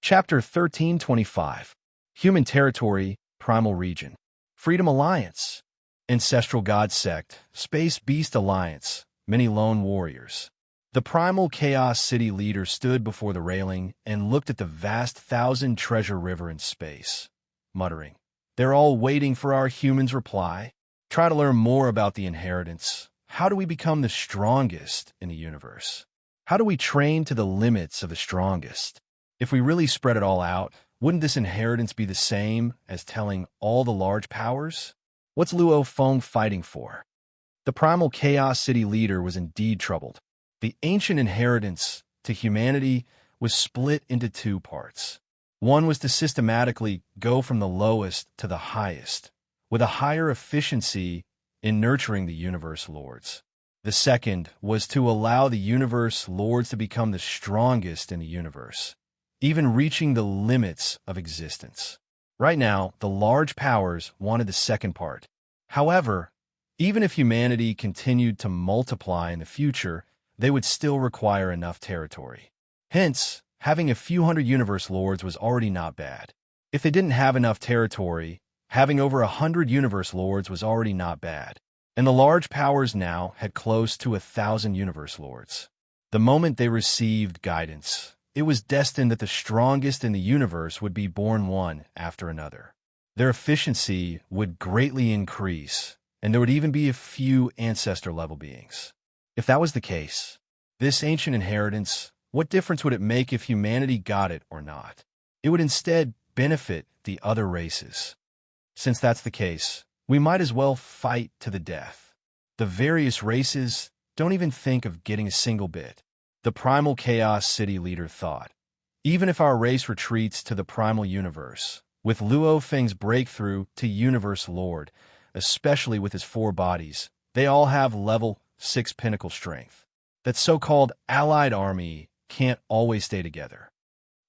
Chapter 1325. Human Territory, Primal Region. Freedom Alliance. Ancestral God Sect, Space Beast Alliance, many lone warriors. The primal Chaos City leader stood before the railing and looked at the vast thousand treasure river in space, muttering, "They're all waiting for our human's reply. Try to learn more about the inheritance. How do we become the strongest in the universe? How do we train to the limits of the strongest? If we really spread it all out, wouldn't this inheritance be the same as telling all the large powers? What's Luo Feng fighting for?" The primal Chaos City leader was indeed troubled. The ancient inheritance to humanity was split into two parts. One was to systematically go from the lowest to the highest, with a higher efficiency in nurturing the universe lords. The second was to allow the universe lords to become the strongest in the universe, even reaching the limits of existence. Right now, the large powers wanted the second part. However, even if humanity continued to multiply in the future, they would still require enough territory. Hence, having a few hundred universe lords was already not bad. If they didn't have enough territory, having over 100 universe lords was already not bad. And the large powers now had close to 1,000 universe lords. The moment they received guidance, it was destined that the strongest in the universe would be born one after another. Their efficiency would greatly increase, and there would even be a few ancestor-level beings. If that was the case, this ancient inheritance, what difference would it make if humanity got it or not? It would instead benefit the other races. Since that's the case, we might as well fight to the death. The various races don't even think of getting a single bit. The primal Chaos City leader thought, even if our race retreats to the primal universe, with Luo Feng's breakthrough to Universe Lord, especially with his 4 bodies, they all have level 6 pinnacle strength. That so-called allied army can't always stay together.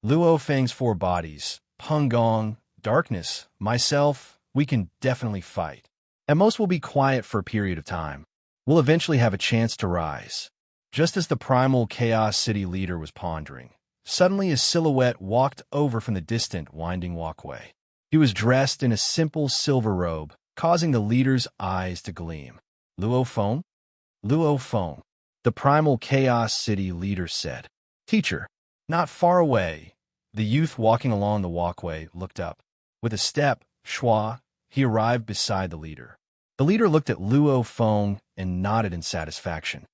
Luo Feng's 4 bodies, Peng Gong, Darkness, myself, we can definitely fight. At most we'll be quiet for a period of time. We'll eventually have a chance to rise. Just as the primal Chaos City leader was pondering, suddenly a silhouette walked over from the distant winding walkway. He was dressed in a simple silver robe, causing the leader's eyes to gleam. "Luo Feng?" "Luo Feng," the primal Chaos City leader said. "Teacher." Not far away, the youth walking along the walkway looked up. With a step, schwa, he arrived beside the leader. The leader looked at Luo Feng and nodded in satisfaction.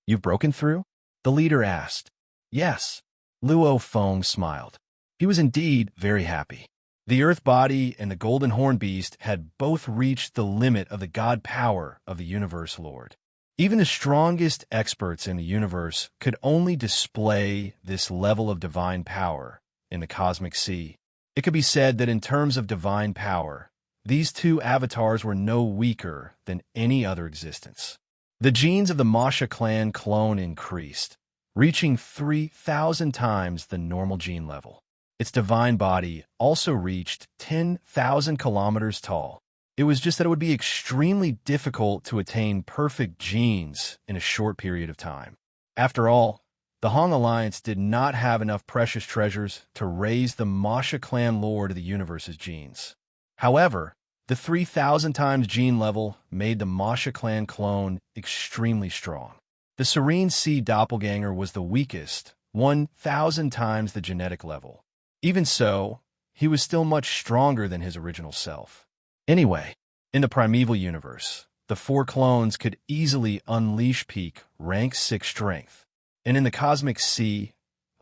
"You've broken through?" the leader asked. "Yes." Luo Feng smiled. He was indeed very happy. The Earth Body and the Golden Horn Beast had both reached the limit of the god power of the Universe Lord. Even the strongest experts in the universe could only display this level of divine power in the cosmic sea. It could be said that in terms of divine power, these two avatars were no weaker than any other existence. The genes of the Masha clan clone increased, reaching 3,000 times the normal gene level. Its divine body also reached 10,000 kilometers tall. It was just that it would be extremely difficult to attain perfect genes in a short period of time. After all, the Hong Alliance did not have enough precious treasures to raise the Masha clan lord of the universe's genes. However, the 3,000 times gene level made the Masha clan clone extremely strong. The Serene Sea doppelganger was the weakest, 1,000 times the genetic level. Even so, he was still much stronger than his original self. Anyway, in the primeval universe, the 4 clones could easily unleash peak rank 6 strength. And in the cosmic sea,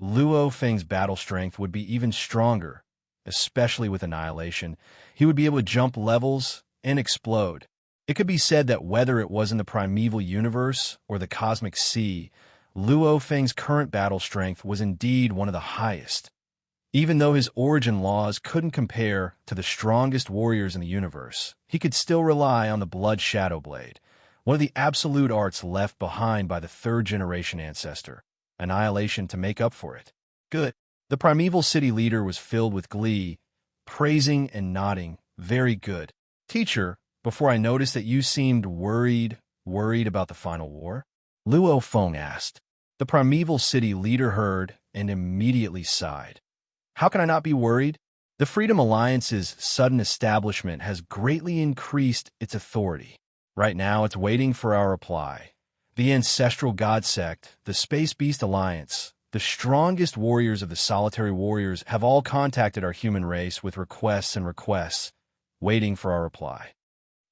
Luo Feng's battle strength would be even stronger, especially with annihilation. He would be able to jump levels and explode. It could be said that whether it was in the primeval universe or the cosmic sea, Luo Feng's current battle strength was indeed one of the highest. Even though his origin laws couldn't compare to the strongest warriors in the universe, he could still rely on the Blood Shadow Blade, one of the absolute arts left behind by the 3rd-generation ancestor, annihilation, to make up for it. Good. The primeval city leader was filled with glee, praising and nodding. "Very good. Teacher, before I noticed that you seemed worried about the final war?" Luo Feng asked. The primeval city leader heard and immediately sighed. How can I not be worried? The Freedom Alliance's sudden establishment has greatly increased its authority. Right now, it's waiting for our reply. The Ancestral God Sect, the Space Beast Alliance, the strongest warriors of the Solitary Warriors have all contacted our human race with requests, waiting for our reply.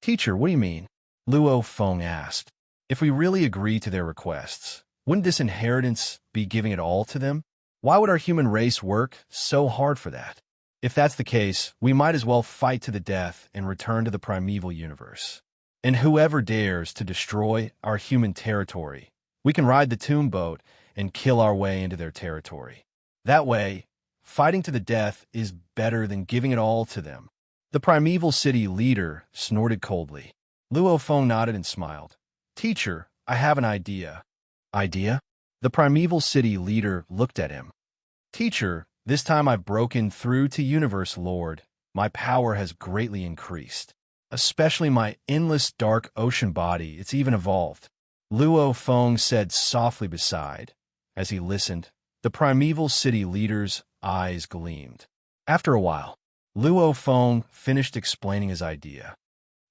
Teacher, what do you mean? Luo Feng asked. If we really agree to their requests, wouldn't this inheritance be giving it all to them? Why would our human race work so hard for that? If that's the case, we might as well fight to the death and return to the primeval universe. And whoever dares to destroy our human territory, we can ride the tomb boat and kill our way into their territory. That way, fighting to the death is better than giving it all to them. The primeval city leader snorted coldly. Luo Feng nodded and smiled. Teacher, I have an idea. Idea? The primeval city leader looked at him. Teacher, this time I've broken through to Universe Lord. My power has greatly increased. Especially my endless dark ocean body, it's even evolved. Luo Feng said softly beside. As he listened, the primeval city leader's eyes gleamed. After a while, Luo Feng finished explaining his idea.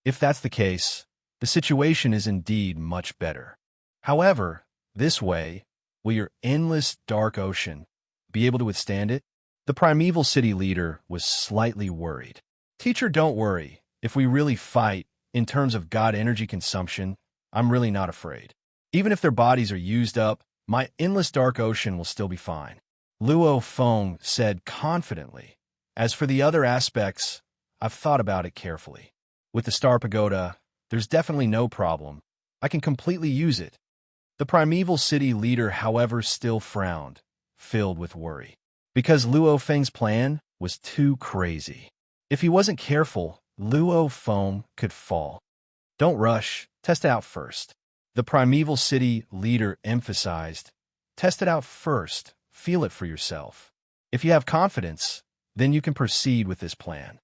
If that's the case, the situation is indeed much better. However, this way, will your endless dark ocean be able to withstand it? The primeval city leader was slightly worried. Teacher, don't worry. If we really fight, in terms of God energy consumption, I'm really not afraid. Even if their bodies are used up, my endless dark ocean will still be fine. Luo Feng said confidently. As for the other aspects, I've thought about it carefully. With the Star Pagoda, there's definitely no problem. I can completely use it. The primeval city leader, however, still frowned, filled with worry. Because Luo Feng's plan was too crazy. If he wasn't careful, Luo Feng could fall. Don't rush, test it out first. The primeval city leader emphasized, test it out first, feel it for yourself. If you have confidence, then you can proceed with this plan.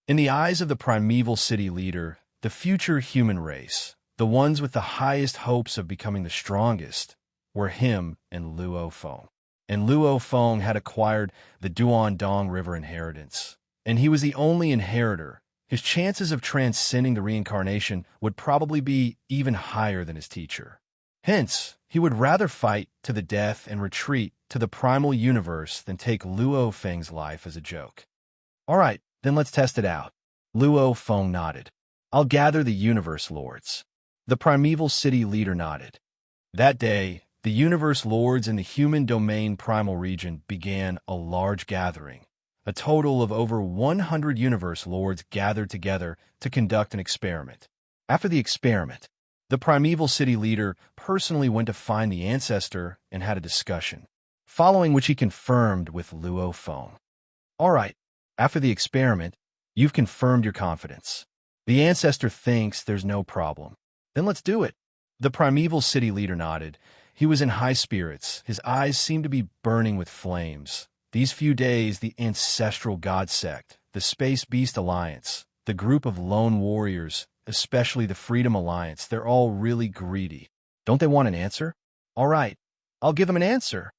In the eyes of the primeval city leader, the future human race, the ones with the highest hopes of becoming the strongest, were him and Luo Feng. And Luo Feng had acquired the Duandong River inheritance, and he was the only inheritor. His chances of transcending the reincarnation would probably be even higher than his teacher. Hence, he would rather fight to the death and retreat to the primal universe than take Luo Feng's life as a joke. All right, then let's test it out. Luo Feng nodded. I'll gather the universe lords. The primeval city leader nodded. That day, the universe lords in the human domain primal region began a large gathering. A total of over 100 universe lords gathered together to conduct an experiment. After the experiment, the primeval city leader personally went to find the ancestor and had a discussion, following which he confirmed with Luo Feng. All right, after the experiment, you've confirmed your confidence. The ancestor thinks there's no problem. Then let's do it. The primeval city leader nodded. He was in high spirits. His eyes seemed to be burning with flames. These few days, the Ancestral God Sect, the Space Beast Alliance, the group of lone warriors, especially the Freedom Alliance, they're all really greedy. Don't they want an answer? All right, I'll give them an answer.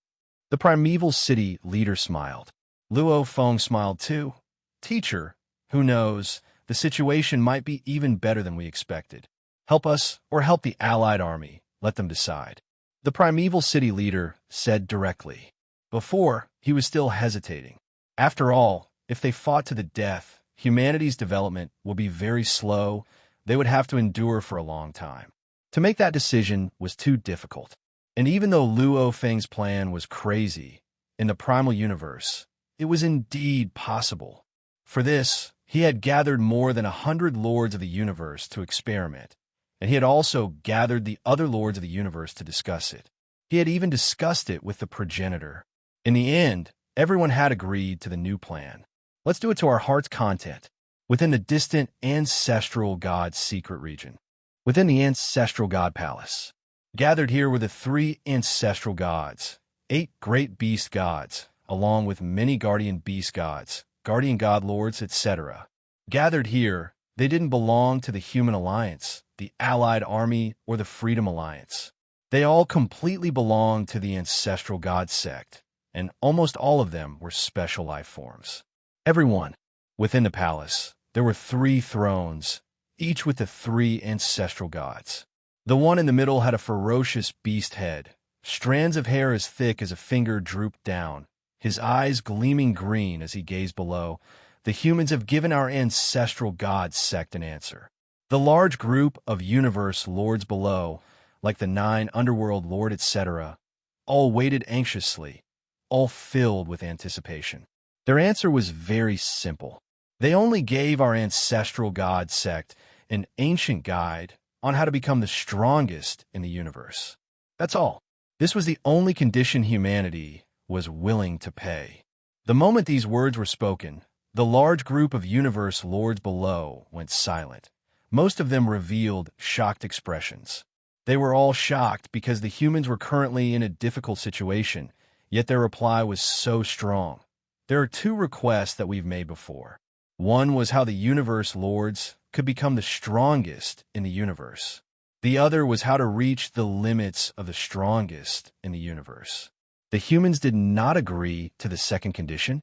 The primeval city leader smiled. Luo Feng smiled too. Teacher, who knows, the situation might be even better than we expected. Help us or help the allied army. Let them decide. The primeval city leader said directly. Before, he was still hesitating. After all, if they fought to the death, humanity's development will be very slow. They would have to endure for a long time. To make that decision was too difficult. And even though Luo Feng's plan was crazy, in the primal universe, it was indeed possible. For this, he had gathered more than 100 lords of the universe to experiment, and he had also gathered the other lords of the universe to discuss it. He had even discussed it with the progenitor. In the end, everyone had agreed to the new plan. Let's do it to our heart's content, within the distant ancestral god's secret region, within the ancestral god palace. Gathered here were the 3 ancestral gods, 8 great beast gods, along with many guardian beast gods, guardian god lords, etc. Gathered here, they didn't belong to the Human Alliance, the Allied Army, or the Freedom Alliance. They all completely belonged to the Ancestral God Sect, and almost all of them were special life forms. Everyone. Within the palace, there were 3 thrones, each with the 3 ancestral gods. The one in the middle had a ferocious beast head, strands of hair as thick as a finger drooped down, his eyes gleaming green as he gazed below. The humans have given our ancestral god sect an answer. The large group of universe lords below, like the 9 underworld lord etc., all waited anxiously, all filled with anticipation. Their answer was very simple. They only gave our ancestral god sect an ancient guide on how to become the strongest in the universe. That's all. This was the only condition humanity was willing to pay. The moment these words were spoken, the large group of universe lords below went silent. Most of them revealed shocked expressions. They were all shocked because the humans were currently in a difficult situation, yet their reply was so strong. There are 2 requests that we've made before. One was how the universe lords could become the strongest in the universe. The other was how to reach the limits of the strongest in the universe. The humans did not agree to the second condition.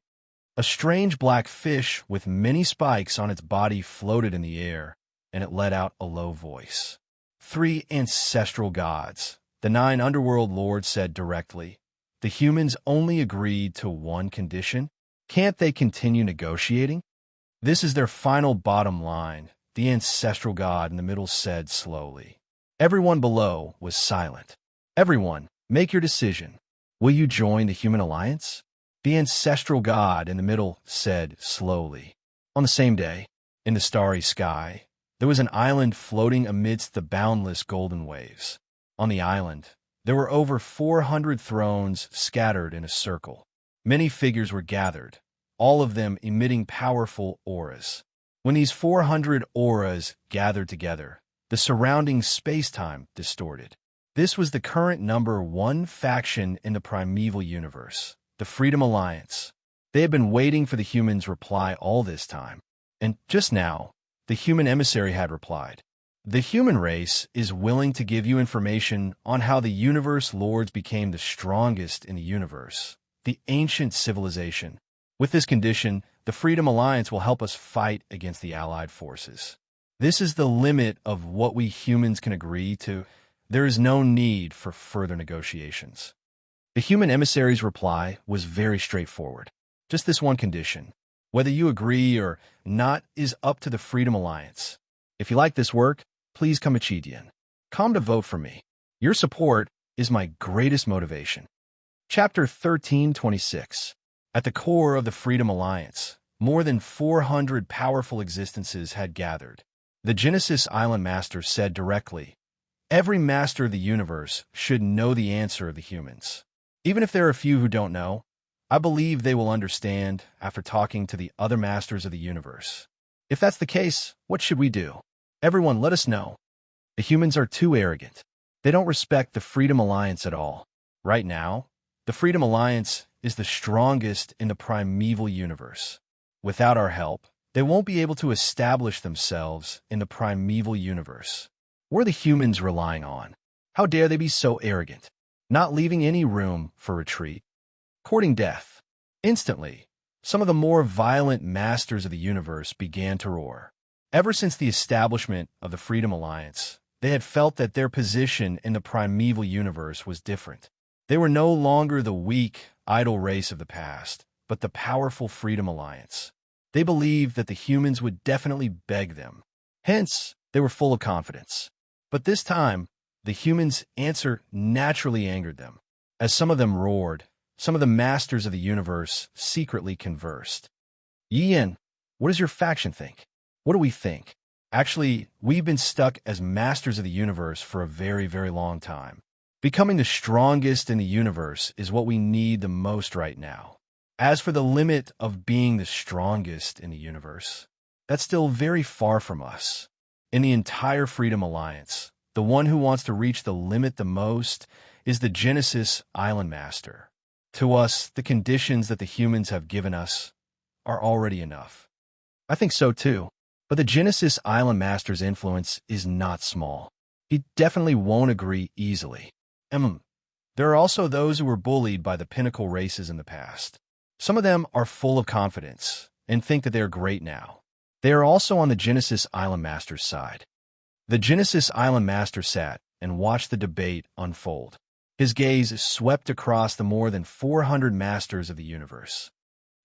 A strange black fish with many spikes on its body floated in the air, and it let out a low voice. 3 ancestral gods, the 9 underworld lords said directly. The humans only agreed to one condition. Can't they continue negotiating? This is their final bottom line, the ancestral god in the middle said slowly. Everyone below was silent. Everyone, make your decision. Will you join the human alliance? The ancestral god in the middle said slowly. On the same day, in the starry sky, there was an island floating amidst the boundless golden waves. On the island, there were over 400 thrones scattered in a circle. Many figures were gathered, all of them emitting powerful auras. When these 400 auras gathered together, the surrounding space-time distorted. This was the current number 1 faction in the primeval universe, the Freedom Alliance. They had been waiting for the humans' reply all this time. And just now, the human emissary had replied. The human race is willing to give you information on how the universe lords became the strongest in the universe, the ancient civilization. With this condition, the Freedom Alliance will help us fight against the Allied forces. This is the limit of what we humans can agree to. There is no need for further negotiations. The human emissary's reply was very straightforward. Just this one condition. Whether you agree or not is up to the Freedom Alliance. If you like this work, please come to vote for me. Your support is my greatest motivation. Chapter 1326. At the core of the Freedom Alliance, more than 400 powerful existences had gathered. The Genesis Island Master said directly, every master of the universe should know the answer of the humans. Even if there are a few who don't know, I believe they will understand after talking to the other masters of the universe. If that's the case, what should we do? Everyone, let us know. The humans are too arrogant. They don't respect the Freedom Alliance at all. Right now, the Freedom Alliance is the strongest in the primeval universe. Without our help, they won't be able to establish themselves in the primeval universe. What are the humans relying on? How dare they be so arrogant, not leaving any room for retreat? Courting death. Instantly, some of the more violent masters of the universe began to roar. Ever since the establishment of the Freedom Alliance, they had felt that their position in the primeval universe was different. They were no longer the weak, idle race of the past, but the powerful Freedom Alliance. They believed that the humans would definitely beg them. Hence, they were full of confidence. But this time, the humans' answer naturally angered them. As some of them roared, some of the masters of the universe secretly conversed. Yin, what does your faction think? What do we think? Actually, we've been stuck as masters of the universe for a very, very long time. Becoming the strongest in the universe is what we need the most right now. As for the limit of being the strongest in the universe, that's still very far from us. In the entire Freedom Alliance, the one who wants to reach the limit the most is the Genesis Island Master. To us, the conditions that the humans have given us are already enough. I think so too. But the Genesis Island Master's influence is not small. He definitely won't agree easily. The There are also those who were bullied by the pinnacle races in the past. Some of them are full of confidence and think that they are great now. They are also on the Genesis Island Master's side. The Genesis Island Master sat and watched the debate unfold. His gaze swept across the more than 400 masters of the universe.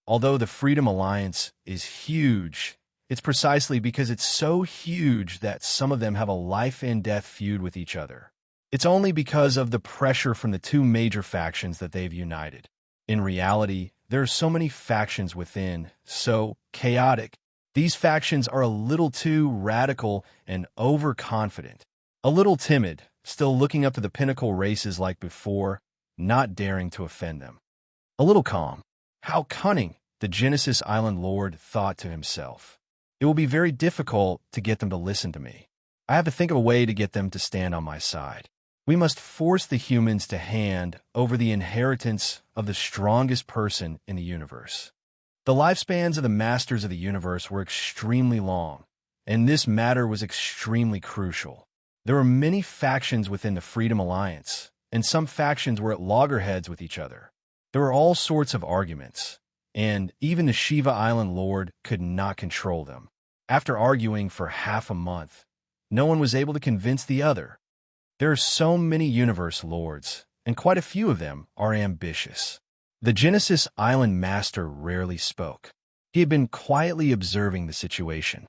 Although the Freedom Alliance is huge, it's precisely because it's so huge that some of them have a life-and-death feud with each other. It's only because of the pressure from the two major factions that they've united. In reality, there are so many factions within, so chaotic. These factions are a little too radical and overconfident. A little timid, still looking up to the pinnacle races like before, not daring to offend them. A little calm. How cunning, the Genesis Island Lord thought to himself. It will be very difficult to get them to listen to me. I have to think of a way to get them to stand on my side. We must force the humans to hand over the inheritance of the strongest person in the universe. The lifespans of the masters of the universe were extremely long, and this matter was extremely crucial. There were many factions within the Freedom Alliance, and some factions were at loggerheads with each other. There were all sorts of arguments, and even the Shiva Island Lord could not control them. After arguing for half a month, no one was able to convince the other. There are so many universe lords, and quite a few of them are ambitious. The Genesis Island Master rarely spoke. He had been quietly observing the situation.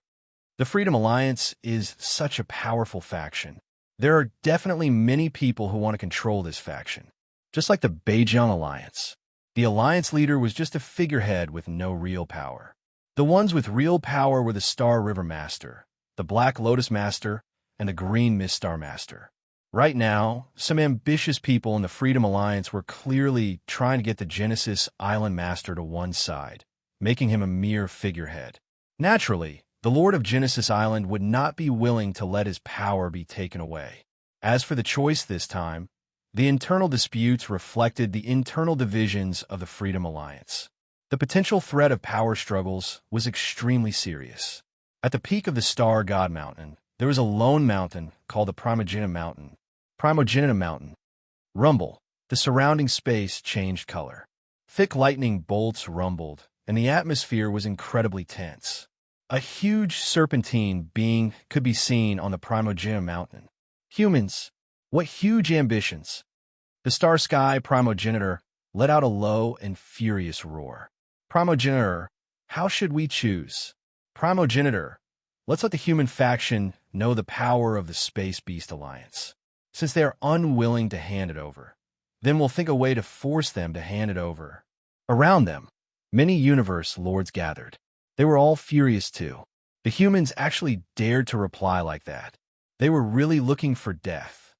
The Freedom Alliance is such a powerful faction. There are definitely many people who want to control this faction. Just like the Beijing Alliance. The alliance leader was just a figurehead with no real power. The ones with real power were the Star River Master, the Black Lotus Master, and the Green Mist Star Master. Right now, some ambitious people in the Freedom Alliance were clearly trying to get the Genesis Island Master to one side, making him a mere figurehead. Naturally, the Lord of Genesis Island would not be willing to let his power be taken away. As for the choice this time, the internal disputes reflected the internal divisions of the Freedom Alliance. The potential threat of power struggles was extremely serious. At the peak of the Star God Mountain, there was a lone mountain called the Primogenitor Mountain. Primogenitor Mountain. Rumble. The surrounding space changed color. Thick lightning bolts rumbled, and the atmosphere was incredibly tense. A huge serpentine being could be seen on the Primogenitor Mountain. Humans. What huge ambitions! The Star Sky Primogenitor let out a low and furious roar. Primogenitor, how should we choose? Primogenitor, let's let the human faction know the power of the Space Beast Alliance. Since they are unwilling to hand it over, then we'll think a way to force them to hand it over. Around them, many universe lords gathered. They were all furious too. The humans actually dared to reply like that. They were really looking for death.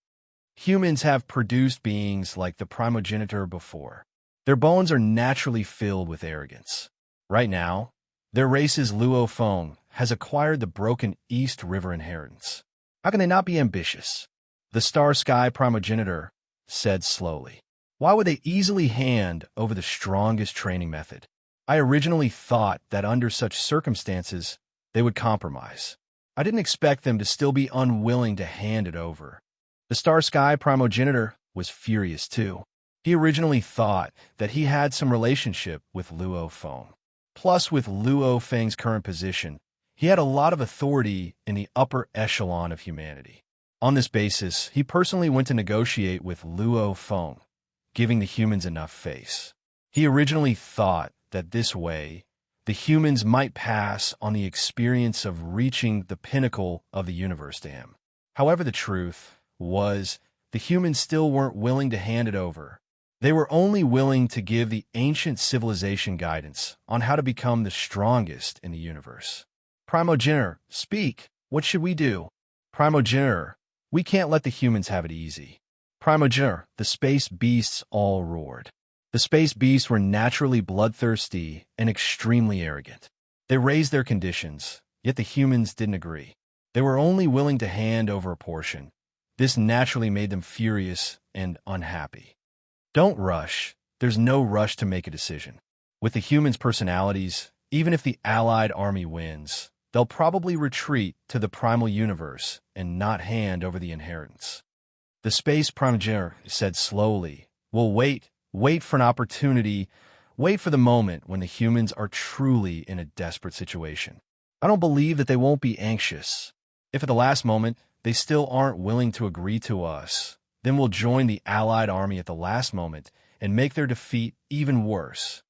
Humans have produced beings like the Primogenitor before. Their bones are naturally filled with arrogance. Right now, their race's Luo Feng has acquired the broken East River inheritance. How can they not be ambitious? The Star Sky Primogenitor said slowly. Why would they easily hand over the strongest training method? I originally thought that under such circumstances, they would compromise. I didn't expect them to still be unwilling to hand it over. The Star Sky Primogenitor was furious too. He originally thought that he had some relationship with Luo Feng. Plus, with Luo Feng's current position, he had a lot of authority in the upper echelon of humanity. On this basis, he personally went to negotiate with Luo Feng, giving the humans enough face. He originally thought that this way, the humans might pass on the experience of reaching the pinnacle of the universe to him. However, the truth was, the humans still weren't willing to hand it over. They were only willing to give the ancient civilization guidance on how to become the strongest in the universe. Primogenitor, speak. What should we do? Primogenitor, we can't let the humans have it easy. Primogenitor, the space beasts all roared. The space beasts were naturally bloodthirsty and extremely arrogant. They raised their conditions, yet the humans didn't agree. They were only willing to hand over a portion. This naturally made them furious and unhappy. Don't rush. There's no rush to make a decision. With the humans' personalities, even if the Allied army wins, they'll probably retreat to the primal universe and not hand over the inheritance. The space primogenitor said slowly, We'll wait for an opportunity, wait for the moment when the humans are truly in a desperate situation. I don't believe that they won't be anxious. If at the last moment they still aren't willing to agree to us, then we'll join the Allied army at the last moment and make their defeat even worse.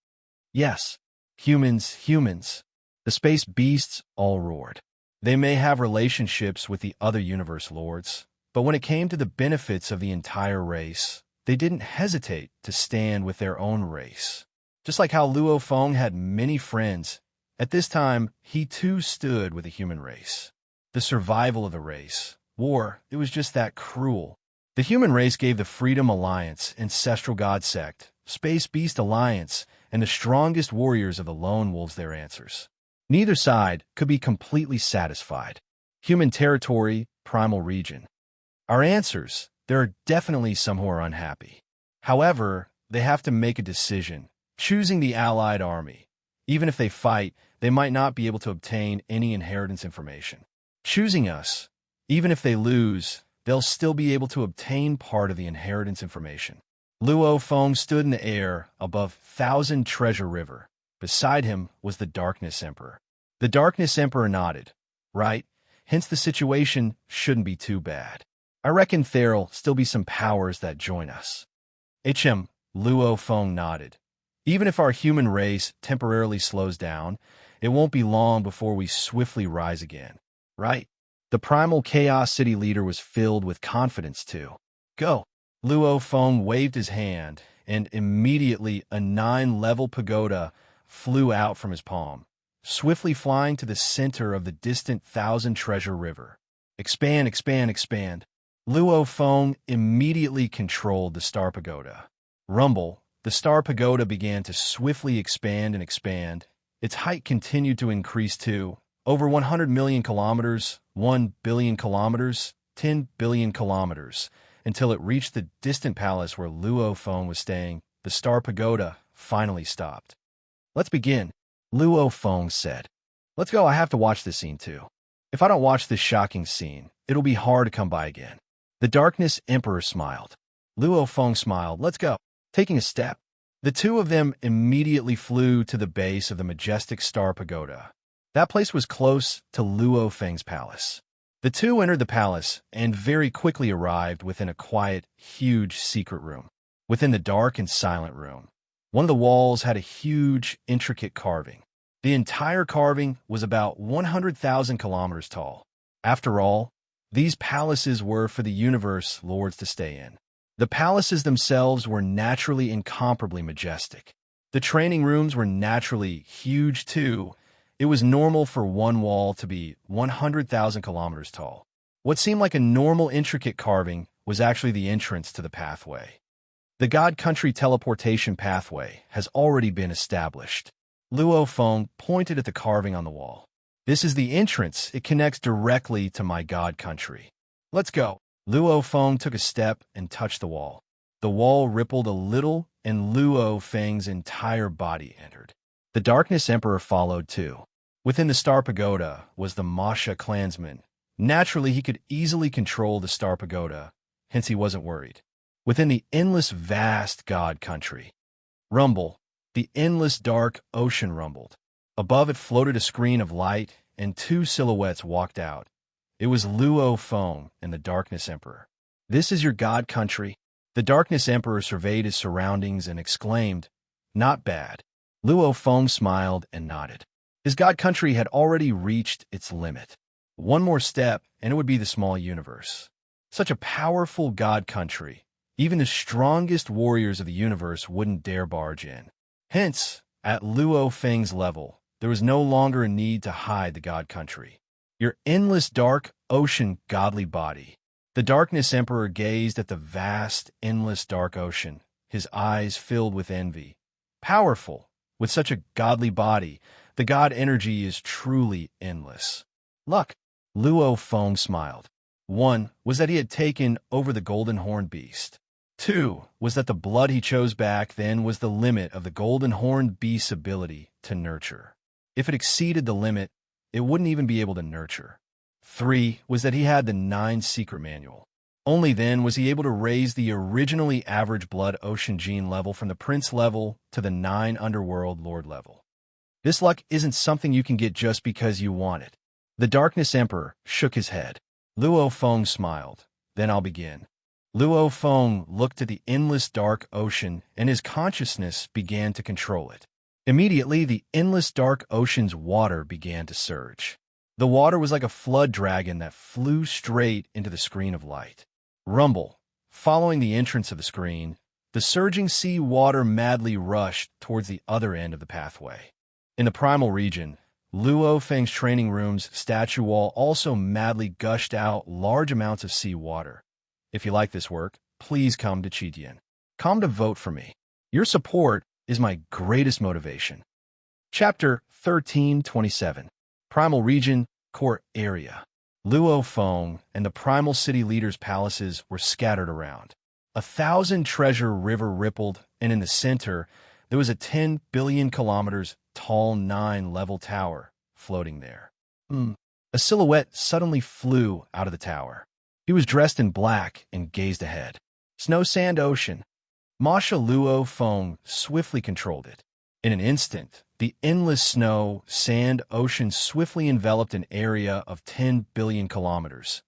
Yes, humans. The space beasts all roared. They may have relationships with the other universe lords, but when it came to the benefits of the entire race, they didn't hesitate to stand with their own race. Just like how Luo Feng had many friends, at this time he too stood with the human race. The survival of the race, war, it was just that cruel. The human race gave the Freedom Alliance, Ancestral God Sect, Space Beast Alliance, and the strongest warriors of the Lone Wolves their answers. Neither side could be completely satisfied. Human territory, primal region. Our answers, there are definitely some who are unhappy. However, they have to make a decision, choosing the Allied army. Even if they fight, they might not be able to obtain any inheritance information. Choosing us, even if they lose, they'll still be able to obtain part of the inheritance information. Luo Feng stood in the air above Thousand Treasure River. Beside him was the Darkness Emperor. The Darkness Emperor nodded. Right, hence the situation shouldn't be too bad. I reckon there'll still be some powers that join us. Luo Feng nodded. Even if our human race temporarily slows down, it won't be long before we swiftly rise again. Right? The primal Chaos City leader was filled with confidence too. Go! Luo Feng waved his hand, and immediately a 9-level pagoda flew out from his palm, swiftly flying to the center of the distant Thousand Treasure River. Expand. Luo Feng immediately controlled the Star Pagoda. Rumble, the Star Pagoda began to swiftly expand and expand. Its height continued to increase too. Over 100 million kilometers, 1 billion kilometers, 10 billion kilometers, until it reached the distant palace where Luo Feng was staying. The Star Pagoda finally stopped. Let's begin, Luo Feng said. Let's go, I have to watch this scene too. If I don't watch this shocking scene, it'll be hard to come by again. The Darkness Emperor smiled. Luo Feng smiled. Let's go. Taking a step, the two of them immediately flew to the base of the majestic Star Pagoda. That place was close to Luo Feng's palace. The two entered the palace and very quickly arrived within a quiet, huge secret room. Within the dark and silent room, one of the walls had a huge, intricate carving. The entire carving was about 100,000 kilometers tall. After all, these palaces were for the universe lords to stay in. The palaces themselves were naturally incomparably majestic. The training rooms were naturally huge too. It was normal for one wall to be 100,000 kilometers tall. What seemed like a normal intricate carving was actually the entrance to the pathway. The God Country teleportation pathway has already been established. Luo Feng pointed at the carving on the wall. This is the entrance. It connects directly to my God Country. Let's go. Luo Feng took a step and touched the wall. The wall rippled a little, and Luo Feng's entire body entered. The Darkness Emperor followed too. Within the Star Pagoda was the Masha clansman. Naturally, he could easily control the Star Pagoda, hence he wasn't worried. Within the endless vast God Country, rumble, the endless dark ocean rumbled. Above it floated a screen of light, and two silhouettes walked out. It was Luo Feng and the Darkness Emperor. This is your God Country? The Darkness Emperor surveyed his surroundings and exclaimed, Not bad. Luo Feng smiled and nodded. His God Country had already reached its limit. One more step, and it would be the small universe. Such a powerful God Country, even the strongest warriors of the universe wouldn't dare barge in. Hence, at Luo Feng's level, there was no longer a need to hide the God Country. Your endless dark ocean godly body. The Darkness Emperor gazed at the vast, endless dark ocean, his eyes filled with envy. Powerful, with such a godly body, the God energy is truly endless. Luck. Luo Feng smiled. 1 was that he had taken over the Golden Horned Beast. 2 was that the blood he chose back then was the limit of the Golden Horned Beast's ability to nurture. If it exceeded the limit, it wouldn't even be able to nurture. 3 was that he had the 9 secret manual. Only then was he able to raise the originally average blood ocean gene level from the prince level to the 9 underworld lord level. This luck isn't something you can get just because you want it. The Darkness Emperor shook his head. Luo Feng smiled. Then I'll begin. Luo Feng looked at the endless dark ocean, and his consciousness began to control it. Immediately, the endless dark ocean's water began to surge. The water was like a flood dragon that flew straight into the screen of light. Rumble. Following the entrance of the screen, the surging sea water madly rushed towards the other end of the pathway. In the primal region, Luo Feng's training room's statue wall also madly gushed out large amounts of sea water. If you like this work, please come to Chidian. Come to vote for me. Your support is my greatest motivation. Chapter 1327. Primal Region, Core Area. Luo Feng and the Primal City leaders' palaces were scattered around. 1,000 treasure river rippled, and in the center, there was a 10 billion kilometers tall 9-level tower floating there. A silhouette suddenly flew out of the tower. He was dressed in black and gazed ahead. Snow Sand Ocean. Masha Luo Feng swiftly controlled it. In an instant, the endless snow sand ocean swiftly enveloped an area of 10 billion kilometers.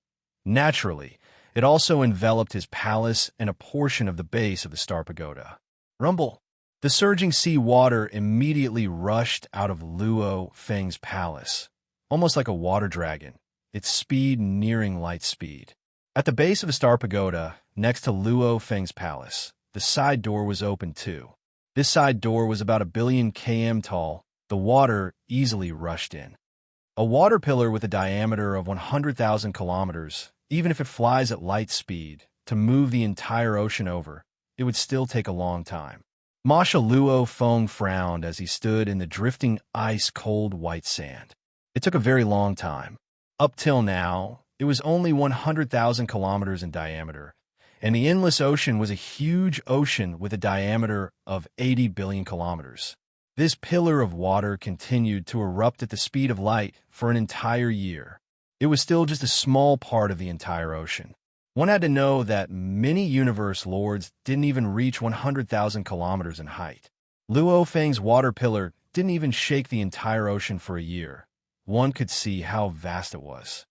Naturally, it also enveloped his palace and a portion of the base of the Star Pagoda. Rumble. The surging sea water immediately rushed out of Luo Feng's palace, almost like a water dragon, its speed nearing light speed. At the base of the Star Pagoda, next to Luo Feng's palace, the side door was open too. This side door was about 1 billion km tall. The water easily rushed in. A water pillar with a diameter of 100,000 kilometers, even if it flies at light speed, to move the entire ocean over, it would still take a long time. Masha Luo Feng frowned as he stood in the drifting ice-cold white sand. It took a very long time. Up till now, it was only 100,000 kilometers in diameter, and the endless ocean was a huge ocean with a diameter of 80 billion kilometers. This pillar of water continued to erupt at the speed of light for an entire year. It was still just a small part of the entire ocean. One had to know that many universe lords didn't even reach 100,000 kilometers in height. Luo Feng's water pillar didn't even shake the entire ocean for a year. One could see how vast it was.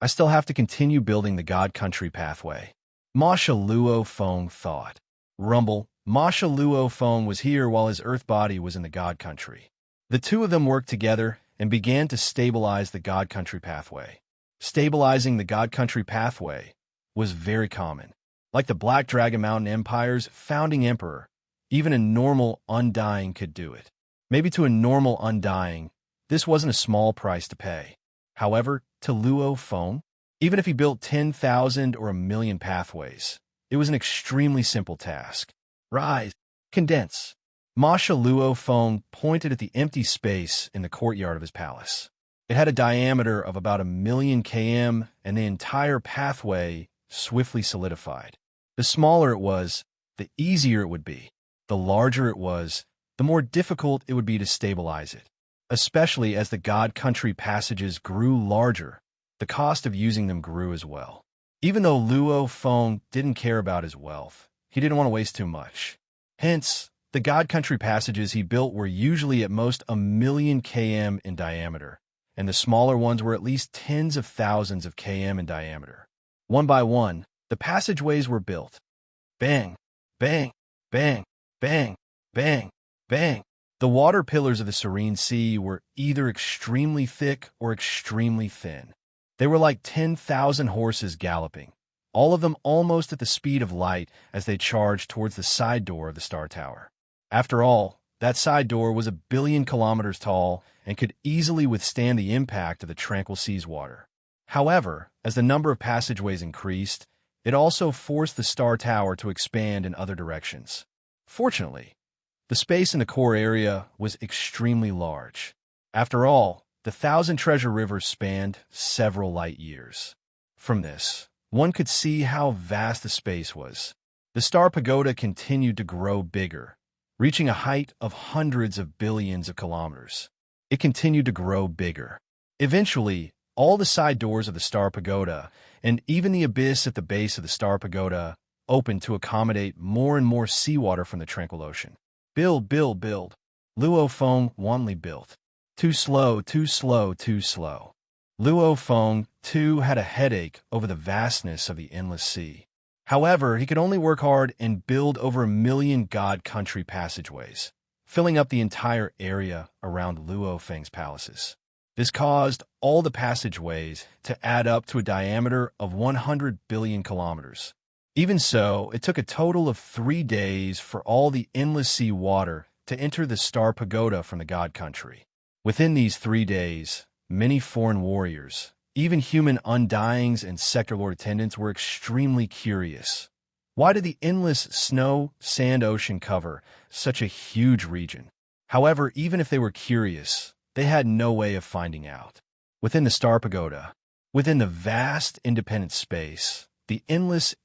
I still have to continue building the God Country pathway. Masha Luo Feng thought. Rumble. Masha Luo Feng was here while his earth body was in the God Country. The two of them worked together and began to stabilize the God Country pathway. Stabilizing the God Country pathway was very common. Like the Black Dragon Mountain Empire's founding emperor, even a normal Undying could do it. Maybe to a normal Undying, this wasn't a small price to pay. However, to Luo Feng, even if he built 10,000 or 1,000,000 pathways, it was an extremely simple task. Rise. Condense. Masha Luo Feng pointed at the empty space in the courtyard of his palace. It had a diameter of about 1,000,000 km, and the entire pathway swiftly solidified. The smaller it was, the easier it would be. The larger it was, the more difficult it would be to stabilize it. Especially as the God Country passages grew larger, the cost of using them grew as well. Even though Luo Feng didn't care about his wealth, he didn't want to waste too much. Hence, the God Country passages he built were usually at most 1,000,000 km in diameter, and the smaller ones were at least tens of thousands of km in diameter. One by one, the passageways were built. Bang, bang, bang, bang, bang, bang. The water pillars of the serene sea were either extremely thick or extremely thin. They were like 10,000 horses galloping, all of them almost at the speed of light as they charged towards the side door of the Star Tower. After all, that side door was 1 billion kilometers tall and could easily withstand the impact of the tranquil sea's water. However, as the number of passageways increased, it also forced the Star Tower to expand in other directions. Fortunately, the space in the core area was extremely large. After all, the 1,000 treasure rivers spanned several light years. From this, one could see how vast the space was. The Star Pagoda continued to grow bigger, reaching a height of hundreds of billions of kilometers. It continued to grow bigger. Eventually, All the side doors of the Star Pagoda, and even the abyss at the base of the Star Pagoda, opened to accommodate more and more seawater from the tranquil ocean. Build, build, build. Luo Feng wantonly built. Too slow, too slow, too slow. Luo Feng, too, had a headache over the vastness of the endless sea. However, he could only work hard and build over 1,000,000 God country passageways, filling up the entire area around Luo Feng's palaces. This caused all the passageways to add up to a diameter of 100 billion kilometers. Even so, it took a total of 3 days for all the endless sea water to enter the Star Pagoda from the God country. Within these 3 days, many foreign warriors, even human undyings and sector lord attendants, were extremely curious. Why did the endless snow, sand ocean cover such a huge region? However, even if they were curious, they had no way of finding out. Within the Star Pagoda, within the vast independent space, the endless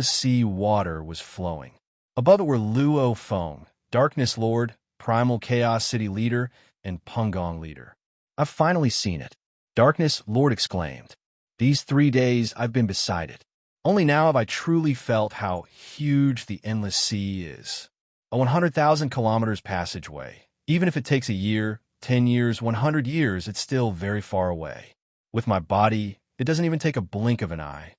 sea water was flowing. Above it were Luo Feng, Darkness Lord, Primal Chaos City Leader, and Pengong Leader. I've finally seen it, Darkness Lord exclaimed. These 3 days I've been beside it. Only now have I truly felt how huge the endless sea is. A 100,000 kilometers passageway. Even if it takes a year, 10 years, 100 years, it's still very far away. With my body, it doesn't even take a blink of an eye.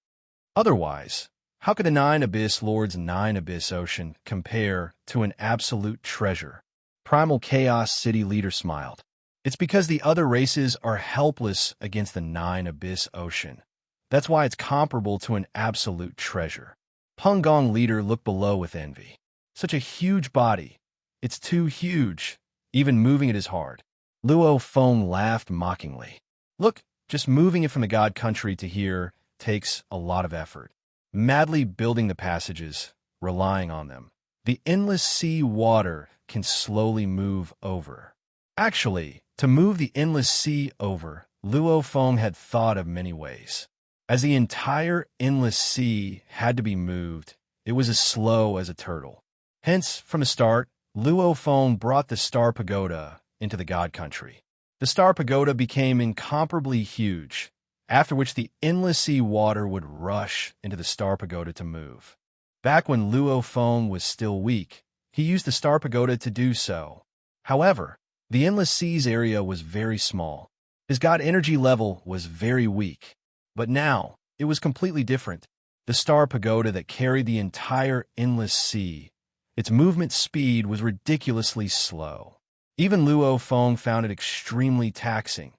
Otherwise, how could the 9 Abyss Lord's 9 Abyss Ocean compare to an absolute treasure? Primal Chaos City Leader smiled. It's because the other races are helpless against the 9 Abyss Ocean. That's why it's comparable to an absolute treasure. Pengong Leader looked below with envy. Such a huge body. It's too huge. Even moving it is hard. Luo Feng laughed mockingly. Look, just moving it from the God country to here takes a lot of effort. Madly building the passages, relying on them. The endless sea water can slowly move over. Actually, to move the endless sea over, Luo Feng had thought of many ways. As the entire endless sea had to be moved, it was as slow as a turtle. Hence, from the start, Luo Feng brought the Star Pagoda into the God country. The Star Pagoda became incomparably huge, after which the endless sea water would rush into the Star Pagoda to move. Back when Luo Feng was still weak, he used the Star Pagoda to do so. However, the endless seas area was very small. His God energy level was very weak. But now, it was completely different. The Star Pagoda that carried the entire endless sea, its movement speed was ridiculously slow. Even Luo Feng found it extremely taxing.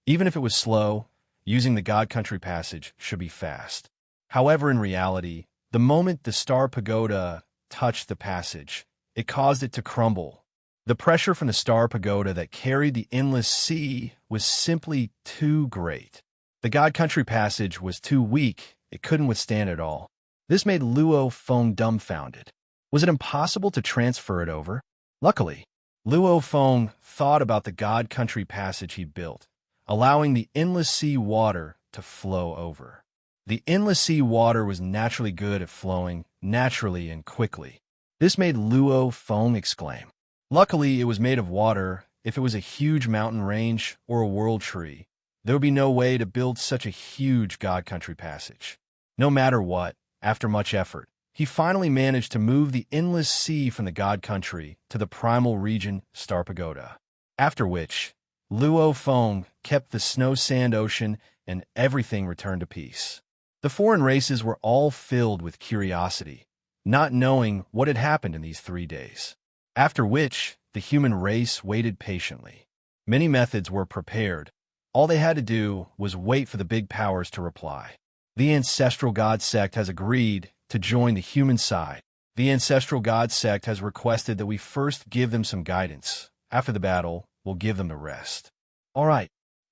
Even if it was slow, using the God Country passage should be fast. However, in reality, the moment the Star Pagoda touched the passage, it caused it to crumble. The pressure from the Star Pagoda that carried the endless sea was simply too great. The God Country passage was too weak, it couldn't withstand it all. This made Luo Feng dumbfounded. Was it impossible to transfer it over? Luckily, Luo Feng thought about the God Country passage he built, allowing the endless sea water to flow over. The endless sea water was naturally good at flowing, naturally and quickly. This made Luo Feng exclaim. Luckily, it was made of water. If it was a huge mountain range or a world tree, there would be no way to build such a huge God Country passage. No matter what, after much effort, he finally managed to move the endless sea from the God Country to the primal region Star Pagoda. After which, Luo Feng kept the snow-sand ocean and everything returned to peace. The foreign races were all filled with curiosity, not knowing what had happened in these 3 days. After which, the human race waited patiently. Many methods were prepared. All they had to do was wait for the big powers to reply. The Ancestral God Sect has agreed to join the human side. The Ancestral God Sect has requested that we first give them some guidance. After the battle, we'll give them the rest. All right.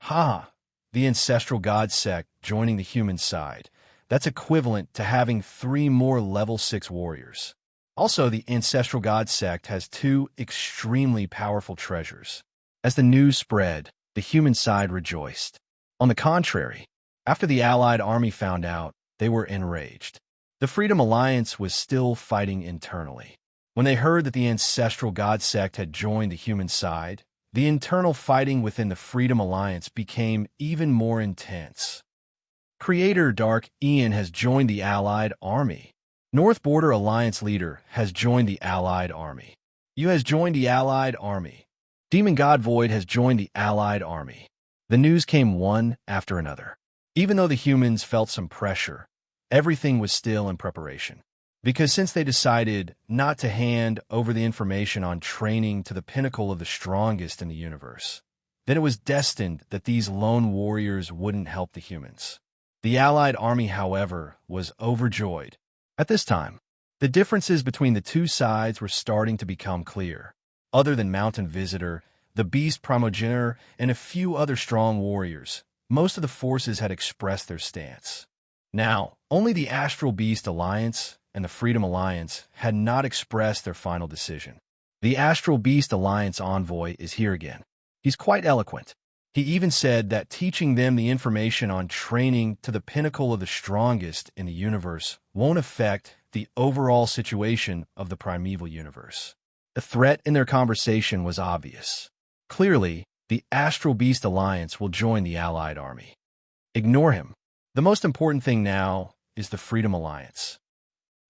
The Ancestral God Sect joining the human side. That's equivalent to having 3 more level 6 warriors. Also, the Ancestral God Sect has 2 extremely powerful treasures. As the news spread, the human side rejoiced. On the contrary, after the Allied army found out, they were enraged. The Freedom Alliance was still fighting internally. When they heard that the Ancestral God Sect had joined the human side, the internal fighting within the Freedom Alliance became even more intense. Creator Dark Ian has joined the Allied Army. North Border Alliance leader has joined the Allied Army. You has joined the Allied Army. Demon God Void has joined the Allied Army. The news came one after another. Even though the humans felt some pressure, everything was still in preparation. Because since they decided not to hand over the information on training to the pinnacle of the strongest in the universe, then it was destined that these lone warriors wouldn't help the humans. The Allied Army, however, was overjoyed. At this time, the differences between the two sides were starting to become clear. Other than Mountain Visitor, the Beast Primogenitor, and a few other strong warriors, most of the forces had expressed their stance. Now, only the Astral Beast Alliance and the Freedom Alliance had not expressed their final decision. The Astral Beast Alliance envoy is here again. He's quite eloquent. He even said that teaching them the information on training to the pinnacle of the strongest in the universe won't affect the overall situation of the primeval universe. The threat in their conversation was obvious. Clearly, the Astral Beast Alliance will join the Allied Army. Ignore him. The most important thing now is the Freedom Alliance.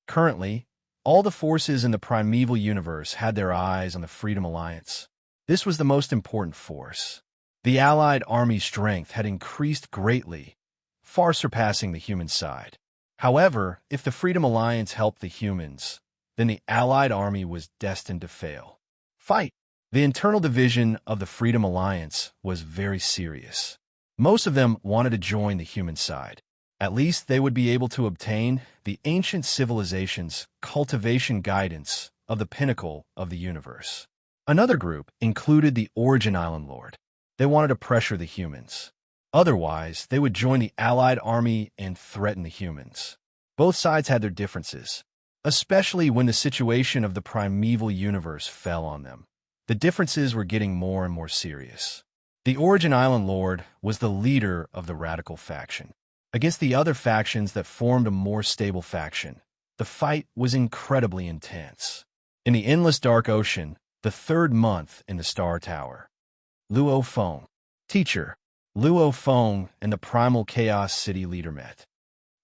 Currently, all the forces in the primeval universe had their eyes on the Freedom Alliance. This was the most important force. The Allied Army's strength had increased greatly, far surpassing the human side. However, if the Freedom Alliance helped the humans, then the Allied Army was destined to fail. Fight! The internal division of the Freedom Alliance was very serious. Most of them wanted to join the human side. At least they would be able to obtain the ancient civilization's cultivation guidance of the pinnacle of the universe. Another group included the Origin Island Lord. They wanted to pressure the humans. Otherwise, they would join the Allied Army and threaten the humans. Both sides had their differences, especially when the situation of the primeval universe fell on them. The differences were getting more and more serious. The Origin Island Lord was the leader of the radical faction. Against the other factions that formed a more stable faction, the fight was incredibly intense. In the endless dark ocean, the third month in the Star Tower, Luo Feng, teacher, Luo Feng and the Primal Chaos City leader met.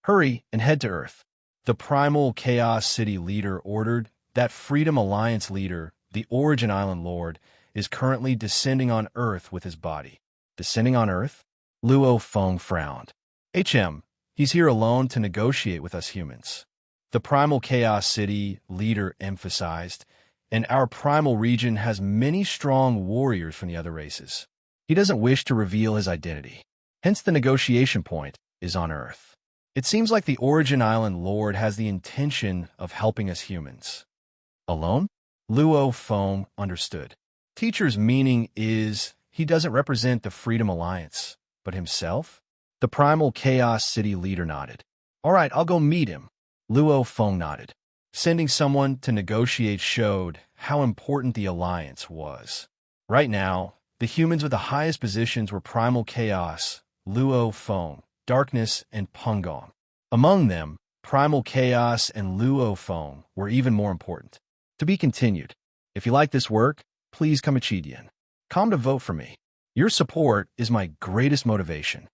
Hurry and head to Earth. The Primal Chaos City leader ordered. That Freedom Alliance leader, the Origin Island Lord, is currently descending on Earth with his body. Descending on Earth? Luo Feng frowned. He's here alone to negotiate with us humans. The Primal Chaos City leader emphasized, and our primal region has many strong warriors from the other races. He doesn't wish to reveal his identity. Hence the negotiation point is on Earth. It seems like the Origin Island Lord has the intention of helping us humans. Alone? Luo Feng understood. Teacher's meaning is he doesn't represent the Freedom Alliance, but himself? The Primal Chaos City leader nodded. All right, I'll go meet him. Luo Feng nodded. Sending someone to negotiate showed how important the alliance was. Right now, the humans with the highest positions were Primal Chaos, Luo Feng, Darkness, and Pungong. Among them, Primal Chaos and Luo Feng were even more important. To be continued. If you like this work, please come Chidian. Come to vote for me. Your support is my greatest motivation.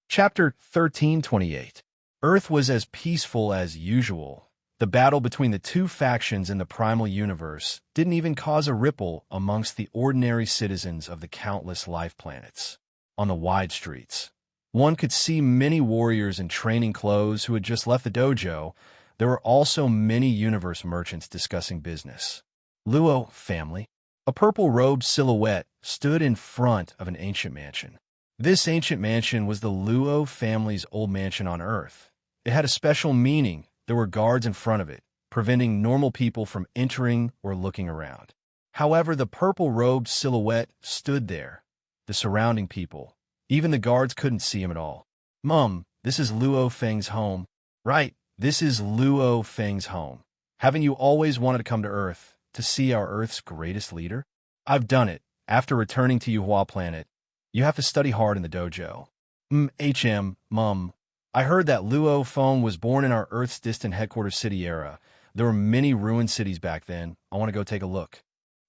Chapter 1328. Earth was as peaceful as usual. The battle between the two factions in the primal universe didn't even cause a ripple amongst the ordinary citizens of the countless life planets. On the wide streets, one could see many warriors in training clothes who had just left the dojo. There were also many universe merchants discussing business. Luo family. A purple-robed silhouette stood in front of an ancient mansion. This ancient mansion was the Luo family's old mansion on Earth. It had a special meaning. There were guards in front of it, preventing normal people from entering or looking around. However, the purple-robed silhouette stood there. The surrounding people, even the guards, couldn't see him at all. Mum, this is Luo Feng's home. Right, this is Luo Feng's home. Haven't you always wanted to come to Earth to see our Earth's greatest leader? I've done it. After returning to Yuhua planet, you have to study hard in the dojo. Mum, I heard that Luo Feng was born in our Earth's distant headquarters city era. There were many ruined cities back then. I want to go take a look.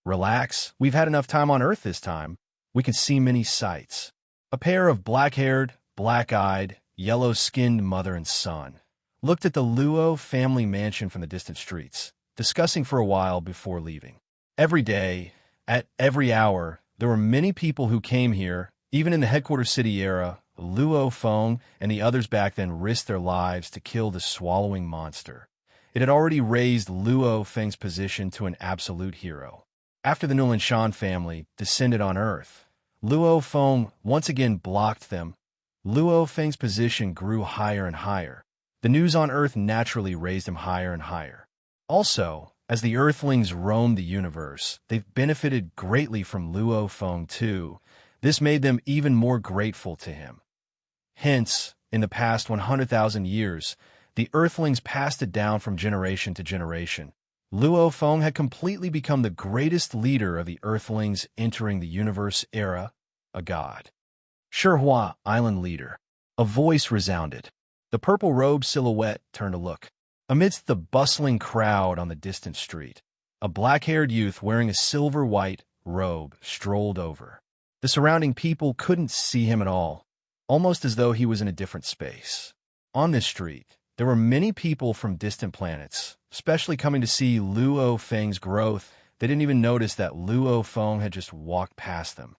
Relax, we've had enough time on Earth this time. We can see many sights. A pair of black-haired, black-eyed, yellow-skinned mother and son looked at the Luo family mansion from the distant streets, discussing for a while before leaving. Every day, at every hour, there were many people who came here, even in the headquarters city era. Luo Feng and the others back then risked their lives to kill the swallowing monster. It had already raised Luo Feng's position to an absolute hero. After the Nulan Shan family descended on Earth, Luo Feng once again blocked them. Luo Feng's position grew higher and higher. The news on Earth naturally raised him higher and higher. Also, as the Earthlings roamed the universe, they've benefited greatly from Luo Feng too. This made them even more grateful to him. Hence, in the past 100,000 years, the Earthlings passed it down from generation to generation. Luo Feng had completely become the greatest leader of the Earthlings entering the universe era, a god. Shihua, island leader. A voice resounded. The purple-robed silhouette turned to look. Amidst the bustling crowd on the distant street, a black-haired youth wearing a silver-white robe strolled over. The surrounding people couldn't see him at all, almost as though he was in a different space. On this street, there were many people from distant planets, especially coming to see Luo Feng's growth. They didn't even notice that Luo Feng had just walked past them.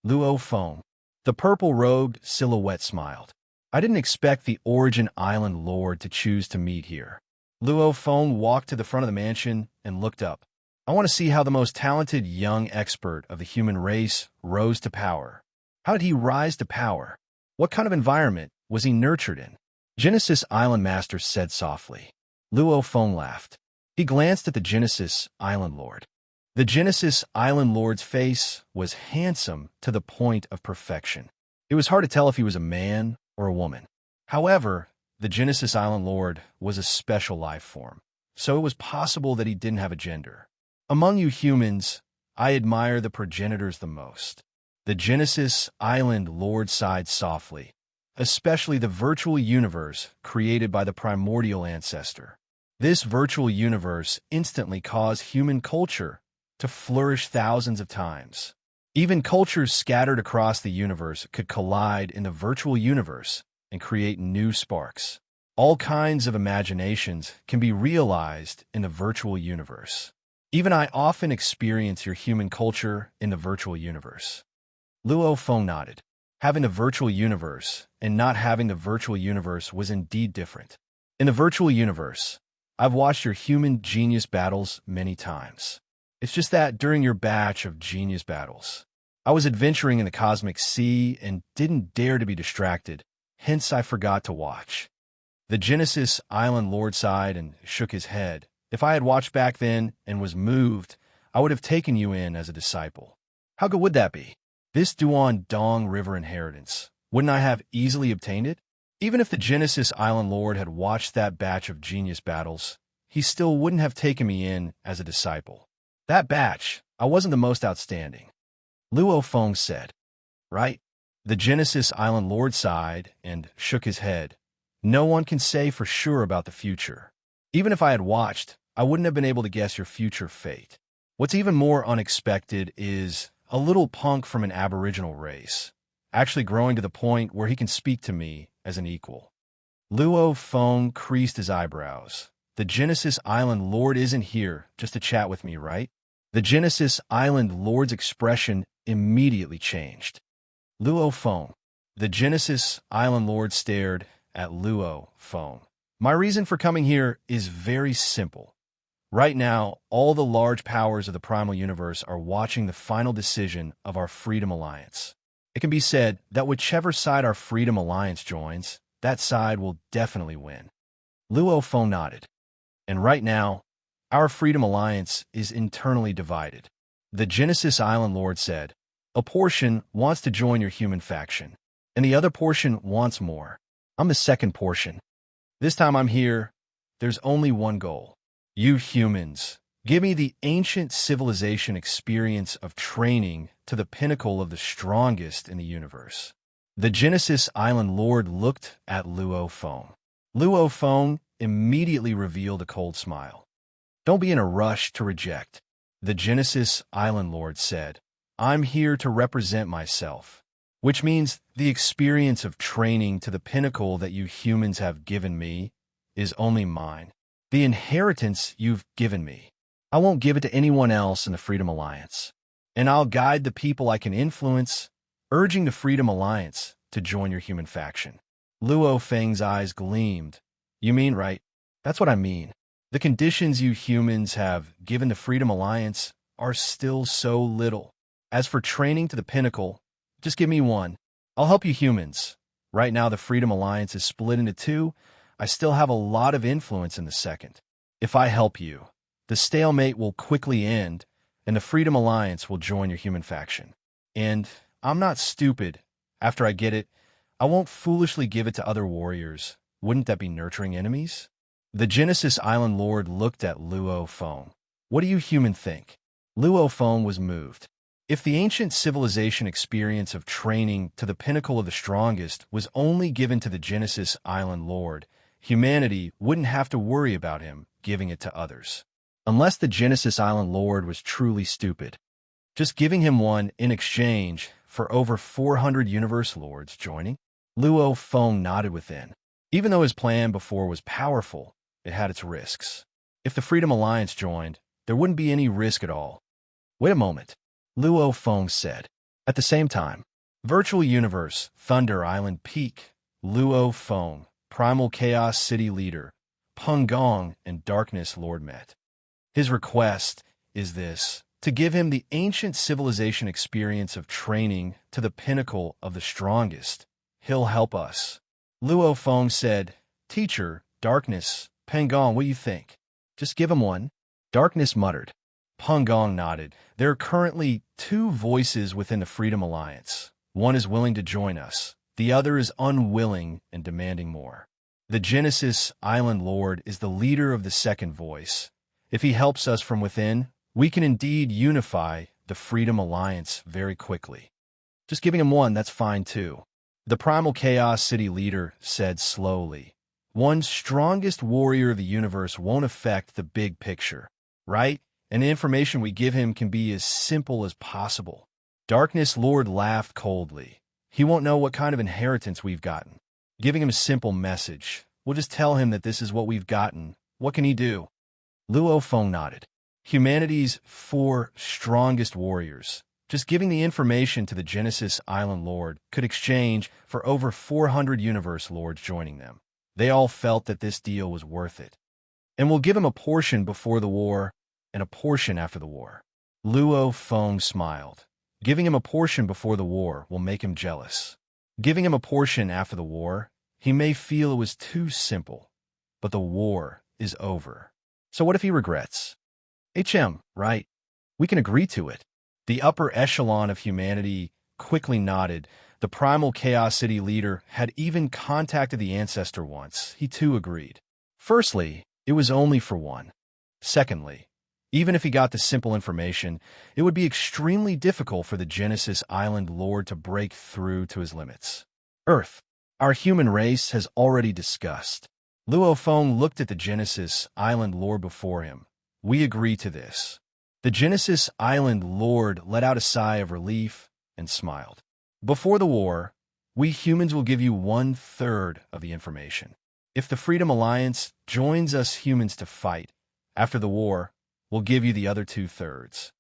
Luo Feng. The purple-robed silhouette smiled. I didn't expect the Origin Island Lord to choose to meet here. Luo Feng walked to the front of the mansion and looked up. I want to see how the most talented young expert of the human race rose to power. How did he rise to power? What kind of environment was he nurtured in? Genesis Island Master said softly. Luo Feng laughed. He glanced at the Genesis Island Lord. The Genesis Island Lord's face was handsome to the point of perfection. It was hard to tell if he was a man or a woman. However, the Genesis Island Lord was a special life form, so it was possible that he didn't have a gender. Among you humans, I admire the progenitors the most. The Genesis Island Lord sighed softly, especially the virtual universe created by the primordial ancestor. This virtual universe instantly caused human culture to flourish thousands of times. Even cultures scattered across the universe could collide in the virtual universe and create new sparks. All kinds of imaginations can be realized in the virtual universe. Even I often experience your human culture in the virtual universe. Luo Feng nodded. Having the virtual universe and not having the virtual universe was indeed different. In the virtual universe, I've watched your human genius battles many times. It's just that during your batch of genius battles, I was adventuring in the cosmic sea and didn't dare to be distracted, hence I forgot to watch. The Genesis Island Lord sighed and shook his head. If I had watched back then and was moved, I would have taken you in as a disciple. How good would that be? This Duan Dong River inheritance, wouldn't I have easily obtained it? Even if the Genesis Island Lord had watched that batch of genius battles, he still wouldn't have taken me in as a disciple. That batch, I wasn't the most outstanding. Luo Feng said. Right? The Genesis Island Lord sighed and shook his head. No one can say for sure about the future. Even if I had watched, I wouldn't have been able to guess your future fate. What's even more unexpected is a little punk from an aboriginal race, actually growing to the point where he can speak to me as an equal. Luo Feng creased his eyebrows. The Genesis Island Lord isn't here just to chat with me, right? The Genesis Island Lord's expression immediately changed. Luo Feng. The Genesis Island Lord stared at Luo Feng. My reason for coming here is very simple. Right now, all the large powers of the primal universe are watching the final decision of our Freedom Alliance. It can be said that whichever side our Freedom Alliance joins, that side will definitely win. Luo Feng nodded. And right now, our Freedom Alliance is internally divided. The Genesis Island Lord said, a portion wants to join your human faction, and the other portion wants more. I'm the second portion. This time I'm here, there's only one goal. You humans, give me the ancient civilization experience of training to the pinnacle of the strongest in the universe. The Genesis Island Lord looked at Luo Feng. Luo Feng immediately revealed a cold smile. Don't be in a rush to reject. The Genesis Island Lord said, I'm here to represent myself, which means the experience of training to the pinnacle that you humans have given me is only mine. The inheritance you've given me, I won't give it to anyone else in the Freedom Alliance. And I'll guide the people I can influence, urging the Freedom Alliance to join your human faction. Luo Feng's eyes gleamed. You mean right? That's what I mean. The conditions you humans have given the Freedom Alliance are still so little. As for training to the pinnacle, just give me one. I'll help you humans. Right now the Freedom Alliance is split into two. I still have a lot of influence in the second. If I help you, the stalemate will quickly end, and the Freedom Alliance will join your human faction. And I'm not stupid. After I get it, I won't foolishly give it to other warriors. Wouldn't that be nurturing enemies? The Genesis Island Lord looked at Luo Feng. What do you human think? Luo Feng was moved. If the ancient civilization experience of training to the pinnacle of the strongest was only given to the Genesis Island Lord, humanity wouldn't have to worry about him giving it to others. Unless the Genesis Island Lord was truly stupid. Just giving him one in exchange for over 400 Universe Lords joining? Luo Feng nodded within. Even though his plan before was powerful, it had its risks. If the Freedom Alliance joined, there wouldn't be any risk at all. Wait a moment, Luo Feng said. At the same time, Virtual Universe, Thunder Island Peak, Luo Feng, Primal Chaos City Leader, Peng Gong, and Darkness Lord met. His request is this, to give him the ancient civilization experience of training to the pinnacle of the strongest. He'll help us. Luo Feng said, Teacher, Darkness, Peng Gong, what do you think? Just give him one. Darkness muttered. Peng Gong nodded. There are currently two voices within the Freedom Alliance. One is willing to join us. The other is unwilling and demanding more. The Genesis Island Lord is the leader of the second voice. If he helps us from within, we can indeed unify the Freedom Alliance very quickly. Just giving him one, that's fine too. The Primal Chaos City Leader said slowly. One's strongest warrior of the universe won't affect the big picture, right? And the information we give him can be as simple as possible. Darkness Lord laughed coldly. He won't know what kind of inheritance we've gotten. Giving him a simple message. We'll just tell him that this is what we've gotten. What can he do? Luo Feng nodded. Humanity's 4 strongest warriors. Just giving the information to the Genesis Island Lord could exchange for over 400 Universe Lords joining them. They all felt that this deal was worth it. And we'll give him a portion before the war and a portion after the war. Luo Feng smiled. Giving him a portion before the war will make him jealous. Giving him a portion after the war, he may feel it was too simple. But the war is over. So what if he regrets? Right? We can agree to it. The upper echelon of humanity quickly nodded. The Primal Chaos City Leader had even contacted the Ancestor once. He too agreed. Firstly, it was only for one. Secondly, even if he got the simple information, it would be extremely difficult for the Genesis Island Lord to break through to his limits. Earth, our human race has already discussed. Luo Feng looked at the Genesis Island Lord before him. We agree to this. The Genesis Island Lord let out a sigh of relief and smiled. Before the war, we humans will give you 1/3 of the information. If the Freedom Alliance joins us humans to fight, after the war, we'll give you the other 2/3.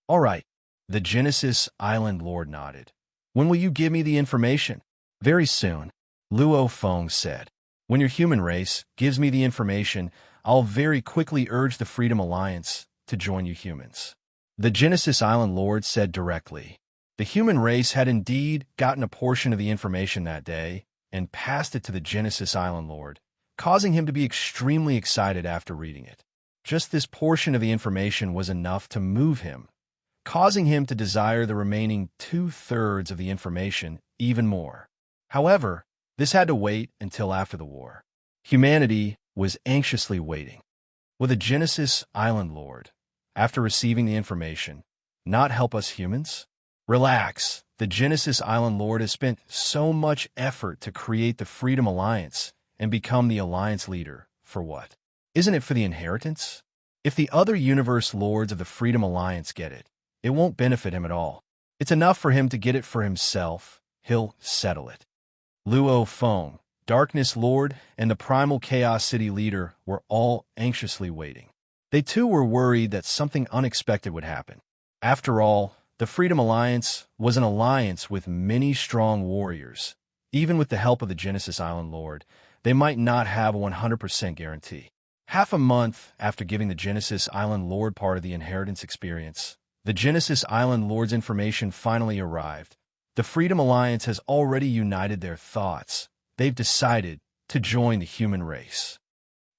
All right, the Genesis Island Lord nodded. When will you give me the information? Very soon, Luo Feng said. When your human race gives me the information, I'll very quickly urge the Freedom Alliance to join you humans. The Genesis Island Lord said directly. The human race had indeed gotten a portion of the information that day and passed it to the Genesis Island Lord, causing him to be extremely excited after reading it. Just this portion of the information was enough to move him, causing him to desire the remaining 2/3 of the information even more. However, this had to wait until after the war. Humanity was anxiously waiting. Will the Genesis Island Lord, after receiving the information, not help us humans? Relax. The Genesis Island Lord has spent so much effort to create the Freedom Alliance and become the Alliance leader. For what? Isn't it for the inheritance? If the other universe lords of the Freedom Alliance get it, it won't benefit him at all. It's enough for him to get it for himself. He'll settle it. Luo Feng, Darkness Lord, and the Primal Chaos City leader were all anxiously waiting. They too were worried that something unexpected would happen. After all, the Freedom Alliance was an alliance with many strong warriors. Even with the help of the Genesis Island Lord, they might not have a 100% guarantee. Half a month after giving the Genesis Island Lord part of the inheritance experience, the Genesis Island Lord's information finally arrived. The Freedom Alliance has already united their thoughts. They've decided to join the human race.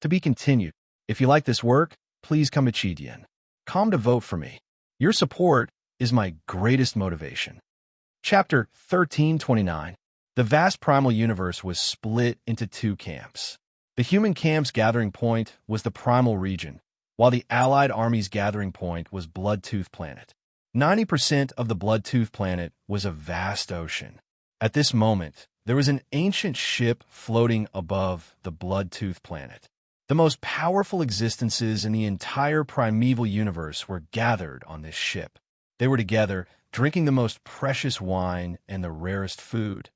To be continued. If you like this work, please come to Chidian. Come to vote for me. Your support is my greatest motivation. Chapter 1329. The vast primal universe was split into two camps. The human camp's gathering point was the primal region, while the Allied Army's gathering point was Bloodtooth Planet. 90% of the Bloodtooth Planet was a vast ocean. At this moment, there was an ancient ship floating above the Bloodtooth Planet. The most powerful existences in the entire primeval universe were gathered on this ship. They were together, drinking the most precious wine and the rarest food.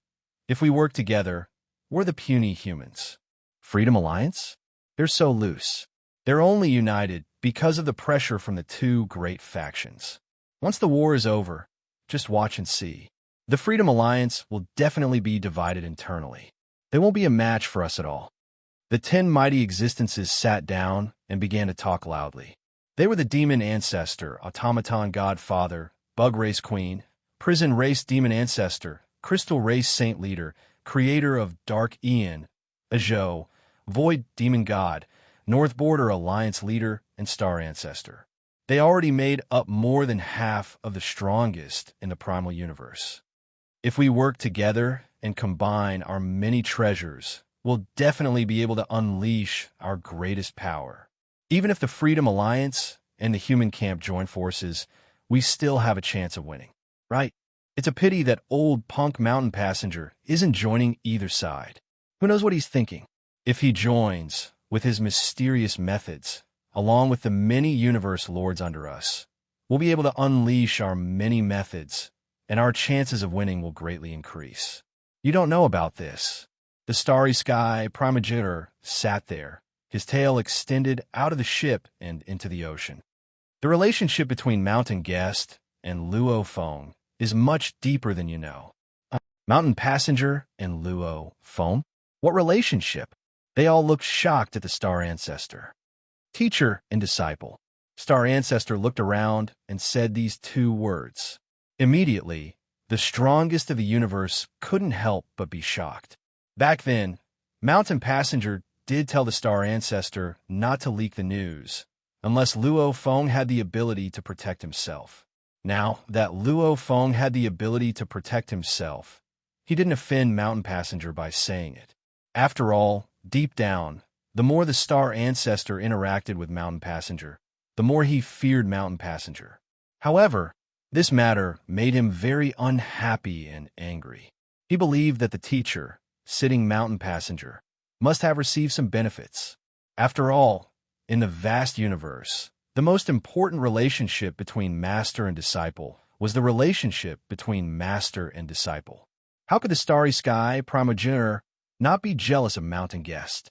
If we work together, we're the puny humans. Freedom Alliance? They're so loose. They're only united because of the pressure from the two great factions. Once the war is over, just watch and see. The Freedom Alliance will definitely be divided internally. They won't be a match for us at all. The 10 mighty existences sat down and began to talk loudly. They were the Demon Ancestor, Automaton Godfather, Bug Race Queen, Prison Race Demon Ancestor, Crystal Race Saint Leader, Creator of Dark Ian, Ajo, Void Demon God, North Border Alliance Leader, and Star Ancestor. They already made up more than half of the strongest in the primal universe. If we work together and combine our many treasures, we'll definitely be able to unleash our greatest power. Even if the Freedom Alliance and the human camp join forces, we still have a chance of winning, right? It's a pity that old punk mountain passenger isn't joining either side. Who knows what he's thinking? If he joins, with his mysterious methods, along with the many universe lords under us, we'll be able to unleash our many methods, and our chances of winning will greatly increase. You don't know about this. The starry sky primogenitor sat there, his tail extended out of the ship and into the ocean. The relationship between Mountain Guest and Luo Feng is much deeper than you know. Mountain Passenger and Luo Feng? What relationship? They all looked shocked at the Star Ancestor. Teacher and disciple. Star Ancestor looked around and said these two words. Immediately, the strongest of the universe couldn't help but be shocked. Back then, Mountain Passenger did tell the Star Ancestor not to leak the news, unless Luo Feng had the ability to protect himself. Now that Luo Feng had the ability to protect himself, he didn't offend Mountain Passenger by saying it. After all, deep down, the more the Star Ancestor interacted with Mountain Passenger, the more he feared Mountain Passenger. However, this matter made him very unhappy and angry. He believed that the teacher, sitting Mountain Passenger, must have received some benefits. After all, in the vast universe, the most important relationship between master and disciple was the relationship between master and disciple. How could the starry sky primogenitor not be jealous of Mountain Guest?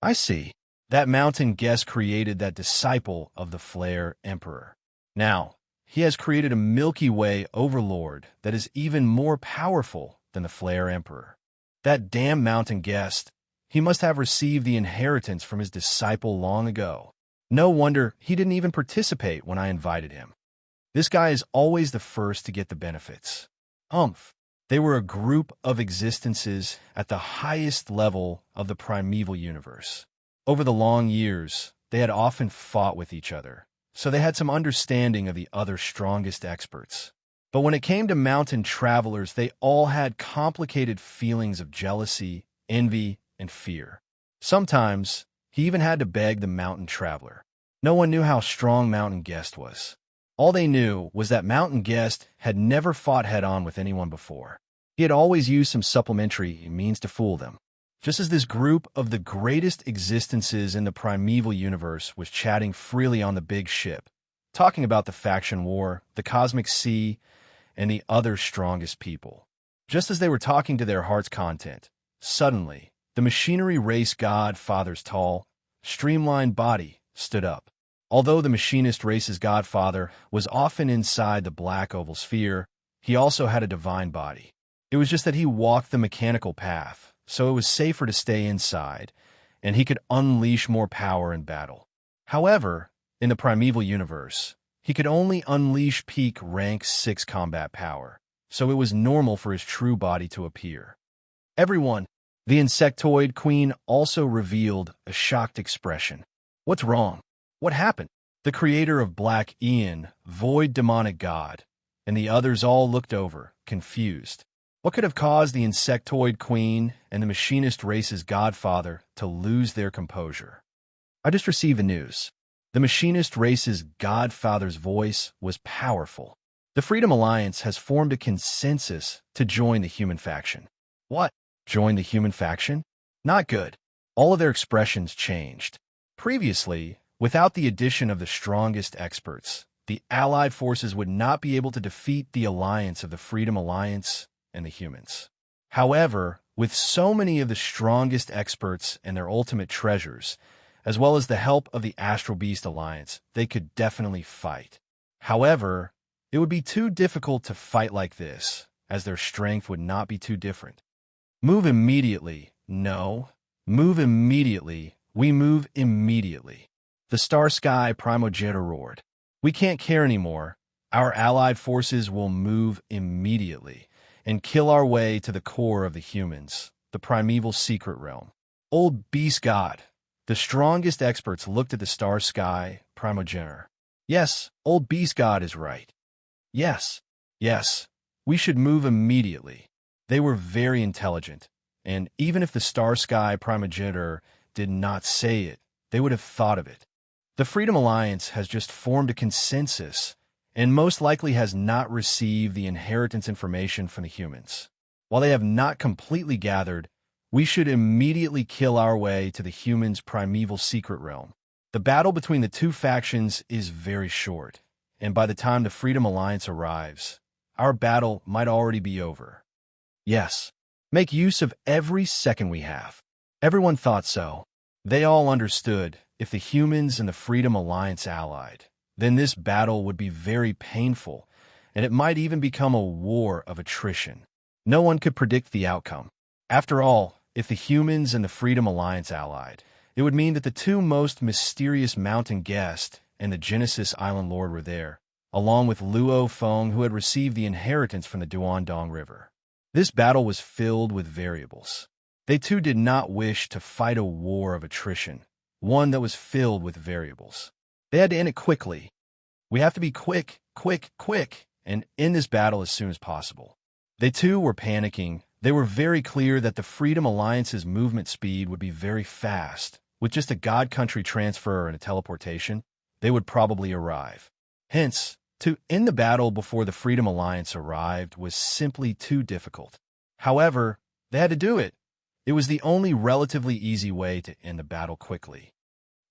I see. That Mountain Guest created that disciple of the Flare Emperor. Now, he has created a Milky Way overlord that is even more powerful than the Flare Emperor. That damn Mountain Guest, he must have received the inheritance from his disciple long ago. No wonder he didn't even participate when I invited him. This guy is always the first to get the benefits. They were a group of existences at the highest level of the primeval universe. Over the long years, they had often fought with each other, so they had some understanding of the other strongest experts. But when it came to mountain travelers, they all had complicated feelings of jealousy, envy, and fear. Sometimes, he even had to beg the mountain traveler. No one knew how strong Mountain Guest was. All they knew was that Mountain Guest had never fought head-on with anyone before. He had always used some supplementary means to fool them. Just as this group of the greatest existences in the primeval universe was chatting freely on the big ship, talking about the faction war, the cosmic sea, and the other strongest people. Just as they were talking to their heart's content, suddenly, the machinery race godfather's tall, streamlined body stood up. Although the machinist race's godfather was often inside the black oval sphere, he also had a divine body. It was just that he walked the mechanical path, so it was safer to stay inside, and he could unleash more power in battle. However, in the primeval universe, he could only unleash peak rank 6 combat power, so it was normal for his true body to appear. Everyone, the insectoid queen also revealed a shocked expression. What's wrong? What happened? The creator of Black Ian, void demonic god, and the others all looked over, confused. What could have caused the insectoid queen and the machinist race's godfather to lose their composure? I just received the news. The machinist race's godfather's voice was powerful. The Freedom Alliance has formed a consensus to join the human faction. What? Join the human faction? Not good. All of their expressions changed. Previously, without the addition of the strongest experts, the Allied forces would not be able to defeat the alliance of the Freedom Alliance and the humans. However, with so many of the strongest experts and their ultimate treasures, as well as the help of the Astral Beast Alliance, they could definitely fight. However, it would be too difficult to fight like this, as their strength would not be too different. Move immediately. No. Move immediately. We move immediately. The Star Sky Primogenitor roared. We can't care anymore. Our allied forces will move immediately and kill our way to the core of the humans, the primeval secret realm. Old Beast God. The strongest experts looked at the Star Sky Primogenitor. Yes, old Beast God is right. Yes, we should move immediately. They were very intelligent, and even if the Star Sky Primogenitor did not say it, they would have thought of it. The Freedom Alliance has just formed a consensus and most likely has not received the inheritance information from the humans. While they have not completely gathered, we should immediately kill our way to the humans' primeval secret realm. The battle between the two factions is very short, and by the time the Freedom Alliance arrives, our battle might already be over. Yes, make use of every second we have. Everyone thought so. They all understood if the humans and the Freedom Alliance allied, then this battle would be very painful, and it might even become a war of attrition. No one could predict the outcome. After all, if the humans and the Freedom Alliance allied, it would mean that the two most mysterious mountain guests and the Genesis Island Lord were there, along with Luo Feng, who had received the inheritance from the Duandong River. This battle was filled with variables. They too did not wish to fight a war of attrition, one that was filled with variables. They had to end it quickly. We have to be quick, and end this battle as soon as possible. They too were panicking. They were very clear that the Freedom Alliance's movement speed would be very fast. With just a God Country transfer and a teleportation, they would probably arrive. Hence, to end the battle before the Freedom Alliance arrived was simply too difficult. However, they had to do it. It was the only relatively easy way to end the battle quickly.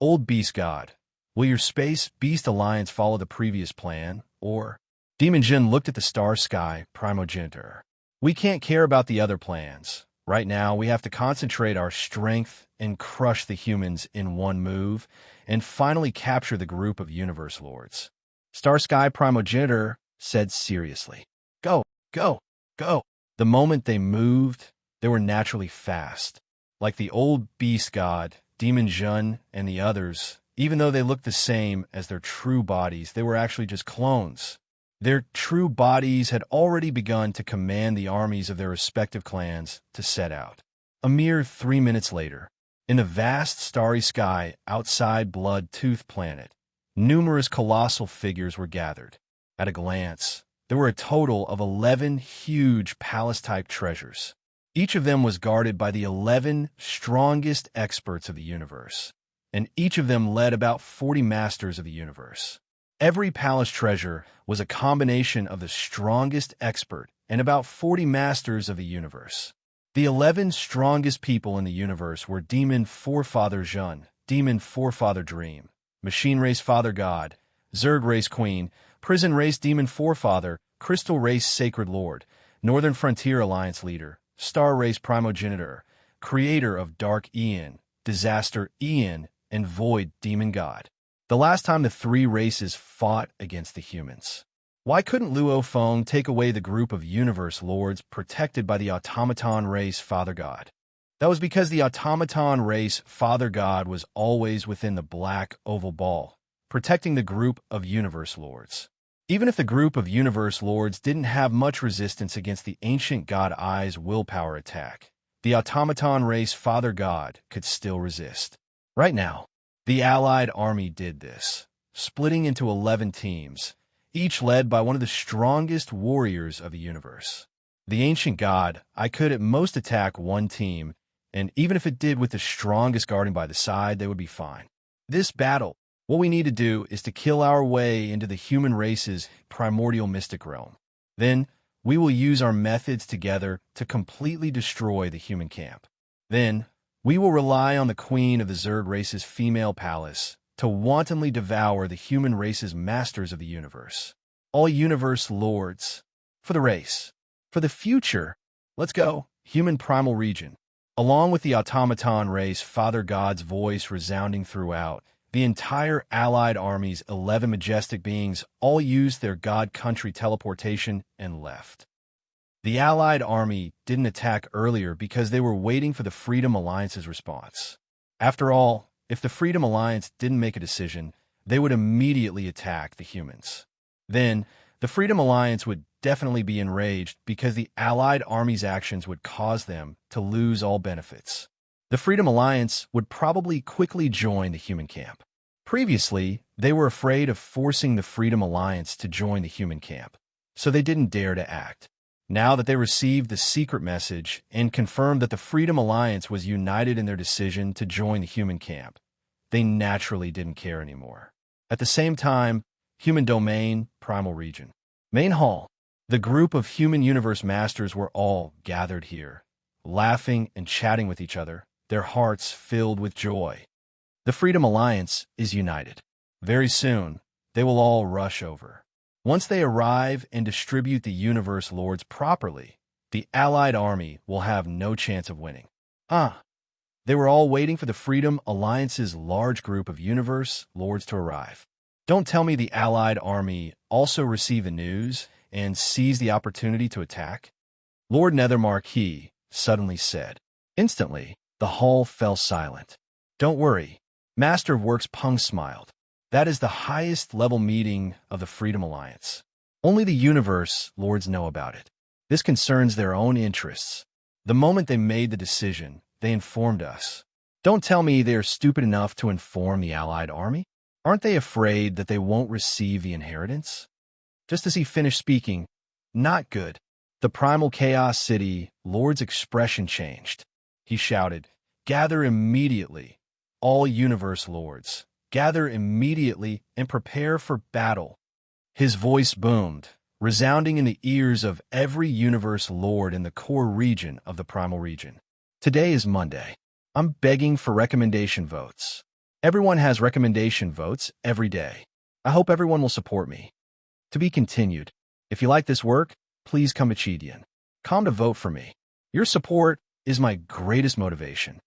Old Beast God, will your Space Beast Alliance follow the previous plan, or? Demon Jin looked at the Star Sky Primogenitor. We can't care about the other plans. Right now, we have to concentrate our strength and crush the humans in one move, and finally capture the group of Universe Lords. Star Sky Primogenitor said seriously. Go. The moment they moved, they were naturally fast. Like the old Beast God, Demon Jun, and the others, even though they looked the same as their true bodies, they were actually just clones. Their true bodies had already begun to command the armies of their respective clans to set out. A mere 3 minutes later, in the vast starry sky outside Blood Tooth Planet, numerous colossal figures were gathered. At a glance, there were a total of 11 huge palace-type treasures. Each of them was guarded by the 11 strongest experts of the universe, and each of them led about 40 masters of the universe. Every palace treasure was a combination of the strongest expert and about 40 masters of the universe. The 11 strongest people in the universe were Demon Forefather Jun, Demon Forefather Dream, Machine Race Father God, Zerg Race Queen, Prison Race Demon Forefather, Crystal Race Sacred Lord, Northern Frontier Alliance Leader, Star Race Primogenitor, Creator of Dark Ian, Disaster Ian, and Void Demon God. The last time the three races fought against the humans. Why couldn't Luo Feng take away the group of universe lords protected by the automaton race Father God? That was because the automaton race Father God was always within the black oval ball, protecting the group of universe lords. Even if the group of universe lords didn't have much resistance against the ancient god Ai's willpower attack, the automaton race Father God could still resist. Right now, the Allied army did this, splitting into 11 teams, each led by one of the strongest warriors of the universe. The ancient god, I could at most attack one team, and even if it did with the strongest guarding by the side, they would be fine. This battle, what we need to do is to kill our way into the human race's primordial mystic realm. Then, we will use our methods together to completely destroy the human camp. Then, we will rely on the queen of the Zerg race's female palace to wantonly devour the human race's masters of the universe. All universe lords. For the race. For the future. Let's go. Human primal region. Along with the automaton race, Father God's voice resounding throughout, the entire Allied army's 11 majestic beings all used their god country teleportation and left. The Allied army didn't attack earlier because they were waiting for the Freedom Alliance's response. After all, if the Freedom Alliance didn't make a decision, they would immediately attack the humans. Then, the Freedom Alliance would definitely be enraged because the Allied army's actions would cause them to lose all benefits. The Freedom Alliance would probably quickly join the human camp. Previously, they were afraid of forcing the Freedom Alliance to join the human camp, so they didn't dare to act. Now that they received the secret message and confirmed that the Freedom Alliance was united in their decision to join the human camp, they naturally didn't care anymore. At the same time, Human Domain, Primal Region. Main Hall. The group of human universe masters were all gathered here, laughing and chatting with each other, their hearts filled with joy. The Freedom Alliance is united. Very soon, they will all rush over. Once they arrive and distribute the universe lords properly, the Allied army will have no chance of winning. They were all waiting for the Freedom Alliance's large group of universe lords to arrive. Don't tell me the Allied army also received the news and seized the opportunity to attack? Lord Nethermarquis suddenly said. Instantly, the hall fell silent. Don't worry, Master of Works Peng smiled. That is the highest level meeting of the Freedom Alliance. Only the universe lords know about it. This concerns their own interests. The moment they made the decision, they informed us. Don't tell me they are stupid enough to inform the Allied army. Aren't they afraid that they won't receive the inheritance? Just as he finished speaking, not good. The primal chaos city lord's expression changed. He shouted, "Gather immediately, all universe lords. Gather immediately and prepare for battle." His voice boomed, resounding in the ears of every universe lord in the core region of the primal region. Today is Monday. I'm begging for recommendation votes. Everyone has recommendation votes every day. I hope everyone will support me. To be continued. If you like this work, please come to Chidian. Come to vote for me. Your support is my greatest motivation.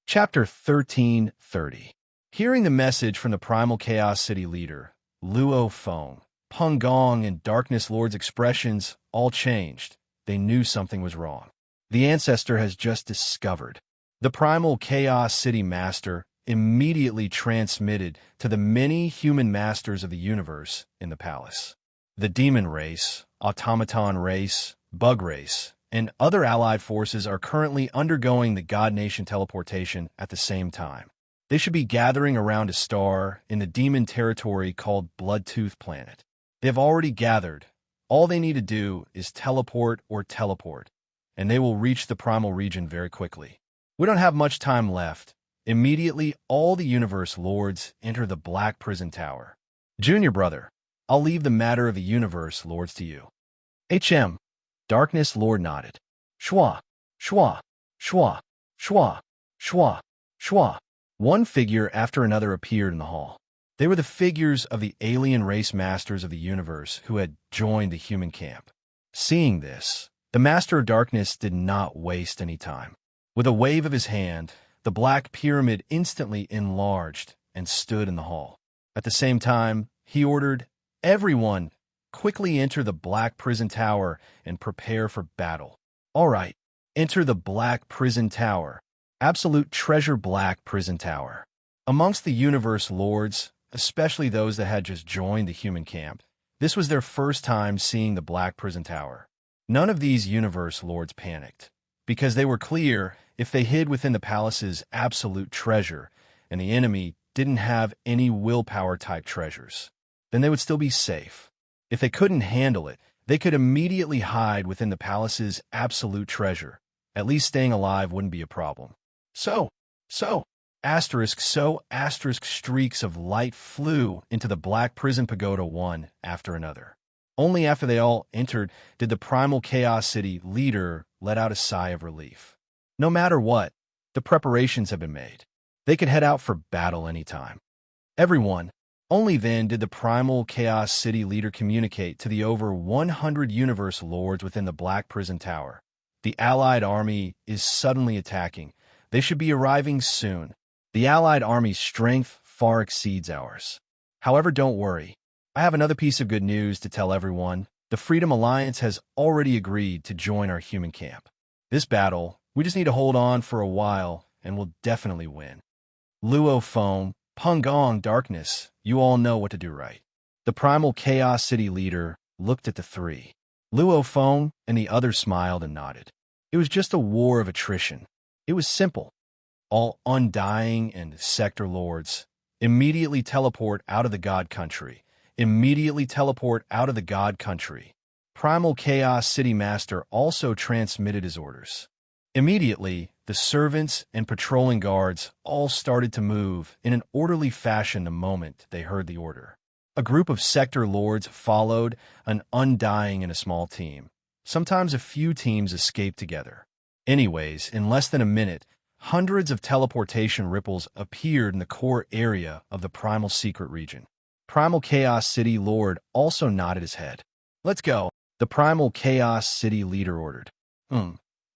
Chapter 1330. Hearing the message from the Primal Chaos City leader, Luo Feng, Peng Gong, and Darkness Lord's expressions all changed. They knew something was wrong. The ancestor has just discovered. The Primal Chaos City Master immediately transmitted to the many human masters of the universe in the palace. The demon race, automaton race, bug race, and other allied forces are currently undergoing the God Nation teleportation at the same time. They should be gathering around a star in the demon territory called Bloodtooth Planet. They have already gathered. All they need to do is teleport, and they will reach the primal region very quickly. We don't have much time left. Immediately, all the universe lords enter the Black Prison Tower. Junior brother, I'll leave the matter of the universe lords to you. HM. Darkness Lord nodded. Shwa. Shwa, shwa, shwa, shwa, shwa. One figure after another appeared in the hall. They were the figures of the alien race masters of the universe who had joined the human camp. Seeing this, the Master of Darkness did not waste any time. With a wave of his hand, the Black Pyramid instantly enlarged and stood in the hall. At the same time, he ordered, "Everyone, quickly enter the Black Prison Tower and prepare for battle." All right, enter the Black Prison Tower. Absolute Treasure Black Prison Tower. Amongst the Universe Lords, especially those that had just joined the human camp, this was their first time seeing the Black Prison Tower. None of these Universe Lords panicked, because they were clear if they hid within the palace's absolute treasure and the enemy didn't have any willpower-type treasures, then they would still be safe. If they couldn't handle it, they could immediately hide within the palace's absolute treasure. At least staying alive wouldn't be a problem. So, streaks of light flew into the Black Prison Pagoda one after another. Only after they all entered did the Primal Chaos City leader let out a sigh of relief. No matter what, the preparations had been made. They could head out for battle anytime. Everyone. Only then did the Primal Chaos City leader communicate to the over 100 Universe Lords within the Black Prison Tower. The Allied army is suddenly attacking. They should be arriving soon. The Allied army's strength far exceeds ours. However, don't worry. I have another piece of good news to tell everyone. The Freedom Alliance has already agreed to join our human camp. This battle, we just need to hold on for a while, and we'll definitely win. Luo Foam, Pungong Darkness, you all know what to do, right? The Primal Chaos City leader looked at the three. Luo Foam and the others smiled and nodded. It was just a war of attrition. It was simple. All Undying and Sector Lords immediately teleport out of the God Country. Immediately teleport out of the God Country. Primal Chaos City Master also transmitted his orders. Immediately, the servants and patrolling guards all started to move in an orderly fashion the moment they heard the order. A group of Sector Lords followed, an Undying in a small team. Sometimes a few teams escaped together. Anyways, in less than a minute, hundreds of teleportation ripples appeared in the core area of the Primal Secret region. Primal Chaos City Lord also nodded his head. "Let's go," the Primal Chaos City leader ordered.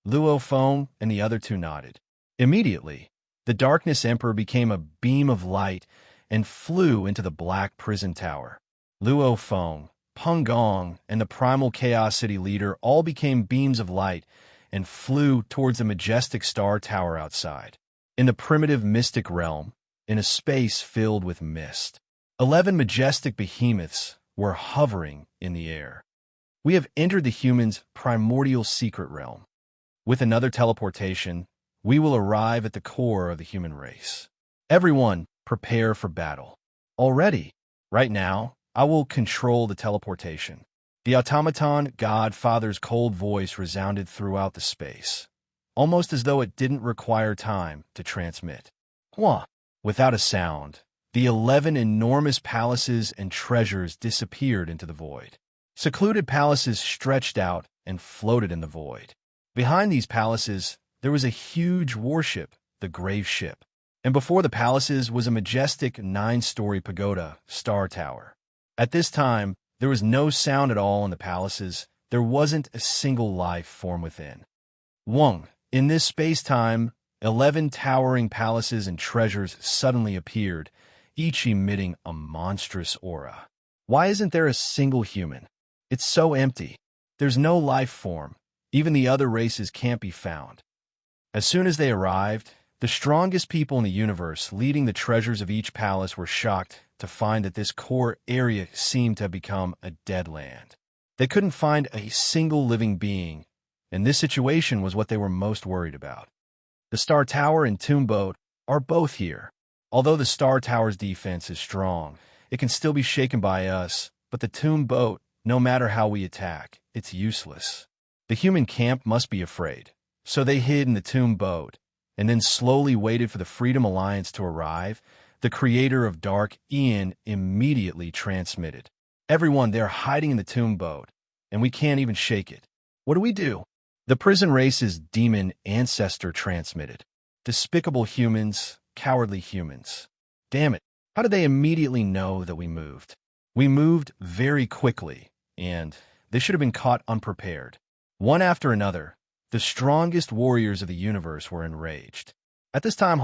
Luo Foam and the other two nodded. Immediately, the Darkness Emperor became a beam of light and flew into the Black Prison Tower. Luo Foam, Pungong, and the Primal Chaos City leader all became beams of light and flew towards the majestic star tower outside. In the primitive mystic realm, in a space filled with mist, 11 majestic behemoths were hovering in the air. We have entered the humans' primordial secret realm. With another teleportation, we will arrive at the core of the human race. Everyone, prepare for battle. Already, right now, I will control the teleportation. The automaton Godfather's cold voice resounded throughout the space, almost as though it didn't require time to transmit. Without a sound, the 11 enormous palaces and treasures disappeared into the void. Secluded palaces stretched out and floated in the void. Behind these palaces, there was a huge warship, the Grave Ship. And before the palaces was a majestic 9-story pagoda, Star Tower. At this time, there was no sound at all in the palaces. There wasn't a single life form within. In this space-time, 11 towering palaces and treasures suddenly appeared, each emitting a monstrous aura. Why isn't there a single human? It's so empty. There's no life form. Even the other races can't be found. As soon as they arrived, the strongest people in the universe leading the treasures of each palace were shocked to find that this core area seemed to have become a dead land. They couldn't find a single living being, and this situation was what they were most worried about. The Star Tower and Tomb Boat are both here. Although the Star Tower's defense is strong, it can still be shaken by us, but the Tomb Boat, no matter how we attack, it's useless. The human camp must be afraid, so they hid in the Tomb Boat, and then slowly waited for the Freedom Alliance to arrive. The creator of Dark Ian immediately transmitted. "Everyone, they're hiding in the Tomb Boat, and we can't even shake it. What do we do?" The prison race's demon ancestor transmitted. Despicable humans, cowardly humans. Damn it, how did they immediately know that we moved? We moved very quickly, and they should have been caught unprepared. One after another, the strongest warriors of the universe were enraged. At this time,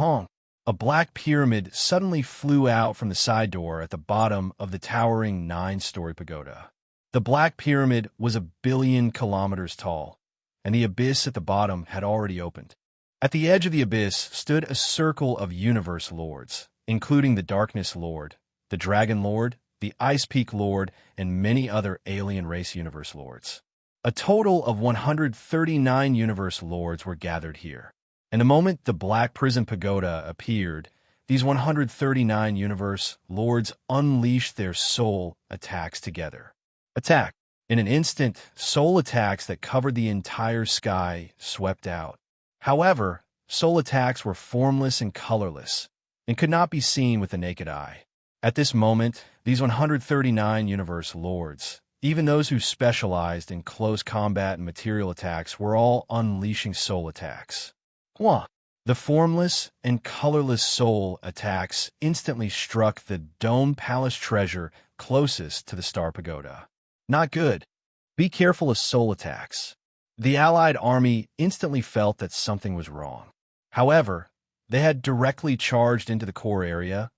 a black pyramid suddenly flew out from the side door at the bottom of the towering 9-story pagoda. The black pyramid was 1 billion kilometers tall, and the abyss at the bottom had already opened. At the edge of the abyss stood a circle of universe lords, including the Darkness Lord, the Dragon Lord, the Ice Peak Lord, and many other alien race universe lords. A total of 139 universe lords were gathered here. And the moment the Black Prison Pagoda appeared, these 139 universe lords unleashed their soul attacks together. Attack! In an instant, soul attacks that covered the entire sky swept out. However, soul attacks were formless and colorless, and could not be seen with the naked eye. At this moment, these 139 universe lords, even those who specialized in close combat and material attacks, were all unleashing soul attacks. The formless and colorless soul attacks instantly struck the Dome Palace treasure closest to the Star Pagoda. Not good. Be careful of soul attacks. The Allied army instantly felt that something was wrong. However, they had directly charged into the core area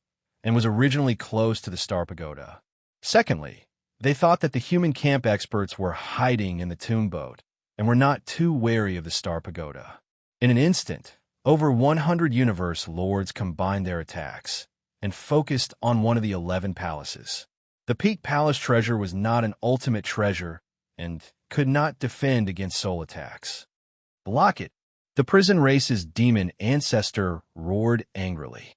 and was originally close to the Star Pagoda. Secondly, they thought that the human camp experts were hiding in the tomb boat and were not too wary of the Star Pagoda. In an instant, over 100 universe lords combined their attacks and focused on one of the 11 palaces. The Peak Palace treasure was not an ultimate treasure and could not defend against soul attacks. Block it! The prison race's demon ancestor roared angrily.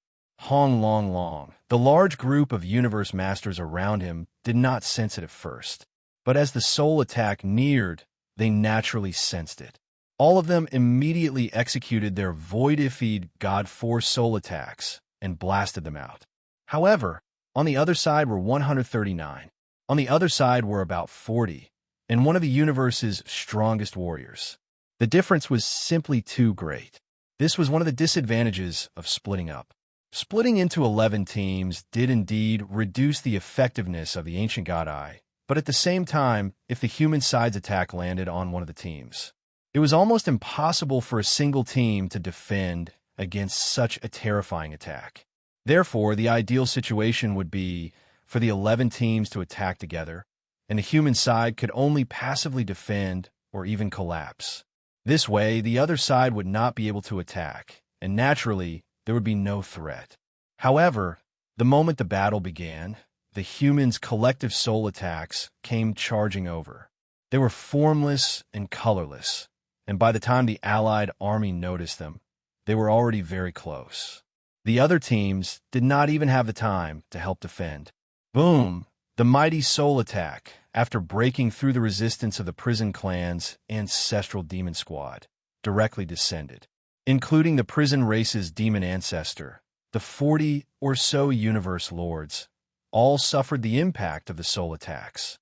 Long. The large group of universe masters around him did not sense it at first, but as the soul attack neared, they naturally sensed it. All of them immediately executed their voidified God Force soul attacks and blasted them out. However, on the other side were 139. On the other side were about 40, and one of the universe's strongest warriors. The difference was simply too great. This was one of the disadvantages of splitting up. Splitting into 11 teams did indeed reduce the effectiveness of the Ancient God Eye, but at the same time, if the human side's attack landed on one of the teams, it was almost impossible for a single team to defend against such a terrifying attack. Therefore, the ideal situation would be for the 11 teams to attack together, and the human side could only passively defend or even collapse. This way, the other side would not be able to attack, and naturally, there would be no threat. However, the moment the battle began, the humans' collective soul attacks came charging over. They were formless and colorless, and by the time the Allied army noticed them, they were already very close. The other teams did not even have the time to help defend. Boom! The mighty soul attack, after breaking through the resistance of the prison clan's ancestral demon squad, directly descended, including the prison race's demon ancestor. The 40 or so universe lords all suffered the impact of the soul attacks.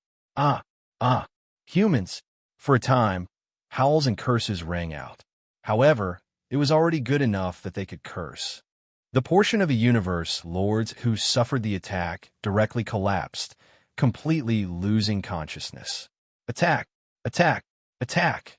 Humans! For a time, howls and curses rang out. However, it was already good enough that they could curse. The portion of the universe lords who suffered the attack directly collapsed, completely losing consciousness. Attack! Attack! Attack!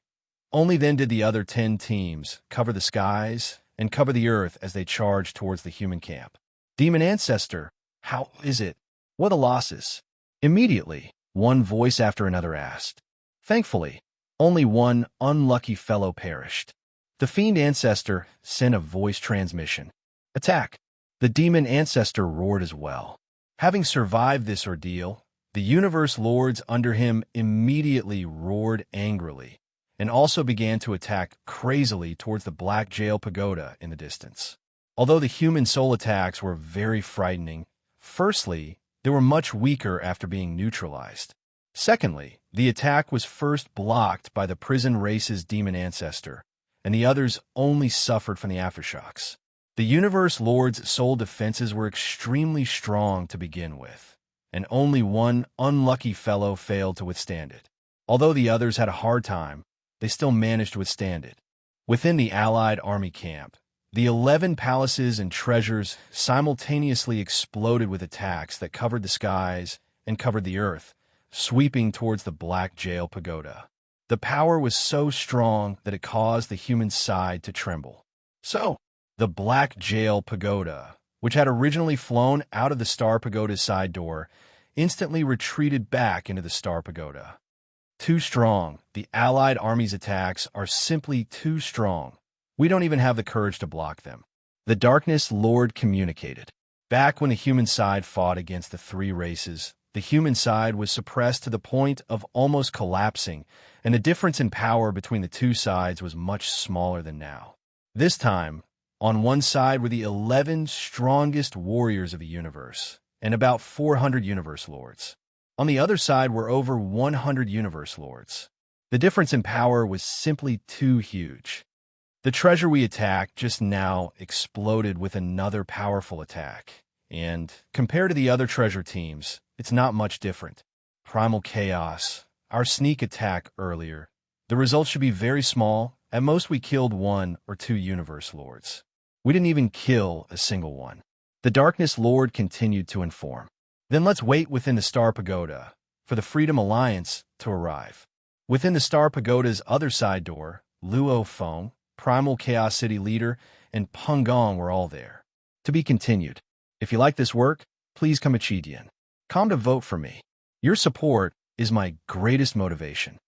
Only then did the other 10 teams cover the skies and cover the earth as they charged towards the human camp. Demon Ancestor, how is it? What are the losses? Immediately, one voice after another asked. Thankfully, only one unlucky fellow perished. The Fiend Ancestor sent a voice transmission. Attack! The Demon Ancestor roared as well. Having survived this ordeal, the universe lords under him immediately roared angrily and also began to attack crazily towards the Black Jail Pagoda in the distance. Although the human soul attacks were very frightening, firstly, they were much weaker after being neutralized. Secondly, the attack was first blocked by the prison race's demon ancestor, and the others only suffered from the aftershocks. The universe lord's soul defenses were extremely strong to begin with, and only one unlucky fellow failed to withstand it. Although the others had a hard time, they still managed to withstand it. Within the Allied army camp, the 11 palaces and treasures simultaneously exploded with attacks that covered the skies and covered the earth, sweeping towards the Black Jail Pagoda. The power was so strong that it caused the human side to tremble. So, the Black Jail Pagoda, which had originally flown out of the Star Pagoda's side door, instantly retreated back into the Star Pagoda. Too strong. The Allied army's attacks are simply too strong. We don't even have the courage to block them. The Darkness Lord communicated. Back when the human side fought against the three races, the human side was suppressed to the point of almost collapsing, and the difference in power between the two sides was much smaller than now. This time, on one side were the 11 strongest warriors of the universe, and about 400 universe lords. On the other side were over 100 universe lords. The difference in power was simply too huge. The treasure we attacked just now exploded with another powerful attack, and compared to the other treasure teams, it's not much different. Primal Chaos, our sneak attack earlier. The results should be very small. At most we killed 1 or 2 universe lords. We didn't even kill a single one. The Darkness Lord continued to inform. Then let's wait within the Star Pagoda for the Freedom Alliance to arrive. Within the Star Pagoda's other side door, Luo Feng, Primal Chaos City leader, and Peng Gong were all there. To be continued. If you like this work, please come Chidian. Come to vote for me. Your support is my greatest motivation.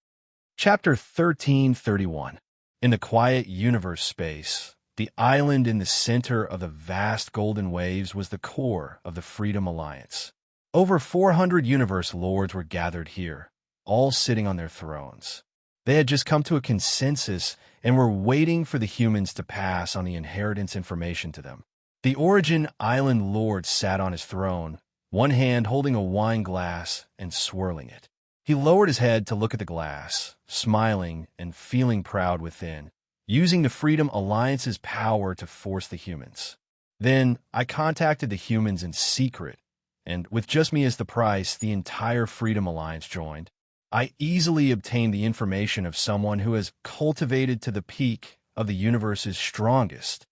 Chapter 1331. In the quiet universe space, the island in the center of the vast golden waves was the core of the Freedom Alliance. Over 400 universe lords were gathered here, all sitting on their thrones. They had just come to a consensus and were waiting for the humans to pass on the inheritance information to them. The Origin Island Lord sat on his throne, one hand holding a wine glass and swirling it. He lowered his head to look at the glass, smiling and feeling proud within, using the Freedom Alliance's power to force the humans. Then I contacted the humans in secret, and with just me as the price, the entire Freedom Alliance joined. I easily obtained the information of someone who has cultivated to the peak of the universe's strongest.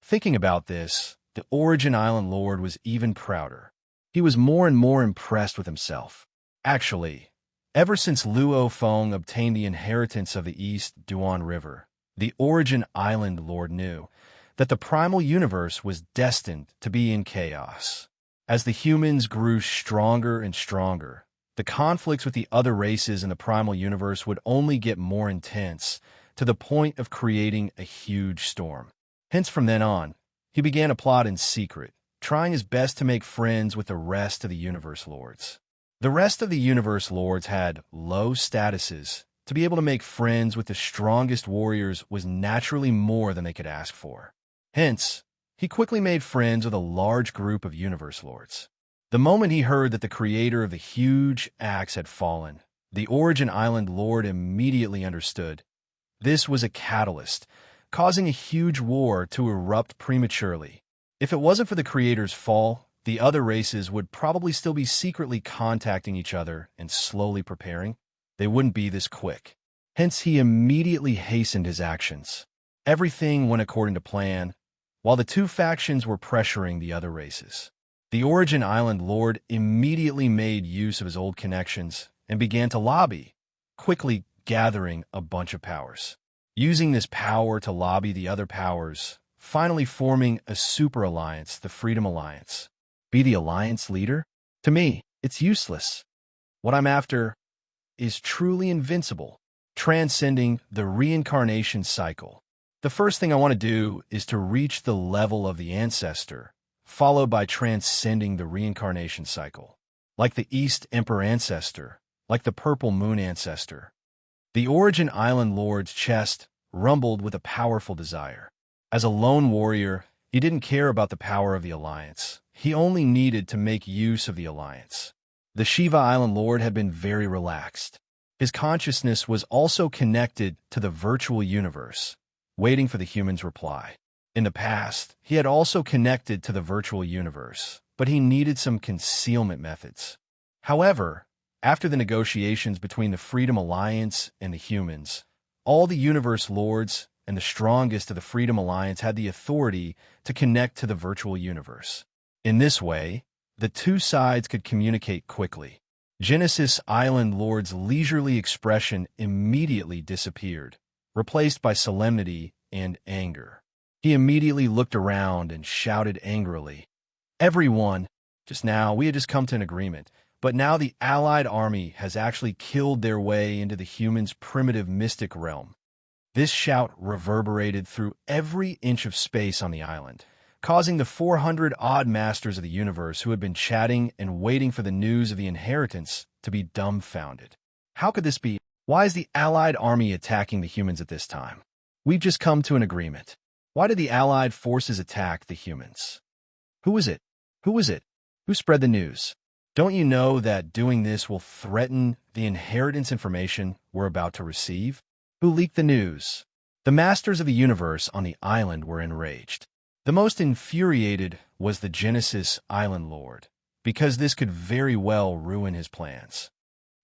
Thinking about this, the Origin Island Lord was even prouder. He was more and more impressed with himself. Actually, ever since Luo Feng obtained the inheritance of the East Duan River, the Origin Island Lord knew that the primal universe was destined to be in chaos. As the humans grew stronger and stronger, the conflicts with the other races in the primal universe would only get more intense, to the point of creating a huge storm. Hence, from then on, he began a plot in secret, trying his best to make friends with the rest of the universe lords. The rest of the universe lords had low statuses. To be able to make friends with the strongest warriors was naturally more than they could ask for. Hence, he quickly made friends with a large group of universe lords. The moment he heard that the creator of the huge axe had fallen, the Origin Island Lord immediately understood. This was a catalyst, causing a huge war to erupt prematurely. If it wasn't for the creator's fall, the other races would probably still be secretly contacting each other and slowly preparing. They wouldn't be this quick. Hence, he immediately hastened his actions. Everything went according to plan, while the two factions were pressuring the other races. The Origin Island Lord immediately made use of his old connections and began to lobby, quickly gathering a bunch of powers. Using this power to lobby the other powers, finally forming a super alliance, the Freedom Alliance. Be the alliance leader? To me, it's useless. What I'm after is truly invincible, transcending the reincarnation cycle. The first thing I want to do is to reach the level of the ancestor, followed by transcending the reincarnation cycle. Like the East Emperor ancestor, like the Purple Moon ancestor. The Origin Island Lord's chest rumbled with a powerful desire. As a lone warrior, he didn't care about the power of the Alliance. He only needed to make use of the Alliance. The Shiva Island Lord had been very relaxed. His consciousness was also connected to the virtual universe, waiting for the human's reply. In the past, he had also connected to the virtual universe, but he needed some concealment methods. However, after the negotiations between the Freedom Alliance and the humans, All the universe lords and the strongest of the Freedom Alliance had the authority to connect to the virtual universe. In this way, the two sides could communicate quickly. Genesis Island Lord's leisurely expression immediately disappeared, replaced by solemnity and anger. He immediately looked around and shouted angrily, "Everyone! Just now, we had just come to an agreement, but now the Allied army has actually killed their way into the humans' primitive mystic realm." This shout reverberated through every inch of space on the island, causing the 400-odd masters of the universe who had been chatting and waiting for the news of the inheritance to be dumbfounded. How could this be? Why is the Allied army attacking the humans at this time? We've just come to an agreement. Why did the Allied forces attack the humans? Who is it? Who is it? Who spread the news? Don't you know that doing this will threaten the inheritance information we're about to receive? Who leaked the news? The masters of the universe on the island were enraged. The most infuriated was the Genesis Island Lord, because this could very well ruin his plans.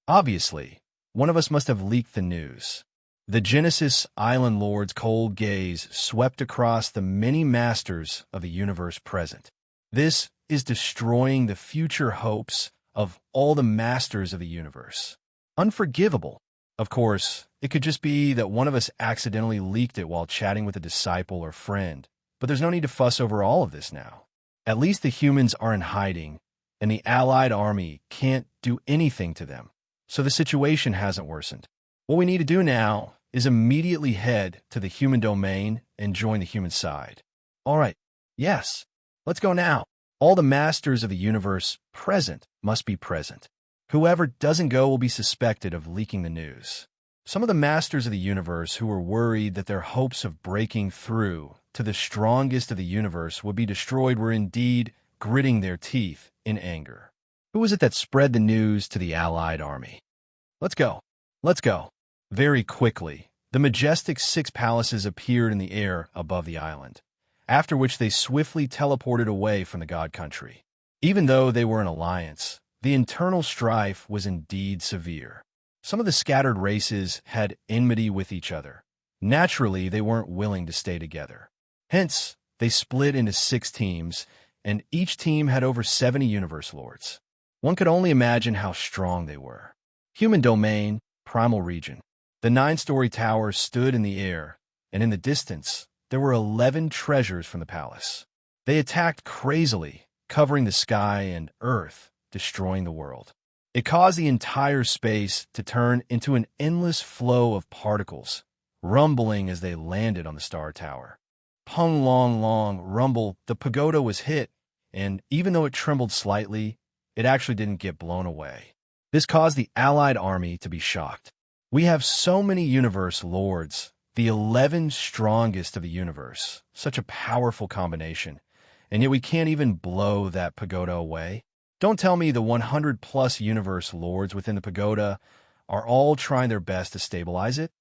Obviously, one of us must have leaked the news. The Genesis Island Lord's cold gaze swept across the many masters of the universe present. This is destroying the future hopes of all the masters of the universe. Unforgivable. Of course, it could just be that one of us accidentally leaked it while chatting with a disciple or friend, but there's no need to fuss over all of this now. At least the humans are in hiding, and the Allied army can't do anything to them, so the situation hasn't worsened. What we need to do now is immediately head to the human domain and join the human side. All right, yes, let's go now. All the masters of the universe present must be present. Whoever doesn't go will be suspected of leaking the news. Some of the masters of the universe who were worried that their hopes of breaking through to the strongest of the universe would be destroyed were indeed gritting their teeth in anger. Who was it that spread the news to the Allied army? Let's go. Let's go. Very quickly, the majestic 6 palaces appeared in the air above the island, after which they swiftly teleported away from the God Country. Even though they were an alliance, the internal strife was indeed severe. Some of the scattered races had enmity with each other. Naturally, they weren't willing to stay together. Hence, they split into 6 teams, and each team had over 70 universe lords. One could only imagine how strong they were. Human domain, primal region. The 9-story towers stood in the air, and in the distance, there were 11 treasures from the palace. They attacked crazily, covering the sky and earth, destroying the world. It caused the entire space to turn into an endless flow of particles, rumbling as they landed on the star tower. Pung long long rumble, the pagoda was hit, and even though it trembled slightly, it actually didn't get blown away. This caused the Allied army to be shocked. We have so many universe lords, the 11 strongest of the universe, such a powerful combination, and yet we can't even blow that pagoda away. Don't tell me the 100-plus universe lords within the pagoda are all trying their best to stabilize it?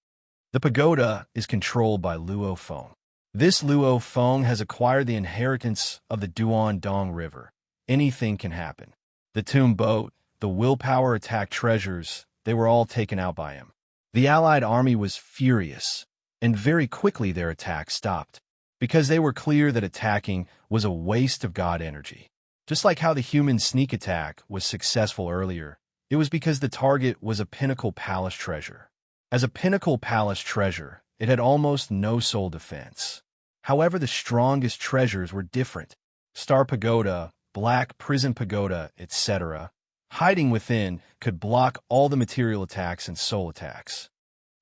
The pagoda is controlled by Luo Feng. This Luo Feng has acquired the inheritance of the Duan Dong River. Anything can happen. The tomb boat, the willpower attack treasures, they were all taken out by him. The Allied army was furious, and very quickly their attack stopped, because they were clear that attacking was a waste of God energy. Just like how the human sneak attack was successful earlier, it was because the target was a pinnacle palace treasure. As a pinnacle palace treasure, it had almost no soul defense. However, the strongest treasures were different. Star Pagoda, Black Prison Pagoda, etc., hiding within, could block all the material attacks and soul attacks.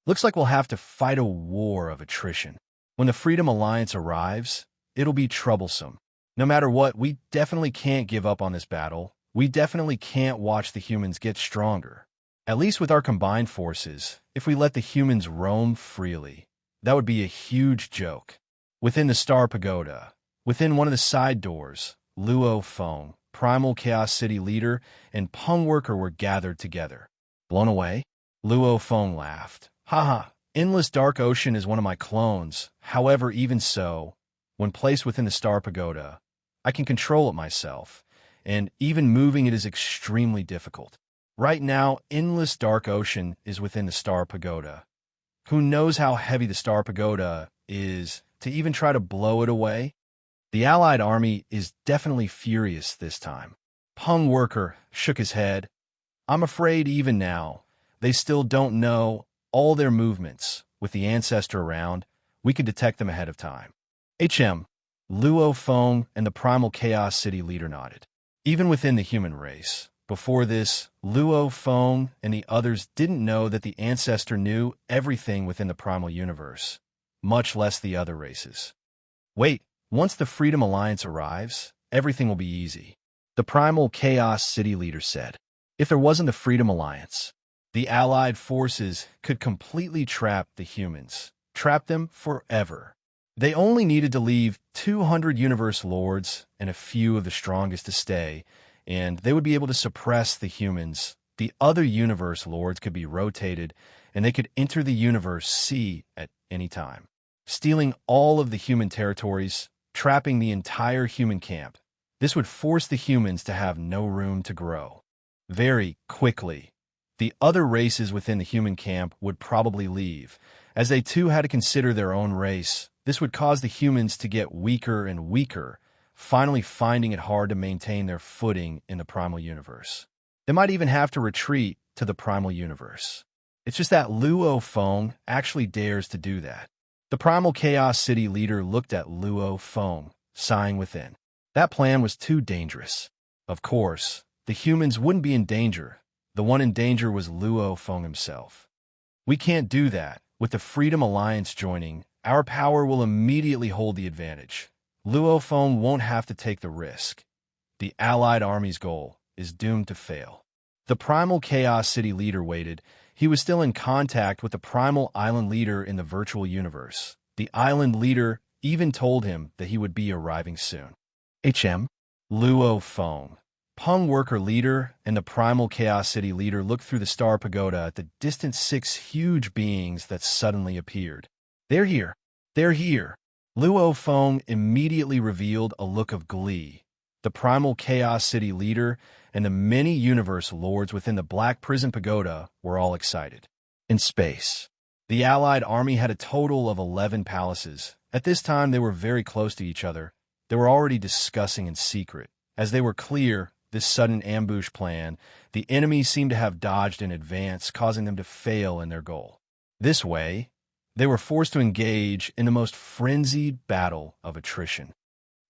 Looks like we'll have to fight a war of attrition. When the Freedom Alliance arrives, it'll be troublesome. No matter what, we definitely can't give up on this battle. We definitely can't watch the humans get stronger. At least with our combined forces, if we let the humans roam freely, that would be a huge joke. Within the Star Pagoda, within one of the side doors, Luo Feng, Primal Chaos City leader, and Peng Worker were gathered together. Blown away? Luo Feng laughed. Haha, Endless Dark Ocean is one of my clones. However, even so, when placed within the Star Pagoda, I can control it myself, and even moving it is extremely difficult. Right now, Endless Dark Ocean is within the Star Pagoda, Who knows how heavy the Star Pagoda is to even try to blow it away? The Allied army is definitely furious this time. Pung Worker shook his head. I'm afraid even now, they still don't know all their movements. With the ancestor around, we could detect them ahead of time. Luo Feng and the Primal Chaos City leader nodded. Even within the human race, before this, Luo Feng and the others didn't know that the ancestor knew everything within the primal universe, much less the other races. Wait, once the Freedom Alliance arrives, everything will be easy, the Primal Chaos City leader said. If there wasn't the Freedom Alliance, the Allied forces could completely trap the humans, trap them forever. They only needed to leave 200 universe lords and a few of the strongest to stay, and they would be able to suppress the humans. The other universe lords could be rotated, and they could enter the universe C at any time, stealing all of the human territories, trapping the entire human camp. This would force the humans to have no room to grow. Very quickly, the other races within the human camp would probably leave, as they too had to consider their own race. This would cause the humans to get weaker and weaker, finally finding it hard to maintain their footing in the primal universe. They might even have to retreat to the primal universe. It's just that Luo Feng actually dares to do that. The Primal Chaos City leader looked at Luo Feng, sighing within. That plan was too dangerous. Of course, the humans wouldn't be in danger. The one in danger was Luo Feng himself. We can't do that. With the Freedom Alliance joining, our power will immediately hold the advantage. Luo Feng won't have to take the risk. The Allied army's goal is doomed to fail. The Primal Chaos City leader waited. He was still in contact with the Primal Island leader in the virtual universe. The island leader even told him that he would be arriving soon. Luo Feng, Pung Worker leader, and the Primal Chaos City leader looked through the Star Pagoda at the distant 6 huge beings that suddenly appeared. They're here. They're here. Luo Feng immediately revealed a look of glee. The Primal Chaos City leader and the many universe lords within the Black Prison Pagoda were all excited. In space, the Allied army had a total of 11 palaces. At this time, they were very close to each other. They were already discussing in secret. As they were clear, this sudden ambush plan, the enemy seemed to have dodged in advance, causing them to fail in their goal. This way, they were forced to engage in the most frenzied battle of attrition.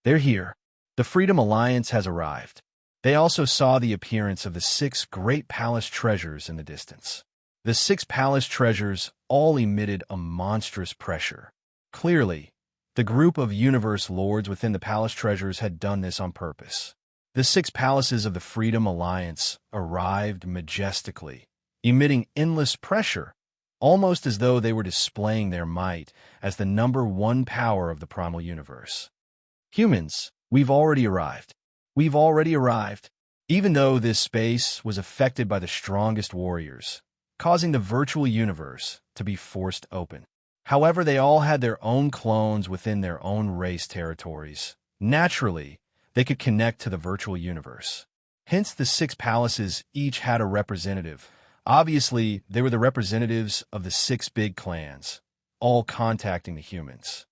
They're here. The Freedom Alliance has arrived. They also saw the appearance of the 6 great palace treasures in the distance. The 6 palace treasures all emitted a monstrous pressure. Clearly, the group of universe lords within the palace treasures had done this on purpose. The 6 palaces of the Freedom Alliance arrived majestically, emitting endless pressure, almost as though they were displaying their might as the #1 power of the primal universe. Humans, we've already arrived. We've already arrived. Even though this space was affected by the strongest warriors, causing the virtual universe to be forced open. However, they all had their own clones within their own race territories. Naturally, they could connect to the virtual universe. Hence, the 6 palaces each had a representative. Obviously, they were the representatives of the 6 big clans, all contacting the humans.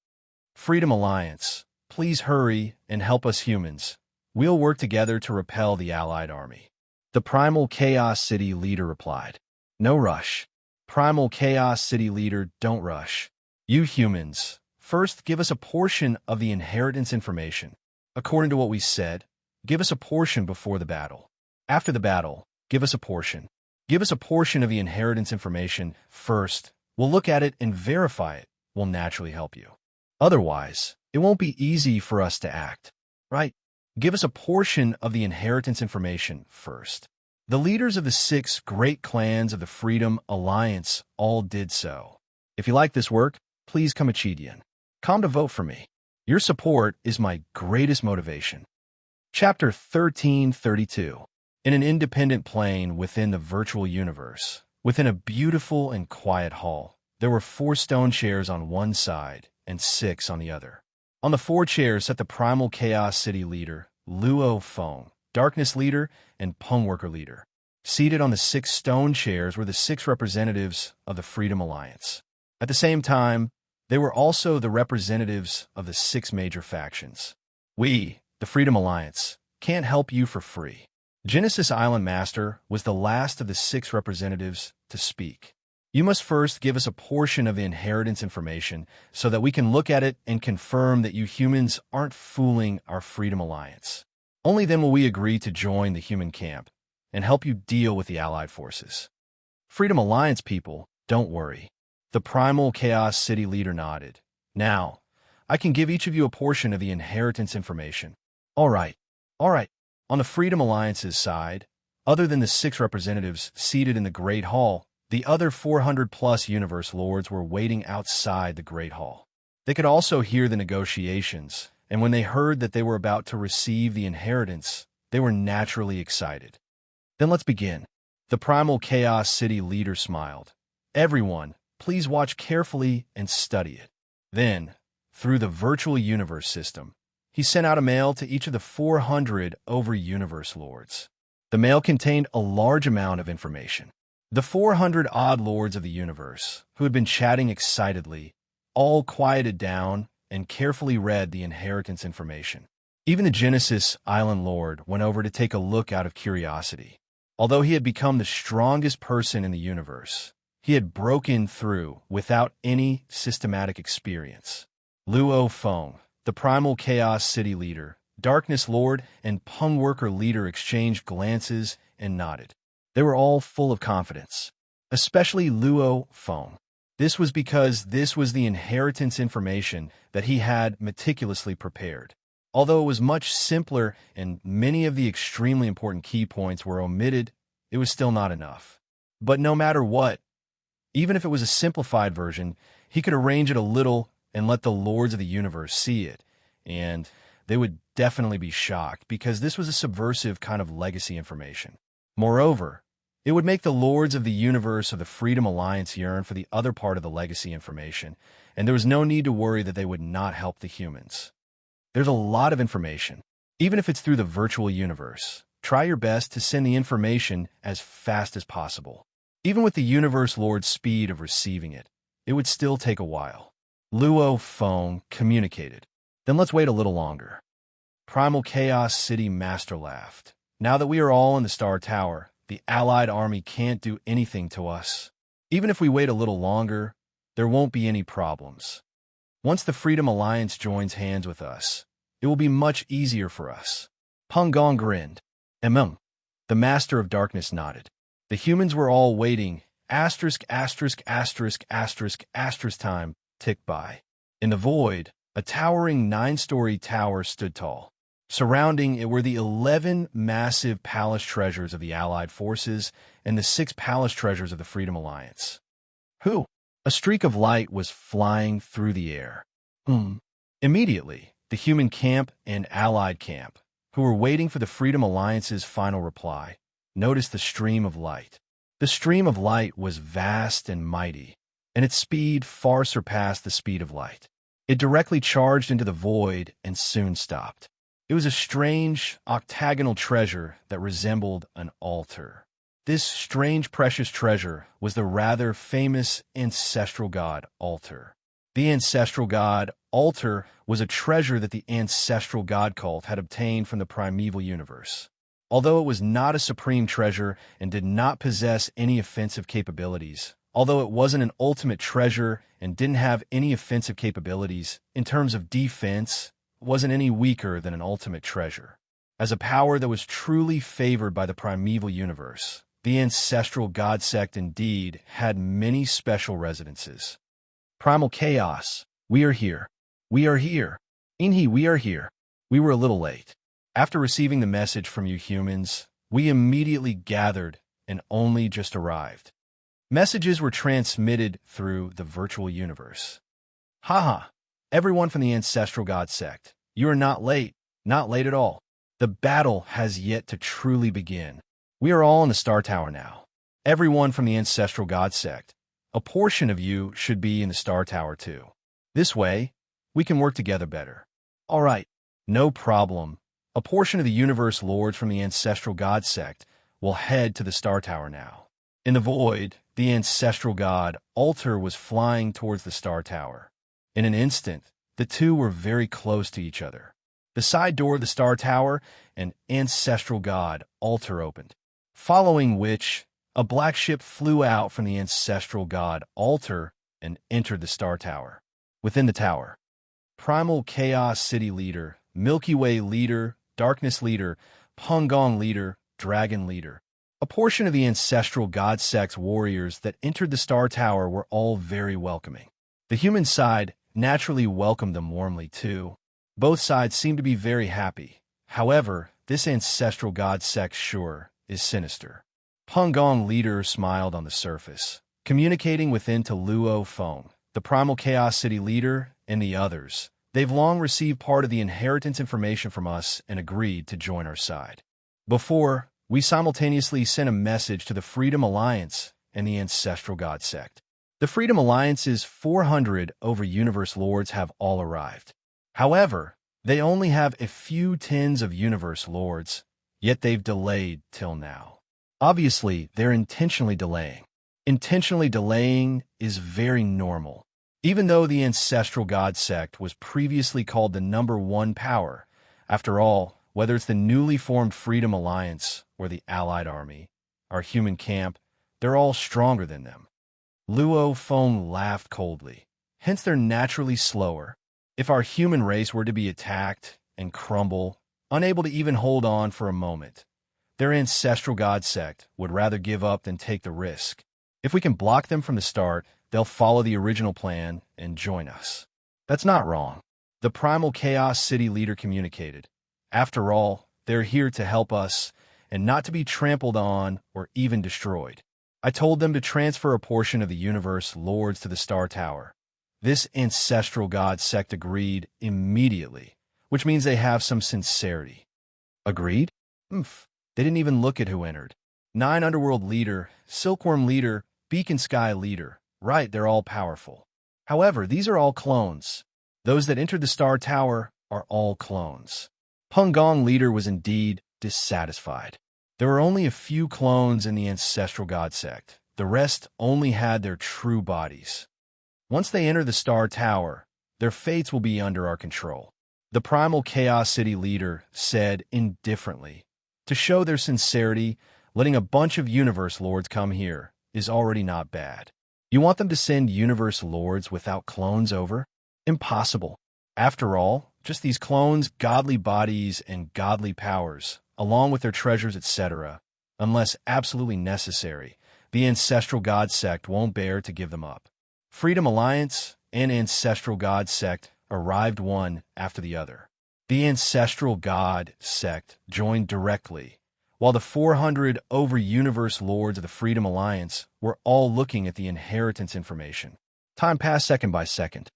Freedom Alliance, please hurry and help us humans. We'll work together to repel the Allied army. The Primal Chaos City leader replied. No rush. Primal Chaos City leader, don't rush. You humans, first give us a portion of the inheritance information. According to what we said, give us a portion before the battle. After the battle, give us a portion. Give us a portion of the inheritance information first. We'll look at it and verify it. We'll naturally help you. Otherwise, it won't be easy for us to act. Right? Give us a portion of the inheritance information first. The leaders of the 6 great clans of the Freedom Alliance all did so. If you like this work, please come Achidian. Come to vote for me. Your support is my greatest motivation. Chapter 1332. In an independent plane within the virtual universe, within a beautiful and quiet hall, there were 4 stone chairs on one side and 6 on the other. On the 4 chairs sat the Primal Chaos City leader, Luo Feng, Darkness leader, and Pung Worker leader. Seated on the 6 stone chairs were the 6 representatives of the Freedom Alliance. At the same time, they were also the representatives of the 6 major factions. We, the Freedom Alliance, can't help you for free. Genesis Island Master was the last of the 6 representatives to speak. You must first give us a portion of the inheritance information so that we can look at it and confirm that you humans aren't fooling our Freedom Alliance. Only then will we agree to join the human camp and help you deal with the Allied forces. Freedom Alliance people, don't worry. The Primal Chaos City leader nodded. Now, I can give each of you a portion of the inheritance information. All right. On the Freedom Alliance's side, other than the 6 representatives seated in the Great Hall, the other 400-plus Universe Lords were waiting outside the Great Hall. They could also hear the negotiations, and when they heard that they were about to receive the inheritance, they were naturally excited. Then let's begin. The Primal Chaos City leader smiled. Everyone, please watch carefully and study it. Then, through the virtual universe system, he sent out a mail to each of the 400 over-universe lords. The mail contained a large amount of information. The 400-odd lords of the universe, who had been chatting excitedly, all quieted down and carefully read the inheritance information. Even the Genesis Island Lord went over to take a look out of curiosity. Although he had become the strongest person in the universe, he had broken through without any systematic experience. Luo Feng, the Primal Chaos City leader, Darkness Lord, and Pung Worker leader exchanged glances and nodded. They were all full of confidence, especially Luo Feng. This was because this was the inheritance information that he had meticulously prepared. Although it was much simpler and many of the extremely important key points were omitted, it was still not enough. But no matter what, even if it was a simplified version, he could arrange it a little and let the Lords of the Universe see it, and they would definitely be shocked because this was a subversive kind of legacy information. Moreover, it would make the Lords of the Universe of the Freedom Alliance yearn for the other part of the legacy information, and there was no need to worry that they would not help the humans. There's a lot of information. Even if it's through the virtual universe, try your best to send the information as fast as possible. Even with the Universe Lord's speed of receiving it, it would still take a while. Luo Feng communicated. Then let's wait a little longer. Primal Chaos City Master laughed. Now that we are all in the Star Tower, the Allied army can't do anything to us. Even if we wait a little longer, there won't be any problems. Once the Freedom Alliance joins hands with us, it will be much easier for us. Peng Gong grinned. The Master of Darkness nodded. The humans were all waiting. Asterisk time ticked by. In the void, a towering 9-story tower stood tall. Surrounding it were the 11 massive palace treasures of the Allied forces and the 6 palace treasures of the Freedom Alliance. A streak of light was flying through the air. Immediately, the human camp and Allied camp, who were waiting for the Freedom Alliance's final reply, noticed the stream of light. The stream of light was vast and mighty, and its speed far surpassed the speed of light. It directly charged into the void and soon stopped. It was a strange, octagonal treasure that resembled an altar. This strange, precious treasure was the rather famous ancestral god altar. The ancestral god altar was a treasure that the ancestral god cult had obtained from the primeval universe. Although it was not a supreme treasure and did not possess any offensive capabilities, although it wasn't an ultimate treasure and didn't have any offensive capabilities, in terms of defense, it wasn't any weaker than an ultimate treasure. As a power that was truly favored by the primeval universe, the ancestral god sect indeed had many special residences. Primal Chaos, we are here. We are here. Inhi, we are here. We were a little late. After receiving the message from you humans, we immediately gathered and only just arrived. Messages were transmitted through the virtual universe. Haha, everyone from the ancestral god sect, you are not late at all. The battle has yet to truly begin. We are all in the Star Tower now. Everyone from the ancestral god sect, a portion of you should be in the Star Tower too. This way, we can work together better. All right, no problem. A portion of the universe lords from the ancestral god sect will head to the Star Tower now. In the void, the ancestral god, Alter, was flying towards the star tower. In an instant, the two were very close to each other. The side door of the star tower, an ancestral god, Alter, opened, following which a black ship flew out from the ancestral god, Alter, and entered the star tower. Within the tower, Primal Chaos City Leader, Milky Way Leader, Darkness Leader, Pungong Leader, Dragon Leader. A portion of the ancestral god sect's warriors that entered the star tower were all very welcoming. The human side naturally welcomed them warmly too. Both sides seemed to be very happy. However, this ancestral god sect sure is sinister. Pungong Leader smiled on the surface, communicating within to Luo Feng, the Primal Chaos City Leader, and the others. They've long received part of the inheritance information from us and agreed to join our side. Before, we simultaneously sent a message to the Freedom Alliance and the Ancestral God Sect. The Freedom Alliance's 400 over-universe lords have all arrived. However, they only have a few tens of universe lords, yet they've delayed till now. Obviously, they're intentionally delaying. Intentionally delaying is very normal. Even though the Ancestral God Sect was previously called the #1 power, after all, whether it's the newly formed Freedom Alliance or the Allied Army, our human camp, they're all stronger than them. Luo Feng laughed coldly. Hence they're naturally slower. If our human race were to be attacked and crumble, unable to even hold on for a moment, their Ancestral God Sect would rather give up than take the risk. If we can block them from the start, they'll follow the original plan and join us. That's not wrong. The Primal Chaos City Leader communicated. After all, they're here to help us and not to be trampled on or even destroyed. I told them to transfer a portion of the universe lords to the Star Tower. This Ancestral God Sect agreed immediately, which means they have some sincerity. Agreed? They didn't even look at who entered. 9 Underworld Leader, Silkworm Leader, Beacon Sky Leader. Right, they're all powerful. However, these are all clones. Those that entered the Star Tower are all clones. Pungong Leader was indeed dissatisfied. There were only a few clones in the Ancestral God Sect. The rest only had their true bodies. Once they enter the Star Tower, their fates will be under our control. The Primal Chaos City Leader said indifferently. To show their sincerity, letting a bunch of Universe Lords come here is already not bad. You want them to send Universe Lords without clones over? Impossible. After all, just these clones, godly bodies, and godly powers, along with their treasures, etc., unless absolutely necessary, the Ancestral God Sect won't bear to give them up. Freedom Alliance and Ancestral God Sect arrived one after the other. The Ancestral God Sect joined directly, while the 400 over-universe lords of the Freedom Alliance were all looking at the inheritance information. Time passed second by second.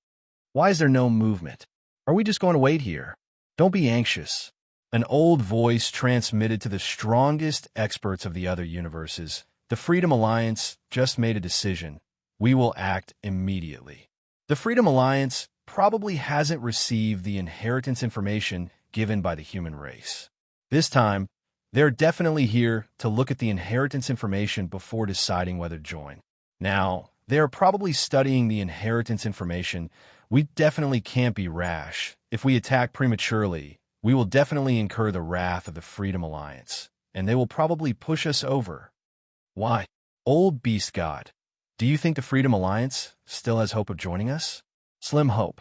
Why is there no movement? Are we just going to wait here? Don't be anxious. An old voice transmitted to the strongest experts of the other universes. The Freedom Alliance just made a decision. We will act immediately. The Freedom Alliance probably hasn't received the inheritance information given by the human race. This time, they're definitely here to look at the inheritance information before deciding whether to join. Now, they are probably studying the inheritance information. We definitely can't be rash. If we attack prematurely, we will definitely incur the wrath of the Freedom Alliance, and they will probably push us over. Why? Old Beast God, do you think the Freedom Alliance still has hope of joining us? Slim hope.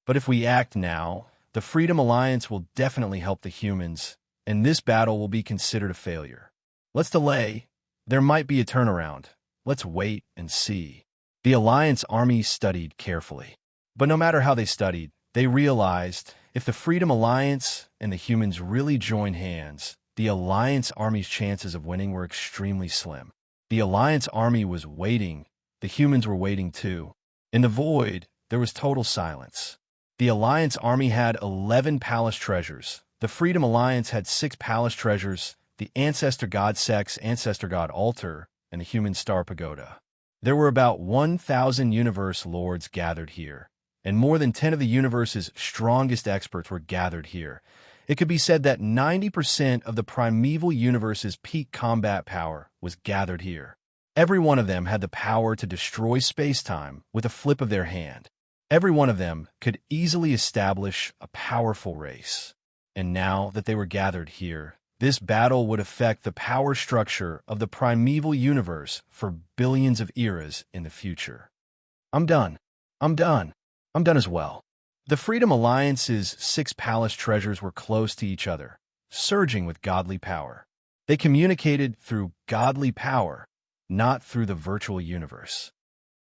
But if we act now, the Freedom Alliance will definitely help the humans, and this battle will be considered a failure. Let's delay. There might be a turnaround. Let's wait and see. The Alliance army studied carefully. But no matter how they studied, they realized if the Freedom Alliance and the humans really join hands, the Alliance army's chances of winning were extremely slim. The Alliance army was waiting. The humans were waiting too. In the void, there was total silence. The Alliance army had 11 palace treasures. The Freedom Alliance had 6 palace treasures, the Ancestor God Sect's Ancestor God Altar, and the Human Star Pagoda. There were about 1,000 universe lords gathered here, and more than 10 of the universe's strongest experts were gathered here. It could be said that 90% of the primeval universe's peak combat power was gathered here. Every one of them had the power to destroy space-time with a flip of their hand. Every one of them could easily establish a powerful race. And now that they were gathered here, this battle would affect the power structure of the primeval universe for billions of eras in the future. I'm done. I'm done. I'm done as well. The Freedom Alliance's 6 palace treasures were close to each other, surging with godly power. They communicated through godly power, not through the virtual universe.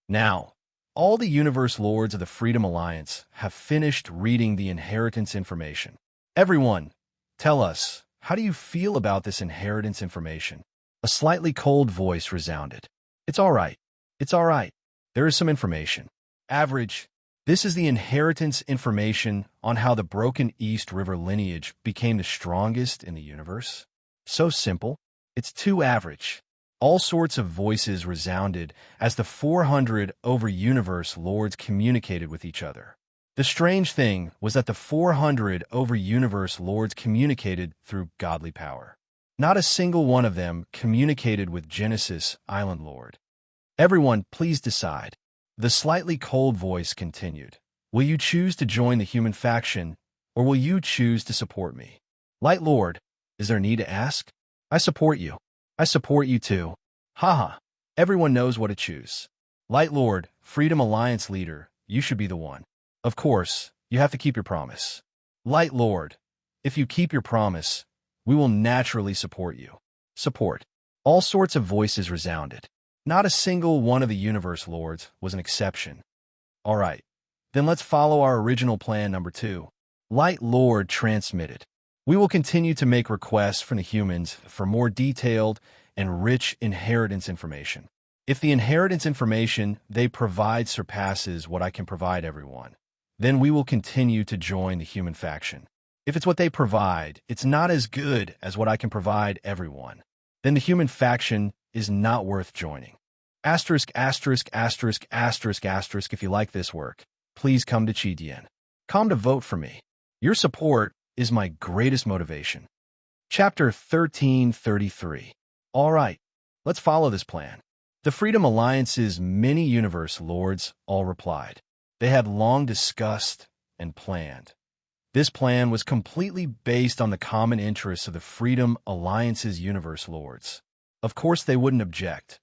Now, all the universe lords of the Freedom Alliance have finished reading the inheritance information. Everyone, tell us, how do you feel about this inheritance information? A slightly cold voice resounded. It's all right. It's all right. There is some information. Average. This is the inheritance information on how the Broken East River lineage became the strongest in the universe. So simple. It's too average. All sorts of voices resounded as the 400 over-universe lords communicated with each other. The strange thing was that the 400 over-universe lords communicated through godly power. Not a single one of them communicated with Genesis Island Lord. Everyone, please decide. The slightly cold voice continued. Will you choose to join the human faction, or will you choose to support me? Light Lord, is there need to ask? I support you. I support you too. Haha. Everyone knows what to choose. Light Lord, Freedom Alliance leader, you should be the one. Of course, you have to keep your promise. Light Lord, if you keep your promise, we will naturally support you. Support. All sorts of voices resounded. Not a single one of the universe lords was an exception. All right, then let's follow our original plan number 2. Light Lord transmitted. We will continue to make requests from the humans for more detailed and rich inheritance information. If the inheritance information they provide surpasses what I can provide everyone, then we will continue to join the human faction. If it's what they provide, it's not as good as what I can provide everyone, then the human faction is not worth joining. Asterisk, asterisk, asterisk, asterisk, asterisk. If you like this work, please come to Chidien. Come to vote for me. Your support is my greatest motivation. Chapter 1333. All right, let's follow this plan. The Freedom Alliance's many universe lords all replied. They had long discussed and planned. This plan was completely based on the common interests of the Freedom Alliance's universe lords. Of course, they wouldn't object.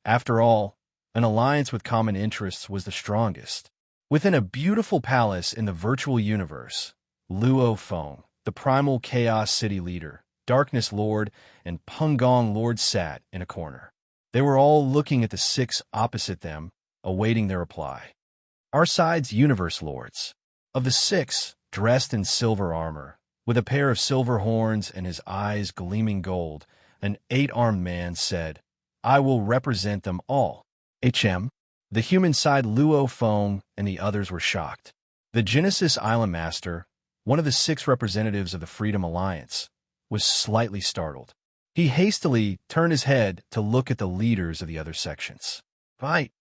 After all, an alliance with common interests was the strongest. Within a beautiful palace in the virtual universe, Luo Feng, the primal chaos city leader, Darkness Lord, and Pungong Lord sat in a corner. They were all looking at the 6 opposite them, awaiting their reply. Our side's universe lords. Of the 6, dressed in silver armor, with a pair of silver horns and his eyes gleaming gold, an 8-armed man said, I will represent them all. HM. The human side Luo Feng and the others were shocked. The Genesis Island Master, one of the 6 representatives of the Freedom Alliance, was slightly startled. He hastily turned his head to look at the leaders of the other sections. Right,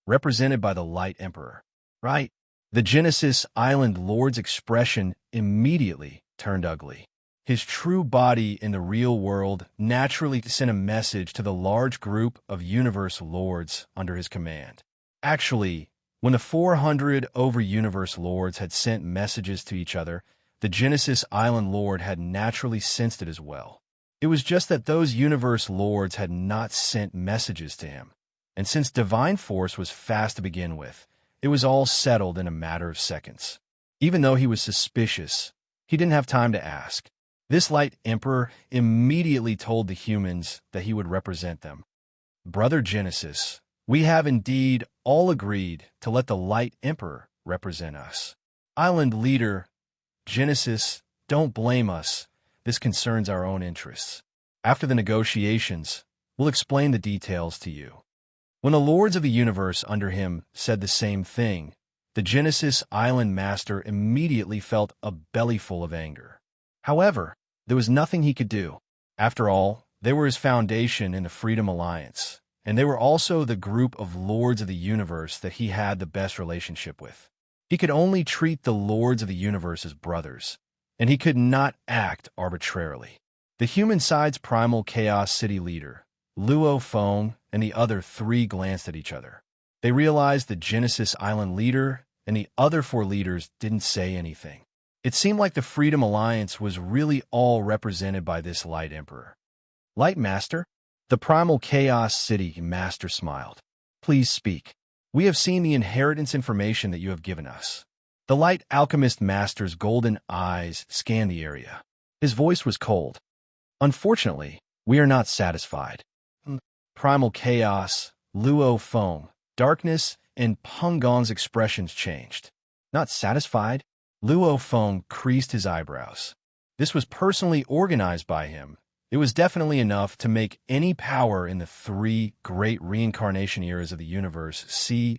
represented by the Light Emperor. Right. The Genesis Island Lord's expression immediately turned ugly. His true body in the real world naturally sent a message to the large group of universe lords under his command. Actually, when the 400 over-universe lords had sent messages to each other, the Genesis Island Lord had naturally sensed it as well. It was just that those universe lords had not sent messages to him. And since divine force was fast to begin with, it was all settled in a matter of seconds. Even though he was suspicious, he didn't have time to ask. This Light Emperor immediately told the humans that he would represent them. Brother Genesis, we have indeed all agreed to let the Light Emperor represent us. Island leader Genesis, don't blame us. This concerns our own interests. After the negotiations, we'll explain the details to you. When the lords of the universe under him said the same thing, the Genesis Island Master immediately felt a bellyful of anger. However, there was nothing he could do. After all, they were his foundation in the Freedom Alliance, and they were also the group of lords of the universe that he had the best relationship with. He could only treat the lords of the universe as brothers, and he could not act arbitrarily. The human side's primal chaos city leader, Luo Feng, and the other three glanced at each other. They realized the Genesis Island leader and the other four leaders didn't say anything. It seemed like the Freedom Alliance was really all represented by this Light Emperor. Light Master? The Primal Chaos City Master smiled. Please speak. We have seen the inheritance information that you have given us. The Light Alchemist Master's golden eyes scanned the area. His voice was cold. Unfortunately, we are not satisfied. Primal Chaos, Luo Feng, Darkness, and Peng Gong's expressions changed. Not satisfied? Luo Feng creased his eyebrows. This was personally organized by him. It was definitely enough to make any power in the three great reincarnation eras of the universe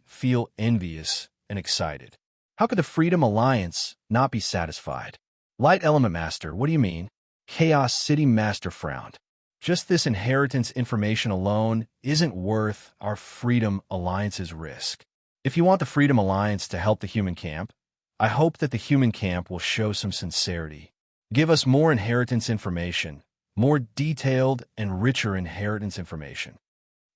feel envious and excited. How could the Freedom Alliance not be satisfied? Light Element Master, what do you mean? Chaos City Master frowned. Just this inheritance information alone isn't worth our Freedom Alliance's risk. If you want the Freedom Alliance to help the human camp, I hope that the human camp will show some sincerity. Give us more inheritance information, more detailed and richer inheritance information.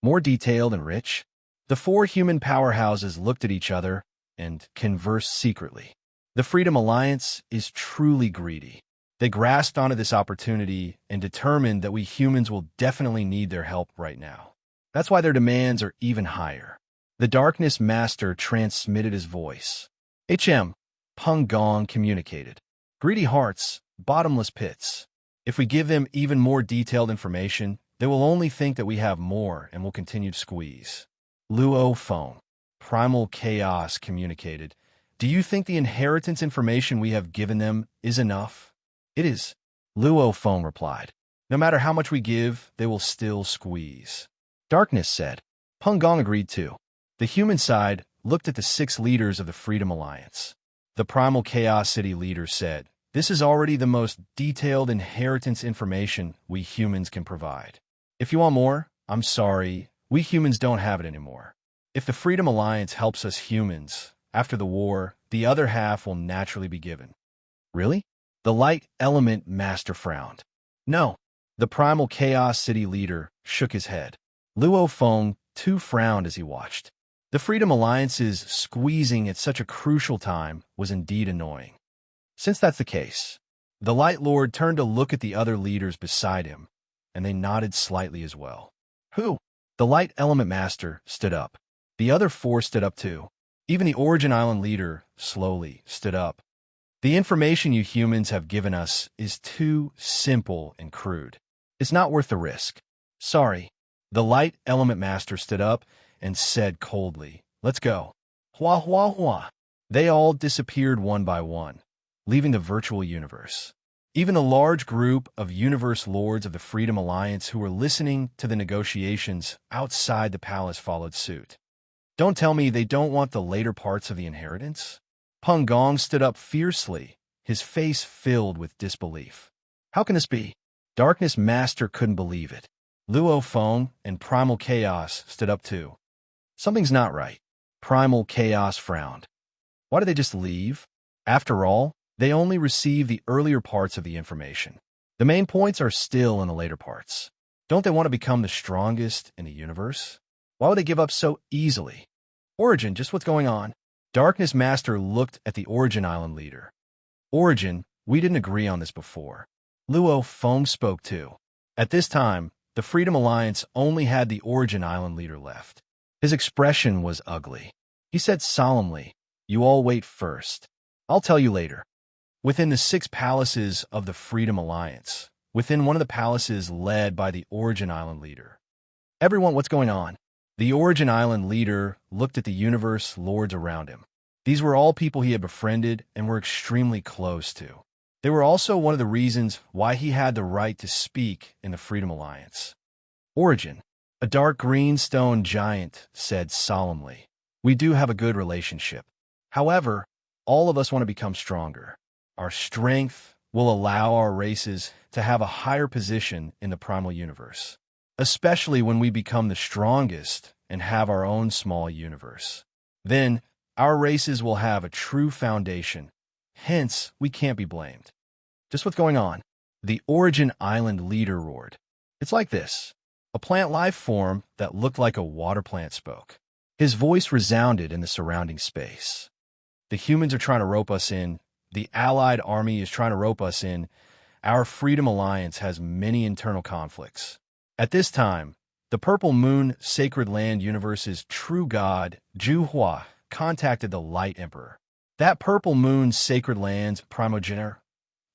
More detailed and rich? The four human powerhouses looked at each other and conversed secretly. The Freedom Alliance is truly greedy. They grasped onto this opportunity and determined that we humans will definitely need their help right now. That's why their demands are even higher. The Darkness Master transmitted his voice. Peng Gong communicated. Greedy hearts, bottomless pits. If we give them even more detailed information, they will only think that we have more and will continue to squeeze. Luo Feng, Primal Chaos communicated. Do you think the inheritance information we have given them is enough? It is. Luo Feng replied. No matter how much we give, they will still squeeze. Darkness said. Peng Gong agreed too. The human side looked at the 6 leaders of the Freedom Alliance. The Primal Chaos City leader said, this is already the most detailed inheritance information we humans can provide. If you want more, I'm sorry, we humans don't have it anymore. If the Freedom Alliance helps us humans, after the war, the other half will naturally be given. Really? The Light Element Master frowned. No. The Primal Chaos City leader shook his head. Luo Feng too frowned as he watched. The Freedom Alliance's squeezing at such a crucial time was indeed annoying. Since that's the case, the Light Lord turned to look at the other leaders beside him, and they nodded slightly as well. Who? The Light Element Master stood up. The other 4 stood up too. Even the Origin Island leader slowly stood up. The information you humans have given us is too simple and crude. It's not worth the risk. Sorry. The Light Element Master stood up and said coldly, let's go. Hua hua hua. They all disappeared one by one, leaving the virtual universe. Even the large group of universe lords of the Freedom Alliance who were listening to the negotiations outside the palace followed suit. Don't tell me they don't want the later parts of the inheritance? Peng Gong stood up fiercely, his face filled with disbelief. How can this be? Darkness Master couldn't believe it. Luo Feng and Primal Chaos stood up too. Something's not right. Primal Chaos frowned. Why did they just leave? After all, they only received the earlier parts of the information. The main points are still in the later parts. Don't they want to become the strongest in the universe? Why would they give up so easily? Origin, just what's going on? Darkness Master looked at the Origin Island leader. Origin, we didn't agree on this before. Luo Feng spoke too. At this time, the Freedom Alliance only had the Origin Island leader left. His expression was ugly. He said solemnly, you all wait first. I'll tell you later. Within the 6 palaces of the Freedom Alliance, within one of the palaces led by the Origin Island leader. Everyone, what's going on? The Origin Island leader looked at the universe lords around him. These were all people he had befriended and were extremely close to. They were also one of the reasons why he had the right to speak in the Freedom Alliance. Origin, a dark green stone giant, said solemnly, we do have a good relationship. However, all of us want to become stronger. Our strength will allow our races to have a higher position in the primal universe, especially when we become the strongest and have our own small universe. Then, our races will have a true foundation. Hence, we can't be blamed. Just what's going on? The Origin Island leader roared. It's like this. A plant life form that looked like a water plant spoke. His voice resounded in the surrounding space. The humans are trying to rope us in. The Allied army is trying to rope us in. Our Freedom Alliance has many internal conflicts. At this time, the Purple Moon Sacred Land Universe's true god, Juhua, contacted the Light Emperor. That Purple Moon Sacred Land's primogenitor,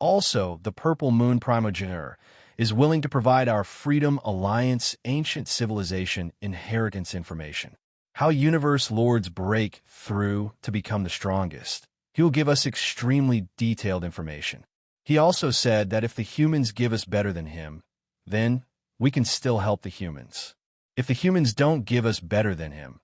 also the Purple Moon primogenitor, is willing to provide our Freedom Alliance ancient civilization inheritance information. How universe lords break through to become the strongest. He will give us extremely detailed information. He also said that if the humans give us better than him, then we can still help the humans. If the humans don't give us better than him,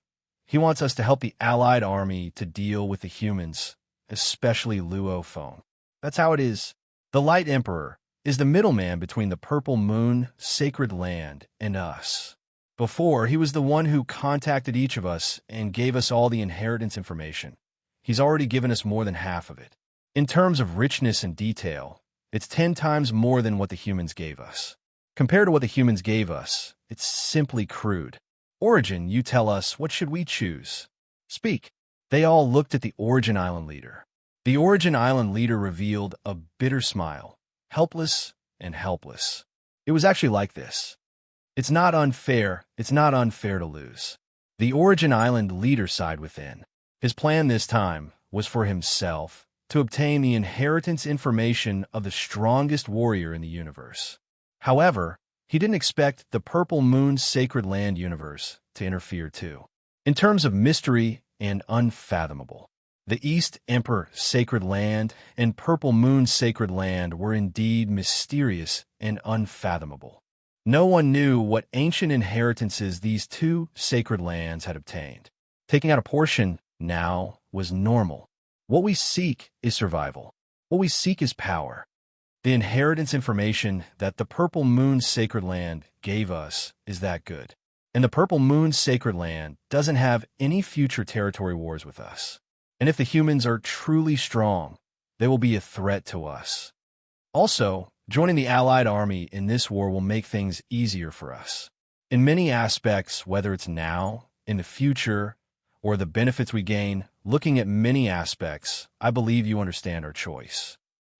he wants us to help the Allied army to deal with the humans, especially Luo Feng. That's how it is. The Light Emperor is the middleman between the Purple Moon Sacred Land and us. Before, he was the one who contacted each of us and gave us all the inheritance information. He's already given us more than half of it. In terms of richness and detail, it's 10 times more than what the humans gave us. Compared to what the humans gave us, it's simply crude. Origin, you tell us, what should we choose? Speak. They all looked at the Origin Island leader. The Origin Island leader revealed a bitter smile, helpless and helpless. It was actually like this. It's not unfair to lose. The Origin Island leader sighed within. His plan this time was for himself, to obtain the inheritance information of the strongest warrior in the universe. However, he didn't expect the Purple Moon Sacred Land universe to interfere too. In terms of mystery and unfathomable, the East Emperor Sacred Land and Purple Moon Sacred Land were indeed mysterious and unfathomable. No one knew what ancient inheritances these two sacred lands had obtained. Taking out a portion now was normal. What we seek is survival. What we seek is power. The inheritance information that the Purple Moon Sacred Land gave us is that good. And the Purple Moon Sacred Land doesn't have any future territory wars with us. And if the humans are truly strong, they will be a threat to us. Also, joining the Allied army in this war will make things easier for us. In many aspects, whether it's now, in the future, or the benefits we gain, looking at many aspects, I believe you understand our choice.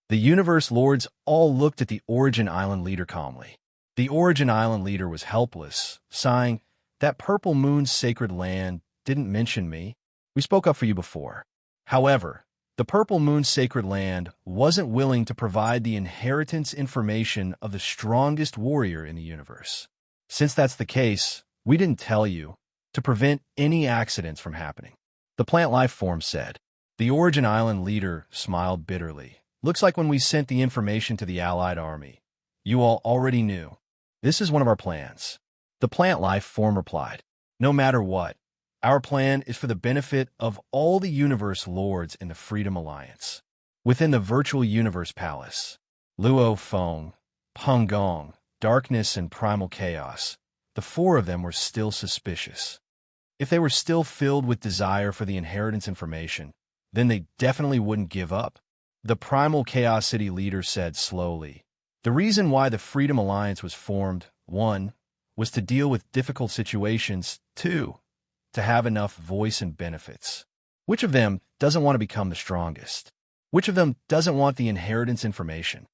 The universe lords all looked at the Origin Island leader calmly. The Origin Island leader was helpless, sighing, "That Purple Moon Sacred Land didn't mention me. We spoke up for you before." However, the Purple Moon Sacred Land wasn't willing to provide the inheritance information of the strongest warrior in the universe. Since that's the case, we didn't tell you, to prevent any accidents from happening. The plant life form said. The Origin Island leader smiled bitterly. "Looks like when we sent the information to the Allied army, you all already knew. This is one of our plans." The plant life form replied, "No matter what, our plan is for the benefit of all the universe lords in the Freedom Alliance." Within the virtual universe palace, Luo Feng, Peng Gong, Darkness and Primal Chaos, the four of them were still suspicious. If they were still filled with desire for the inheritance information, then they definitely wouldn't give up. The Primal Chaos City leader said slowly, "The reason why the Freedom Alliance was formed, 1, was to deal with difficult situations, 2, to have enough voice and benefits. Which of them doesn't want to become the strongest? Which of them doesn't want the inheritance information?"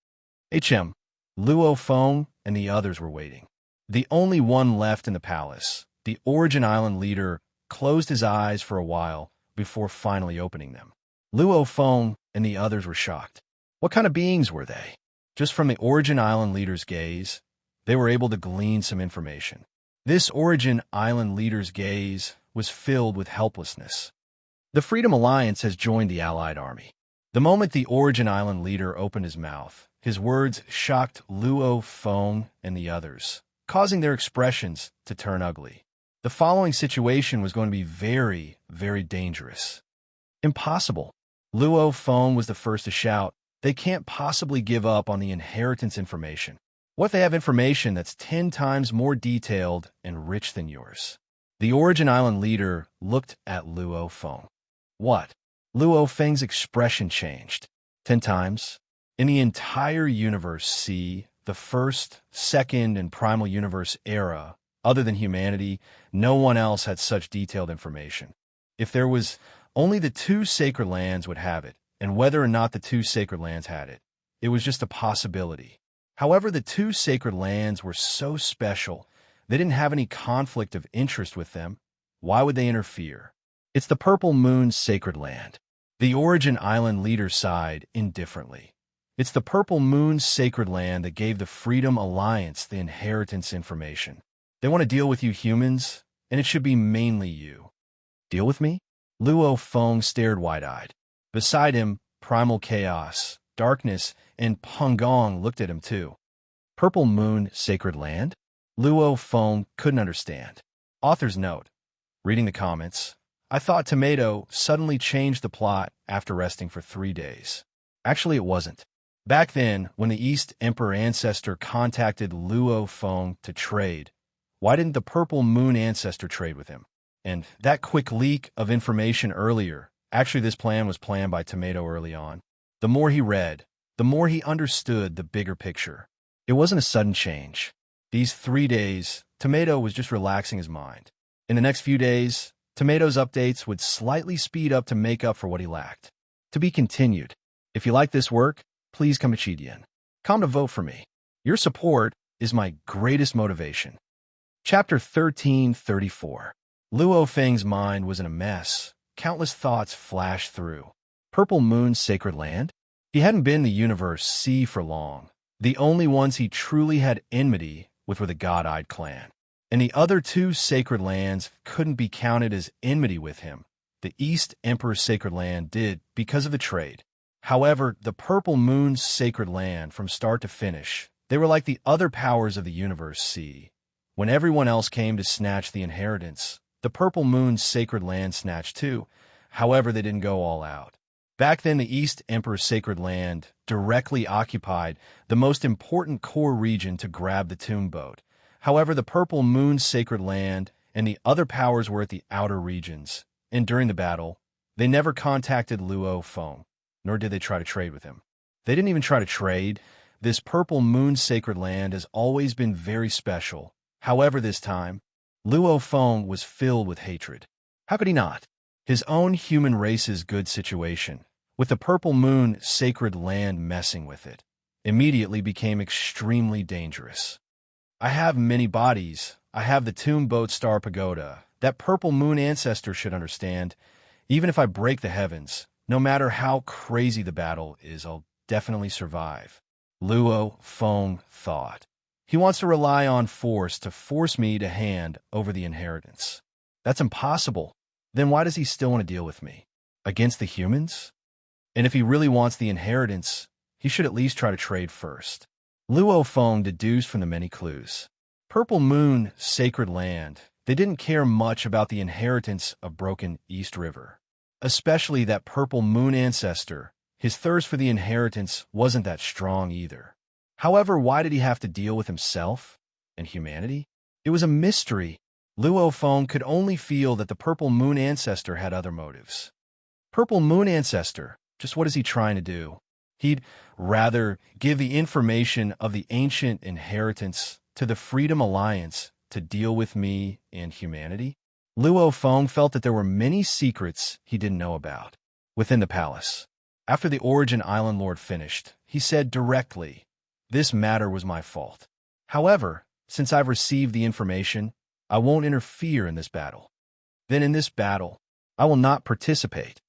Luo Feng and the others were waiting. The only one left in the palace, the Origin Island leader, closed his eyes for a while before finally opening them. Luo Feng and the others were shocked. What kind of beings were they? Just from the Origin Island leader's gaze, they were able to glean some information. This Origin Island leader's gaze was filled with helplessness. The Freedom Alliance has joined the Allied army. The moment the Origin Island leader opened his mouth, his words shocked Luo Feng and the others, causing their expressions to turn ugly. The following situation was going to be very, very dangerous. "Impossible." Luo Feng was the first to shout, "They can't possibly give up on the inheritance information. What if they have information that's 10 times more detailed and rich than yours?" The Origin Island leader looked at Luo Feng. "What?" Luo Feng's expression changed. 10 times? In the entire universe, see, the first, second, and primal universe era, Other than humanity, no one else had such detailed information. If there was, only the two sacred lands would have it, and whether or not the two sacred lands had it, it was just a possibility. However, the two sacred lands were so special, they didn't have any conflict of interest with them. Why would they interfere? It's the Purple Moon's sacred land. The Origin Island leader sighed indifferently. It's the Purple Moon's sacred land that gave the Freedom Alliance the inheritance information. They want to deal with you humans, and it should be mainly you. Deal with me? Luo Feng stared wide-eyed. Beside him, primal chaos, darkness, and Pengong looked at him too. Purple Moon, sacred land? Luo Feng couldn't understand. Author's note. Reading the comments, I thought Tomato suddenly changed the plot after resting for 3 days. Actually, it wasn't. Back then, when the East Emperor ancestor contacted Luo Feng to trade, why didn't the Purple Moon ancestor trade with him? And that quick leak of information earlier, actually this plan was planned by Tomato early on. The more he read, the more he understood the bigger picture. It wasn't a sudden change. These 3 days, Tomato was just relaxing his mind. In the next few days, Tomato's updates would slightly speed up to make up for what he lacked. To be continued. If you like this work, please come to vote for me. Your support is my greatest motivation. Chapter 1334. Luo Feng's mind was in a mess. Countless thoughts flashed through. Purple Moon's sacred land? He hadn't been in the universe C for long. The only ones he truly had enmity with were the God-Eyed clan. And the other two sacred lands couldn't be counted as enmity with him. The East Emperor's sacred land did because of the trade. However, the Purple Moon's sacred land, from start to finish, they were like the other powers of the universe C. When everyone else came to snatch the inheritance, the Purple Moon's sacred land snatched too. However, they didn't go all out. Back then, the East Emperor's sacred land directly occupied the most important core region to grab the tomb boat. However, the Purple Moon's sacred land and the other powers were at the outer regions, and during the battle, they never contacted Luo Feng, nor did they try to trade with him. They didn't even try to trade. This Purple Moon's sacred land has always been very special. However, this time, Luo Feng was filled with hatred. How could he not? His own human race's good situation, with the Purple Moon sacred land messing with it, immediately became extremely dangerous. I have many bodies. I have the tomb boat Star Pagoda. That Purple Moon ancestor should understand. Even if I break the heavens, no matter how crazy the battle is, I'll definitely survive. Luo Feng thought. He wants to rely on force to force me to hand over the inheritance. That's impossible. Then why does he still want to deal with me? Against the humans? And if he really wants the inheritance, he should at least try to trade first. Luo Feng deduced from the many clues. Purple Moon, sacred land, they didn't care much about the inheritance of Broken East River. Especially that Purple Moon ancestor, his thirst for the inheritance wasn't that strong either. However, why did he have to deal with himself and humanity? It was a mystery. Luo Feng could only feel that the Purple Moon ancestor had other motives. Purple Moon ancestor, just what is he trying to do? He'd rather give the information of the ancient inheritance to the Freedom Alliance to deal with me and humanity? Luo Feng felt that there were many secrets he didn't know about. Within the palace, after the Origin Island Lord finished, he said directly, "This matter was my fault. However, since I've received the information, I won't interfere in this battle. Then in this battle, I will not participate."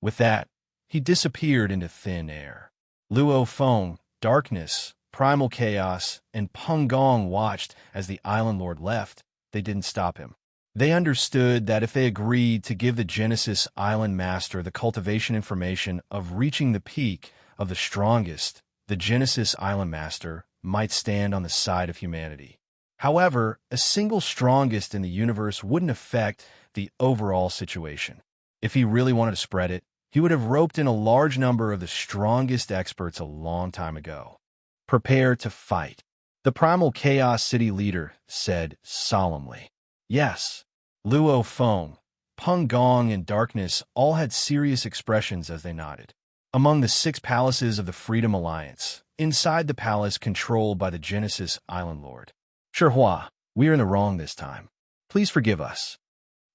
With that, he disappeared into thin air. Luo Feng, darkness, primal chaos, and Pengong watched as the Island Lord left. They didn't stop him. They understood that if they agreed to give the Genesis Island Master the cultivation information of reaching the peak of the strongest, the Genesis Island Master might stand on the side of humanity. However, a single strongest in the universe wouldn't affect the overall situation. If he really wanted to spread it, he would have roped in a large number of the strongest experts a long time ago. Prepare to fight. The Primal Chaos City leader said solemnly. Yes. Luo Feng, Pengong, and Darkness all had serious expressions as they nodded. Among the 6 palaces of the Freedom Alliance, inside the palace controlled by the Genesis Island Lord, Shihua, We are in the wrong this time. Please forgive us.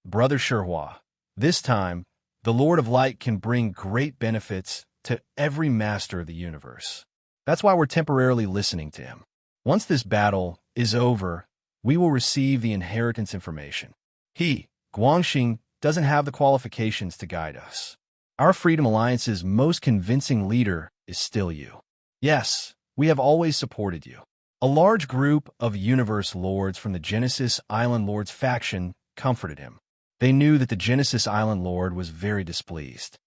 Brother Sherhua, this time, the Lord of Light can bring great benefits to every master of the universe. That's why we're temporarily listening to him. Once this battle is over, we will receive the inheritance information. He, Guangxing, doesn't have the qualifications to guide us. Our Freedom Alliance's most convincing leader is still you. Yes, we have always supported you. A large group of Universe Lords from the Genesis Island Lords faction comforted him. They knew that the Genesis Island Lord was very displeased.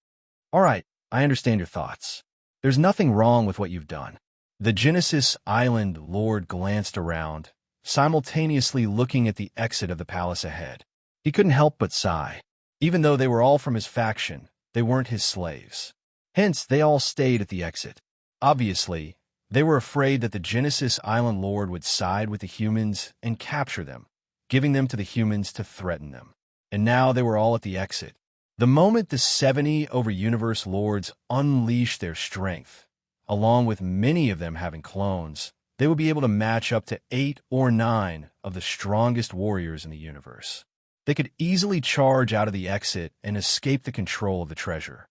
All right, I understand your thoughts. There's nothing wrong with what you've done. The Genesis Island Lord glanced around, simultaneously looking at the exit of the palace ahead. He couldn't help but sigh. Even though they were all from his faction, they weren't his slaves. Hence, they all stayed at the exit. Obviously, they were afraid that the Genesis Island Lord would side with the humans and capture them, giving them to the humans to threaten them. And now they were all at the exit. The moment the 70 over-universe lords unleashed their strength, along with many of them having clones, they would be able to match up to 8 or 9 of the strongest warriors in the universe. They could easily charge out of the exit and escape the control of the treasure.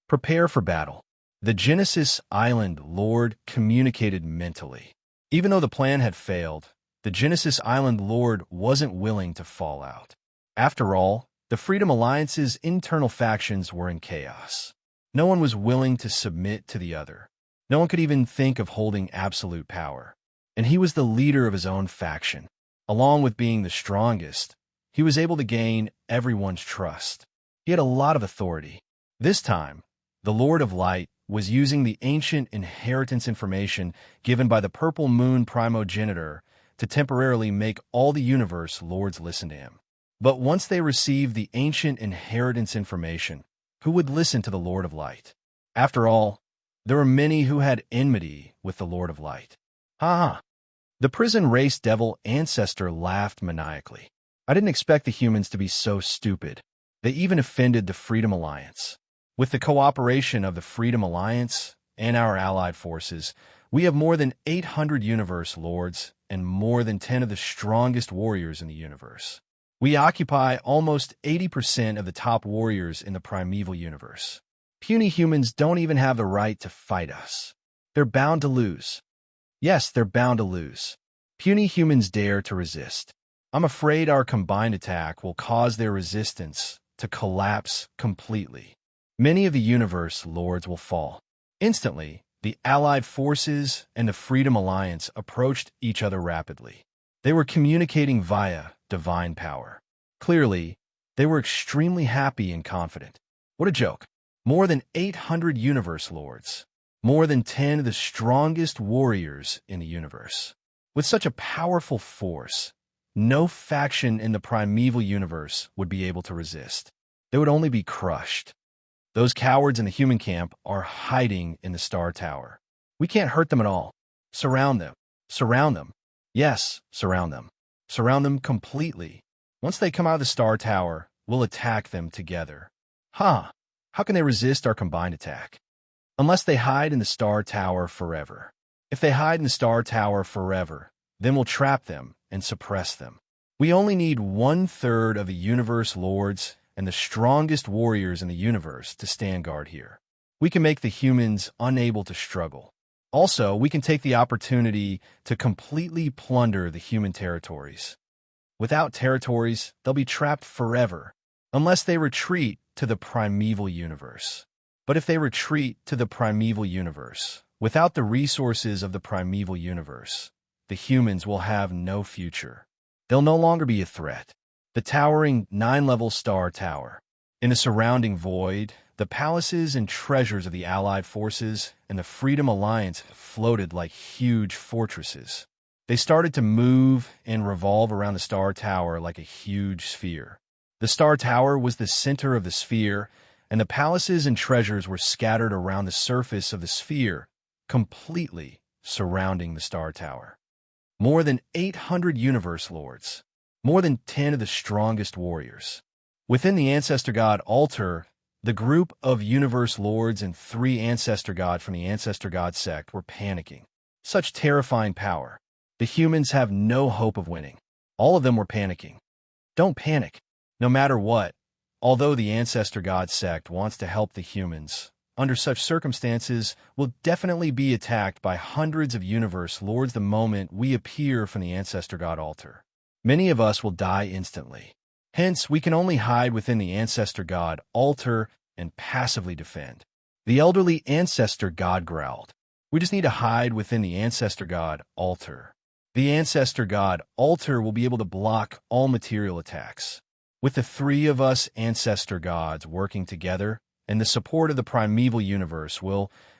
Prepare for battle. The Genesis Island Lord communicated mentally. Even though the plan had failed, the Genesis Island Lord wasn't willing to fall out. After all, the Freedom Alliance's internal factions were in chaos. No one was willing to submit to the other. No one could even think of holding absolute power. And he was the leader of his own faction. Along with being the strongest, he was able to gain everyone's trust. He had a lot of authority. This time, the Lord of Light was using the ancient inheritance information given by the Purple Moon primogenitor to temporarily make all the universe lords listen to him. But once they received the ancient inheritance information, who would listen to the Lord of Light? After all, there were many who had enmity with the Lord of Light. Ha ha! The prison race devil ancestor laughed maniacally. I didn't expect the humans to be so stupid. They even offended the Freedom Alliance. With the cooperation of the Freedom Alliance and our allied forces, we have more than 800 universe lords and more than 10 of the strongest warriors in the universe. We occupy almost 80% of the top warriors in the primeval universe. Puny humans don't even have the right to fight us. They're bound to lose. Yes, they're bound to lose. Puny humans dare to resist. I'm afraid our combined attack will cause their resistance to collapse completely. Many of the universe lords will fall. Instantly, the allied forces and the Freedom Alliance approached each other rapidly. They were communicating via divine power. Clearly, they were extremely happy and confident. What a joke. More than 800 universe lords. More than 10 of the strongest warriors in the universe. With such a powerful force, no faction in the primeval universe would be able to resist. They would only be crushed. Those cowards in the human camp are hiding in the Star Tower. We can't hurt them at all. Surround them. Surround them. Yes, surround them. Surround them completely. Once they come out of the Star Tower, we'll attack them together. How can they resist our combined attack? Unless they hide in the Star Tower forever. If they hide in the Star Tower forever, then we'll trap them and suppress them. We only need 1/3 of the universe lords and the strongest warriors in the universe to stand guard here. We can make the humans unable to struggle. Also, we can take the opportunity to completely plunder the human territories. Without territories, they'll be trapped forever, unless they retreat to the primeval universe. But if they retreat to the primeval universe, without the resources of the primeval universe, the humans will have no future. They'll no longer be a threat. The towering 9-level Star Tower. In the surrounding void, the palaces and treasures of the Allied forces and the Freedom Alliance floated like huge fortresses. They started to move and revolve around the Star Tower like a huge sphere. The Star Tower was the center of the sphere, and the palaces and treasures were scattered around the surface of the sphere, completely surrounding the Star Tower. More than 800 universe lords. More than 10 of the strongest warriors. Within the Ancestor God altar, the group of universe lords and 3 Ancestor God from the Ancestor God sect were panicking. Such terrifying power. The humans have no hope of winning. All of them were panicking. Don't panic. No matter what, although the Ancestor God sect wants to help the humans, under such circumstances, will definitely be attacked by hundreds of universe lords the moment we appear from the Ancestor God altar. Many of us will die instantly. Hence, we can only hide within the Ancestor God altar and passively defend. The elderly Ancestor God growled. We just need to hide within the Ancestor God altar. The Ancestor God altar will be able to block all material attacks. With the three of us Ancestor Gods working together and the support of the primeval universe,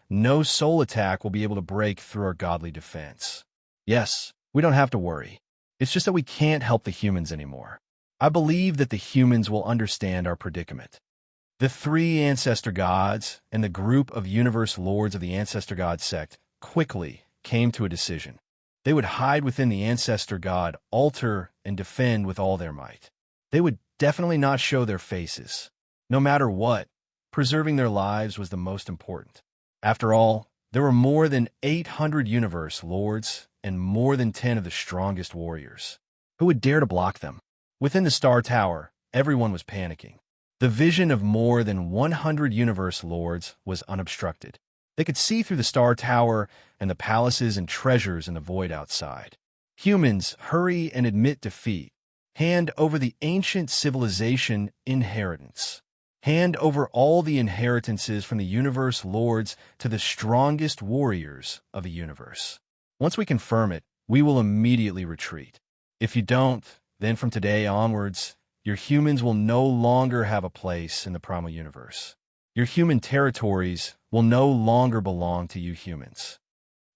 no soul attack will be able to break through our godly defense. Yes, we don't have to worry. It's just that we can't help the humans anymore. I believe that the humans will understand our predicament. The three Ancestor Gods and the group of universe lords of the Ancestor God sect quickly came to a decision. They would hide within the Ancestor God altar and defend with all their might. They would definitely not show their faces. No matter what, preserving their lives was the most important. After all, there were more than 800 universe lords and more than 10 of the strongest warriors. Who would dare to block them? Within the Star Tower, everyone was panicking. The vision of more than 100 universe lords was unobstructed. They could see through the Star Tower and the palaces and treasures in the void outside. Humans, hurry and admit defeat. Hand over the ancient civilization inheritance. Hand over all the inheritances from the universe lords to the strongest warriors of the universe. Once we confirm it, we will immediately retreat. If you don't, then from today onwards, your humans will no longer have a place in the primal universe. Your human territories will no longer belong to you humans.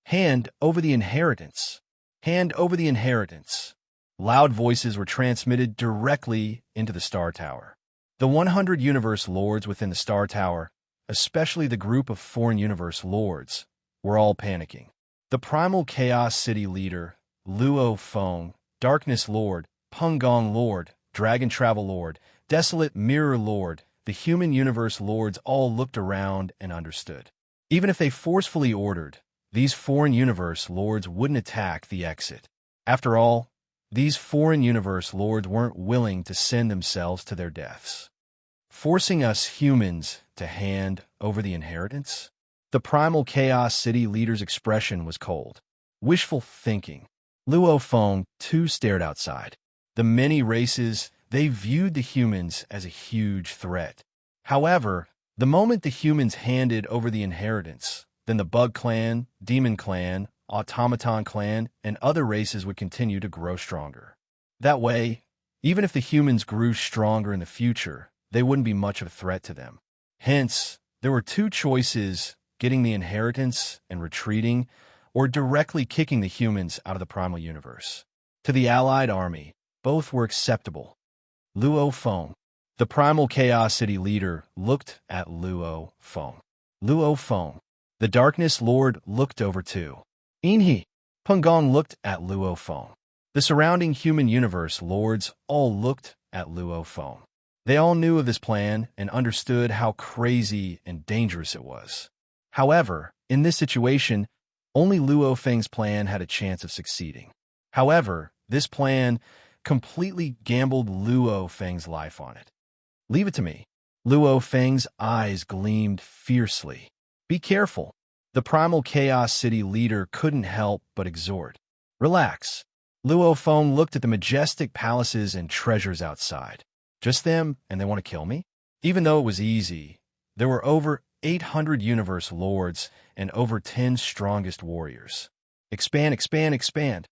Hand over the inheritance. Hand over the inheritance. Loud voices were transmitted directly into the Star Tower. The 100 universe lords within the Star Tower, especially the group of foreign universe lords, were all panicking. The primal chaos city leader, Luo Feng, Darkness Lord, Pengong Lord, Dragon Travel Lord, Desolate Mirror Lord, the human universe lords all looked around and understood. Even if they forcefully ordered, these foreign universe lords wouldn't attack the exit. After all, these foreign universe lords weren't willing to send themselves to their deaths. Forcing us humans to hand over the inheritance? The primal chaos city leader's expression was cold. Wishful thinking. Luo Feng, too, stared outside. The many races, they viewed the humans as a huge threat. However, the moment the humans handed over the inheritance, then the Bug Clan, Demon Clan, Automaton Clan, and other races would continue to grow stronger. That way, even if the humans grew stronger in the future, they wouldn't be much of a threat to them. Hence, there were two choices: getting the inheritance and retreating, or directly kicking the humans out of the primal universe. To the allied army, both were acceptable. Luo Feng, the primal chaos city leader, looked at Luo Feng. Luo Feng, the darkness lord, looked over too. Inhi, Pengong looked at Luo Feng. The surrounding human universe lords all looked at Luo Feng. They all knew of this plan and understood how crazy and dangerous it was. However, in this situation, only Luo Feng's plan had a chance of succeeding. However, this plan completely gambled Luo Feng's life on it. Leave it to me. Luo Feng's eyes gleamed fiercely. Be careful. The primal chaos city leader couldn't help but exhort. Relax. Luo Feng looked at the majestic palaces and treasures outside. Just them, and they want to kill me? Even though it was easy, there were over 800 universe lords and over 10 strongest warriors. Expand, expand, expand.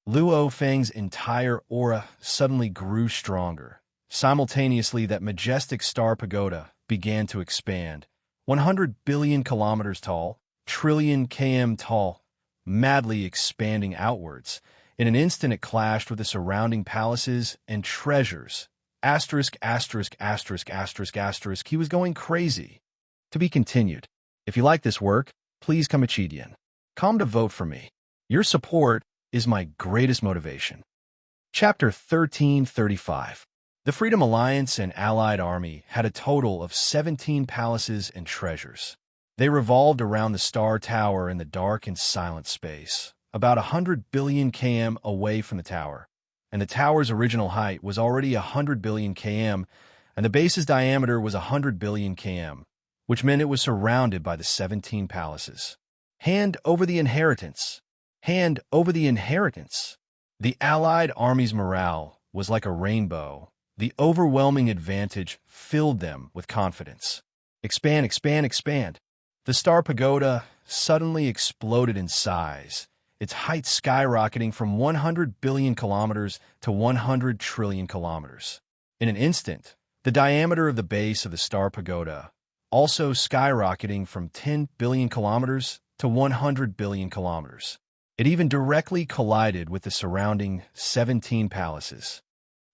Luo Feng's entire aura suddenly grew stronger. Simultaneously, that majestic star pagoda began to expand. 100 billion kilometers tall, trillion km tall, madly expanding outwards. In an instant, it clashed with the surrounding palaces and treasures. Asterisk, asterisk, asterisk, asterisk, asterisk. He was going crazy. To be continued. If you like this work, please come Chidian. Come to vote for me. Your support is my greatest motivation. Chapter 1335. The Freedom Alliance and Allied Army had a total of 17 palaces and treasures. They revolved around the Star Tower in the dark and silent space, about 100 billion km away from the tower. and the tower's original height was already 100 billion km, and the base's diameter was 100 billion km, which meant it was surrounded by the 17 palaces. Hand over the inheritance. Hand over the inheritance. The Allied army's morale was like a rainbow. The overwhelming advantage filled them with confidence. Expand, expand, expand. The Star Pagoda suddenly exploded in size, its height skyrocketing from 100 billion kilometers to 100 trillion kilometers. In an instant, the diameter of the base of the Star Pagoda also skyrocketing from 10 billion kilometers to 100 billion kilometers. It even directly collided with the surrounding 17 palaces.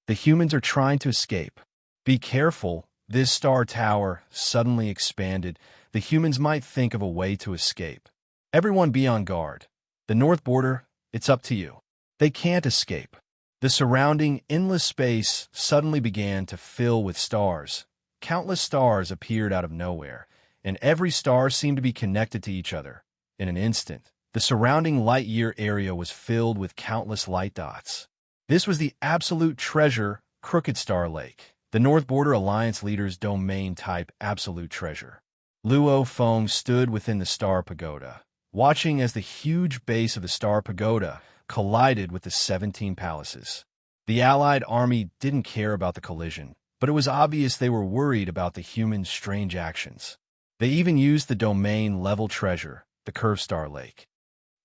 The humans are trying to escape. Be careful, this star tower suddenly expanded. The humans might think of a way to escape. Everyone be on guard. The north border, it's up to you. They can't escape. The surrounding endless space suddenly began to fill with stars. Countless stars appeared out of nowhere, and every star seemed to be connected to each other. In an instant, the surrounding light-year area was filled with countless light dots. This was the absolute treasure, Crooked Star Lake, the North Border Alliance leader's domain-type absolute treasure. Luo Feng stood within the Star Pagoda, watching as the huge base of the Star Pagoda collided with the 17 palaces. The Allied army didn't care about the collision, but it was obvious they were worried about the humans' strange actions. They even used the domain-level treasure, the Curved Star Lake.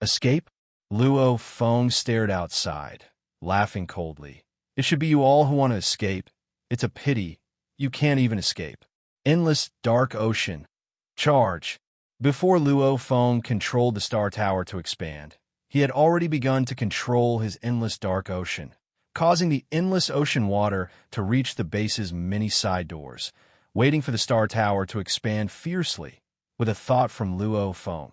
Escape? Luo Feng stared outside, laughing coldly. It should be you all who want to escape. It's a pity. You can't even escape. Endless dark ocean. Charge. Before Luo Feng controlled the Star Tower to expand, he had already begun to control his endless dark ocean, causing the endless ocean water to reach the base's many side doors, waiting for the Star Tower to expand fiercely, with a thought from Luo Feng.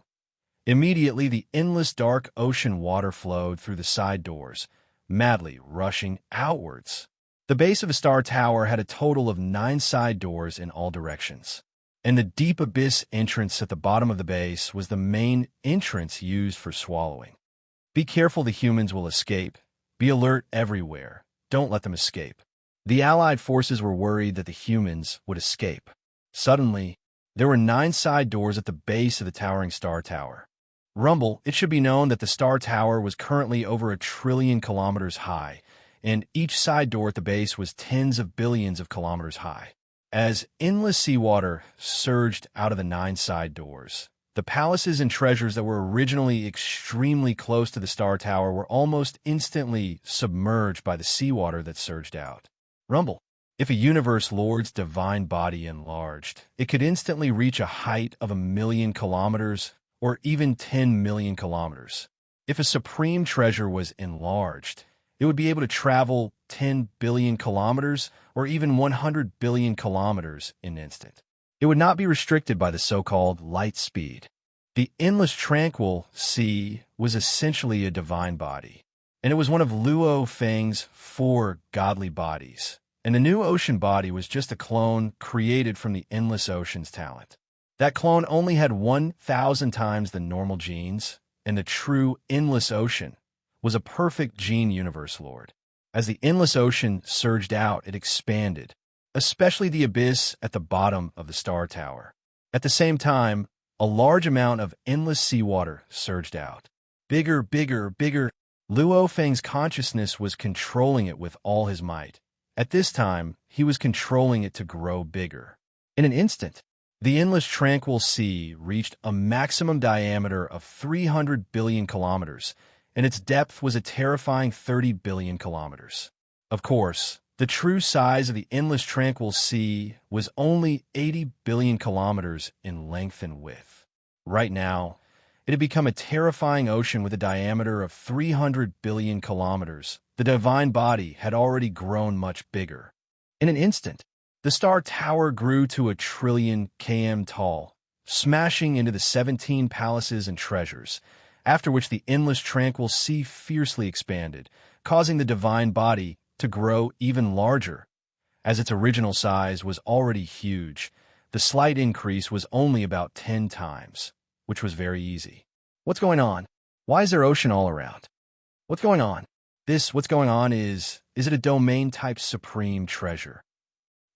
Immediately, the endless dark ocean water flowed through the side doors, madly rushing outwards. The base of the Star Tower had a total of 9 side doors in all directions, and the deep abyss entrance at the bottom of the base was the main entrance used for swallowing. Be careful, the humans will escape. Be alert everywhere. Don't let them escape. The Allied forces were worried that the humans would escape. Suddenly, there were 9 side doors at the base of the towering Star Tower. Rumble, it should be known that the Star Tower was currently over 1 trillion kilometers high, and each side door at the base was tens of billions of kilometers high. As endless seawater surged out of the 9 side doors, the palaces and treasures that were originally extremely close to the Star Tower were almost instantly submerged by the seawater that surged out. Rumble. If a universe lord's divine body enlarged, it could instantly reach a height of 1 million kilometers or even 10 million kilometers. If a supreme treasure was enlarged, it would be able to travel 10 billion kilometers or even 100 billion kilometers in an instant. It would not be restricted by the so-called light speed. The endless tranquil sea was essentially a divine body, and it was one of Luo Feng's 4 godly bodies. And the new ocean body was just a clone created from the endless ocean's talent. That clone only had 1,000 times the normal genes, and the true endless ocean was a perfect gene universe lord. As the endless ocean surged out, it expanded, especially the abyss at the bottom of the Star Tower. At the same time, a large amount of endless seawater surged out. Bigger, bigger, bigger. Luo Feng's consciousness was controlling it with all his might. At this time, he was controlling it to grow bigger. In an instant, the endless tranquil sea reached a maximum diameter of 300 billion kilometers, and its depth was a terrifying 30 billion kilometers. Of course, the true size of the endless tranquil sea was only 80 billion kilometers in length and width. Right now, it had become a terrifying ocean with a diameter of 300 billion kilometers. The divine body had already grown much bigger. In an instant, the Star Tower grew to 1 trillion km tall, smashing into the 17 palaces and treasures, after which the endless tranquil sea fiercely expanded, causing the divine body to grow even larger. As its original size was already huge, the slight increase was only about 10 times, which was very easy. What's going on? Why is there ocean all around? What's going on? What's going on is it a domain-type supreme treasure?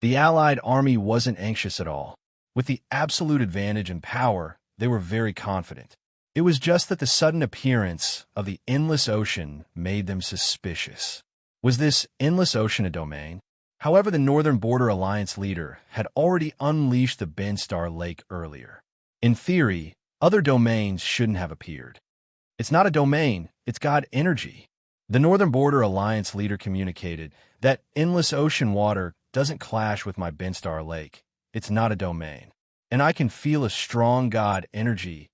The Allied army wasn't anxious at all. With the absolute advantage and power, they were very confident. It was just that the sudden appearance of the endless ocean made them suspicious. Was this endless ocean a domain? However, the Northern Border Alliance leader had already unleashed the Benstar Lake earlier. In theory, other domains shouldn't have appeared. It's not a domain, it's God energy. The Northern Border Alliance leader communicated that endless ocean water doesn't clash with my Benstar Lake. It's not a domain. And I can feel a strong God energy.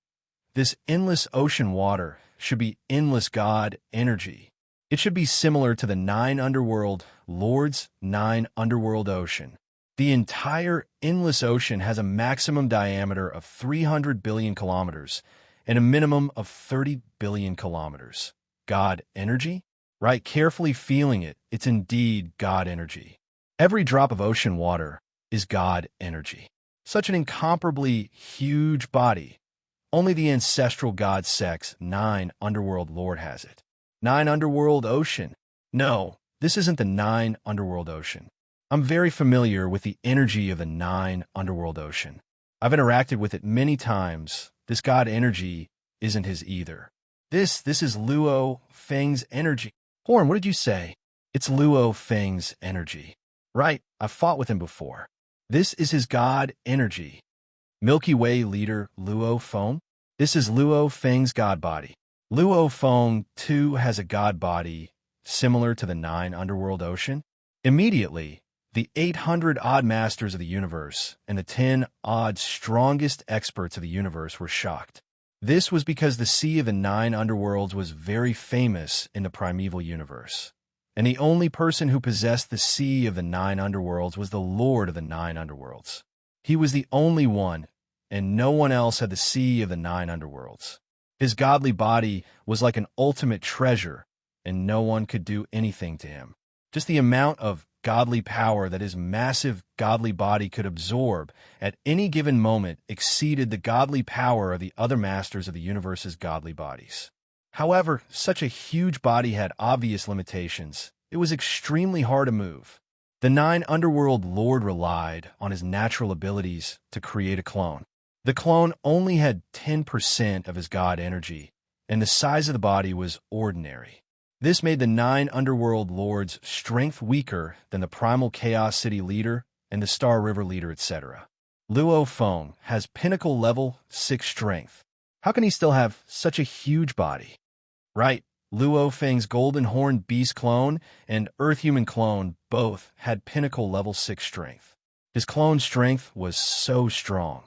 This endless ocean water should be endless God energy. It should be similar to the 9 underworld lords' 9 underworld ocean. The entire endless ocean has a maximum diameter of 300 billion kilometers and a minimum of 30 billion kilometers. God energy? Right, carefully feeling it, it's indeed God energy. Every drop of ocean water is God energy. Such an incomparably huge body. Only the ancestral god sex 9 underworld lord has it. 9 underworld ocean. No, this isn't the 9 underworld ocean. I'm very familiar with the energy of the 9 underworld ocean. I've interacted with it many times. This god energy isn't his either. This is Luo Feng's energy. Horn, what did you say? It's Luo Feng's energy. Right, I've fought with him before. This is his god energy. Milky Way leader Luo Feng. This is Luo Feng's god body. Luo Feng, too, has a god body similar to the 9 underworld ocean. Immediately, the 800-odd masters of the universe and the 10-odd strongest experts of the universe were shocked. This was because the Sea of the 9 underworlds was very famous in the primeval universe. And the only person who possessed the Sea of the 9 underworlds was the Lord of the 9 underworlds. He was the only one, and no one else had the Sea of the 9 underworlds. His godly body was like an ultimate treasure, and no one could do anything to him. Just the amount of godly power that his massive godly body could absorb at any given moment exceeded the godly power of the other masters of the universe's godly bodies. However, such a huge body had obvious limitations. It was extremely hard to move. The 9 underworld lord relied on his natural abilities to create a clone. The clone only had 10% of his god energy, and the size of the body was ordinary. This made the 9 underworld lords' strength weaker than the primal Chaos City leader and the Star River leader, etc. Luo Feng has pinnacle level 6 strength. How can he still have such a huge body? Right, Luo Feng's Golden Horn Beast clone and Earth Human clone both had pinnacle level 6 strength. His clone strength was so strong.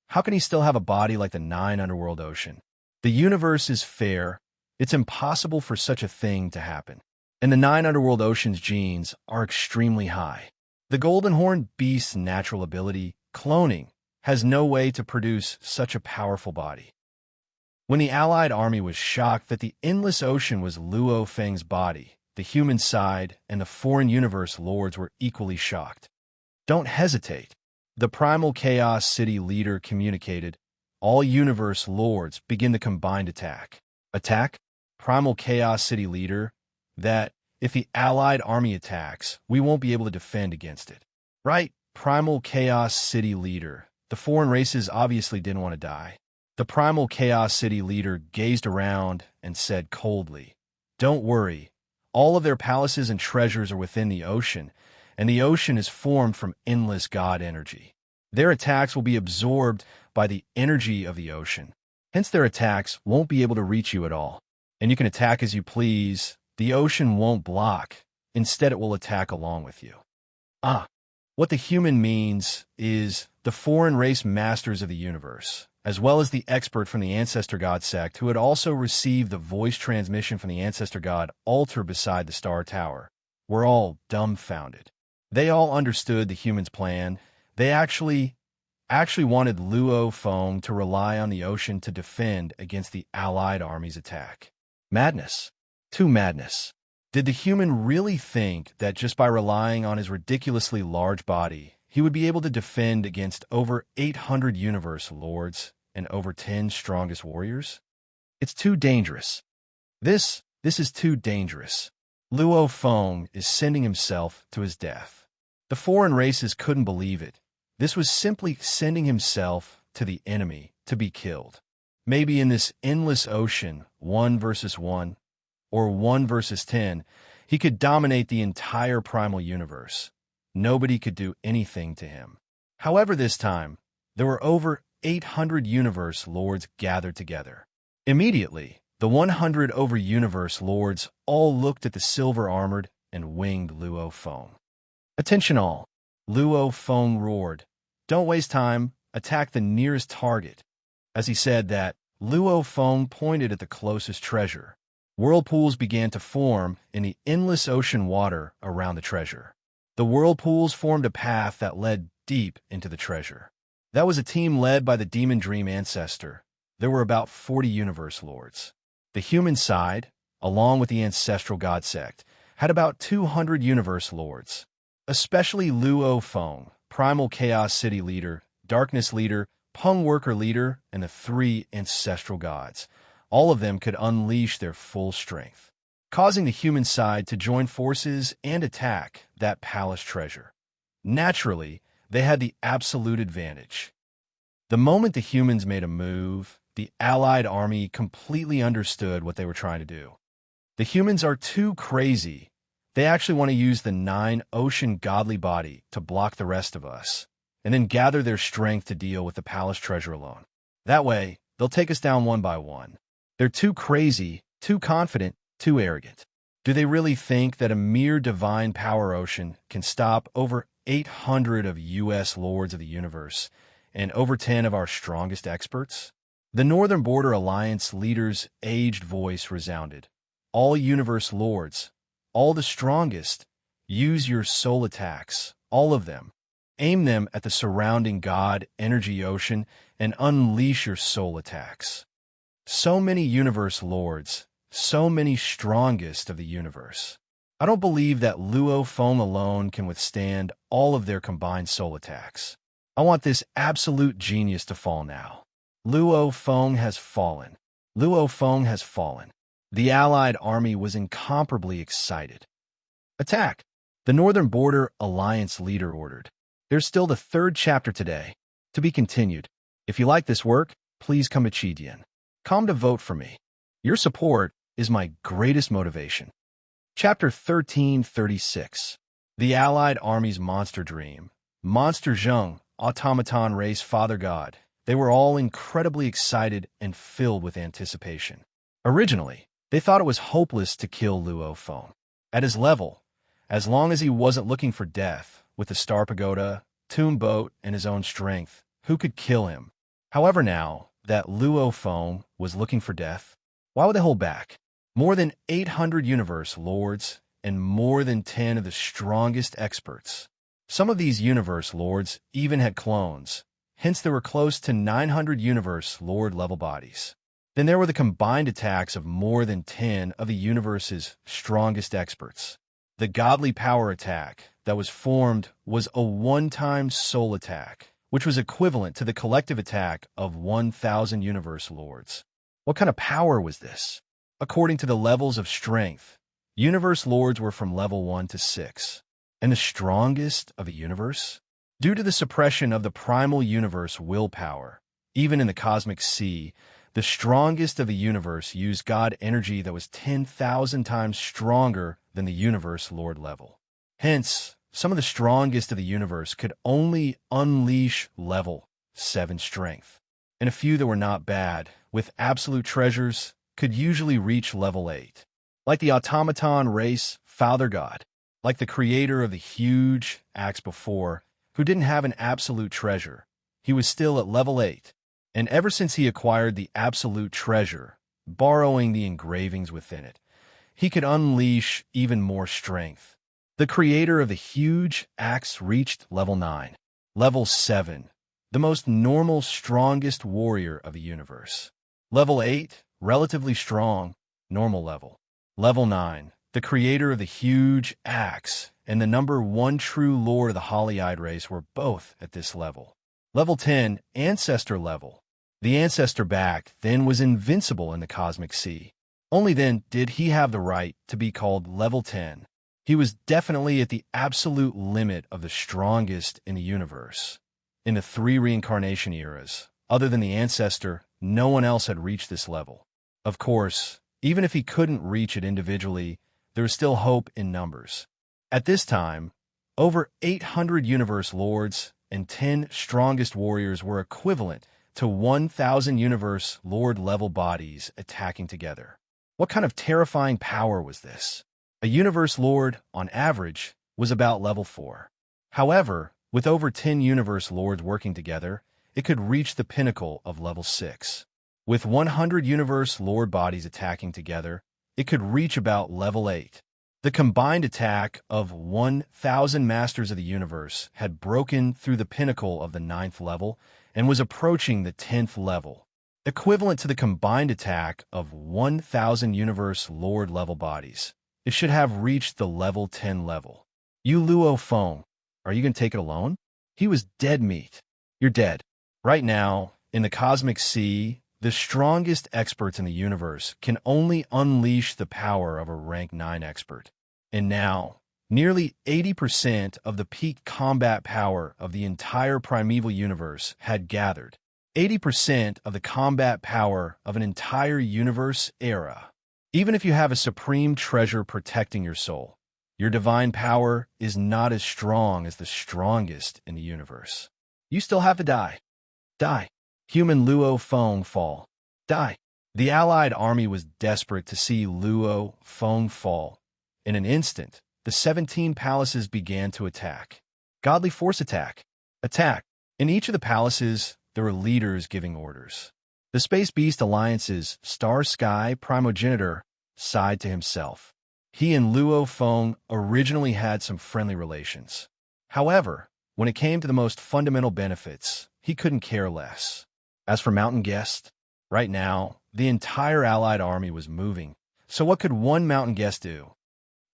How can he still have a body like the 9 underworld ocean? The universe is fair. It's impossible for such a thing to happen. And the 9 underworld ocean's genes are extremely high. The Golden Horn Beast's natural ability, cloning, has no way to produce such a powerful body. When the Allied army was shocked that the endless ocean was Luo Feng's body, the human side and the foreign universe lords were equally shocked. Don't hesitate. The primal Chaos City leader communicated, all universe lords begin the combined attack. Attack? Primal Chaos City leader, that if the Allied army attacks, we won't be able to defend against it. Right, Primal Chaos City leader. The foreign races obviously didn't want to die. The Primal Chaos City leader gazed around and said coldly, don't worry, all of their palaces and treasures are within the ocean, and the ocean is formed from endless God energy. Their attacks will be absorbed by the energy of the ocean. Hence their attacks won't be able to reach you at all. And you can attack as you please. The ocean won't block. Instead, it will attack along with you. What the human means is the foreign race masters of the universe, as well as the expert from the Ancestor God sect who had also received the voice transmission from the Ancestor God altar beside the Star Tower, were all dumbfounded. They all understood the human's plan. They actually wanted Luo Feng to rely on the ocean to defend against the Allied army's attack. Madness. To madness. Did the human really think that just by relying on his ridiculously large body, he would be able to defend against over 800 universe lords and over 10 strongest warriors? It's too dangerous. This is too dangerous. Luo Feng is sending himself to his death. The foreign races couldn't believe it. This was simply sending himself to the enemy to be killed. Maybe in this endless ocean, 1 versus 1, or 1 versus 10, he could dominate the entire primal universe. Nobody could do anything to him. However, this time, there were over 800 universe lords gathered together. Immediately, the 100 over universe lords all looked at the silver-armored and winged Luo Feng. "Attention all!" Luo Feng roared. "Don't waste time. Attack the nearest target." As he said that, Luo Feng pointed at the closest treasure. Whirlpools began to form in the endless ocean water around the treasure. The whirlpools formed a path that led deep into the treasure. That was a team led by the Demon Dream Ancestor. There were about 40 universe lords. The human side, along with the ancestral god sect, had about 200 universe lords. Especially Luo Feng, primal chaos city leader, darkness leader, Peng worker leader, and the 3 ancestral gods. All of them could unleash their full strength, causing the human side to join forces and attack that palace treasure. Naturally, they had the absolute advantage. The moment the humans made a move, the allied army completely understood what they were trying to do. The humans are too crazy. They actually want to use the 9 ocean godly body to block the rest of us, and then gather their strength to deal with the palace treasure alone. That way, they'll take us down one by one. They're too crazy, too confident, too arrogant. Do they really think that a mere divine power ocean can stop over 800 of US Lords of the Universe and over 10 of our strongest experts? The Northern Border Alliance leader's aged voice resounded. "All Universe Lords, all the strongest, use your soul attacks, all of them. Aim them at the surrounding God energy ocean and unleash your soul attacks." So many universe lords, so many strongest of the universe. I don't believe that Luo Feng alone can withstand all of their combined soul attacks. I want this absolute genius to fall now. Luo Feng has fallen. Luo Feng has fallen. The allied army was incomparably excited. "Attack!" The Northern Border Alliance leader ordered. There's still the 3rd chapter today. To be continued. If you like this work, please come to Chidian. Come to vote for me. Your support is my greatest motivation. Chapter 1336. The Allied Army's Monster Dream. Monster Zheng, Automaton Race Father God. They were all incredibly excited and filled with anticipation. Originally, they thought it was hopeless to kill Luo Feng. At his level, as long as he wasn't looking for death, with the Star Pagoda, Tomb Boat, and his own strength, who could kill him? However, now that Luo Feng was looking for death, why would they hold back? More than 800 universe lords and more than 10 of the strongest experts. Some of these universe lords even had clones, hence there were close to 900 universe lord level bodies. Then there were the combined attacks of more than 10 of the universe's strongest experts. The godly power attack that was formed was a one-time soul attack, which was equivalent to the collective attack of 1,000 universe lords. What kind of power was this? According to the levels of strength, universe lords were from level 1 to 6. And the strongest of the universe? Due to the suppression of the primal universe willpower, even in the cosmic sea, the strongest of the universe used God energy that was 10,000 times stronger than the universe lord level. Hence, some of the strongest of the universe could only unleash level 7 strength, and a few that were not bad, with absolute treasures, could usually reach level 8. Like the automaton race Father God, like the creator of the huge axe before, who didn't have an absolute treasure. He was still at level 8, and ever since he acquired the absolute treasure, borrowing the engravings within it, he could unleash even more strength. The creator of the huge axe reached level 9. Level 7, the most normal, strongest warrior of the universe. Level 8, relatively strong, normal level. Level 9, the creator of the huge axe and the number 1 true lord of the Holly-Eyed race were both at this level. Level 10, ancestor level. The ancestor back then was invincible in the cosmic sea. Only then did he have the right to be called level 10. He was definitely at the absolute limit of the strongest in the universe. In the 3 reincarnation eras, other than the ancestor, no one else had reached this level. Of course, even if he couldn't reach it individually, there was still hope in numbers. At this time, over 800 universe lords and 10 strongest warriors were equivalent to 1,000 universe lord level bodies attacking together. What kind of terrifying power was this? A universe lord, on average, was about level 4. However, with over 10 universe lords working together, it could reach the pinnacle of level 6. With 100 universe lord bodies attacking together, it could reach about level 8. The combined attack of 1,000 masters of the universe had broken through the pinnacle of the 9th level and was approaching the 10th level, equivalent to the combined attack of 1,000 universe lord level bodies. It should have reached the level 10 level. You Luo Feng, are you going to take it alone? He was dead meat. You're dead. Right now, in the cosmic sea, the strongest experts in the universe can only unleash the power of a rank 9 expert. And now, nearly 80% of the peak combat power of the entire primeval universe had gathered. 80% of the combat power of an entire universe era. Even if you have a supreme treasure protecting your soul, your divine power is not as strong as the strongest in the universe. You still have to die. Die. Human Luo Feng fall. Die. The allied army was desperate to see Luo Feng fall. In an instant, the 17 palaces began to attack. Godly force attack. Attack. In each of the palaces, there were leaders giving orders. The Space Beast Alliance's Star Sky primogenitor sighed to himself. He and Luo Feng originally had some friendly relations. However, when it came to the most fundamental benefits, he couldn't care less. As for Mountain Guest, right now, the entire allied army was moving. So what could one Mountain Guest do?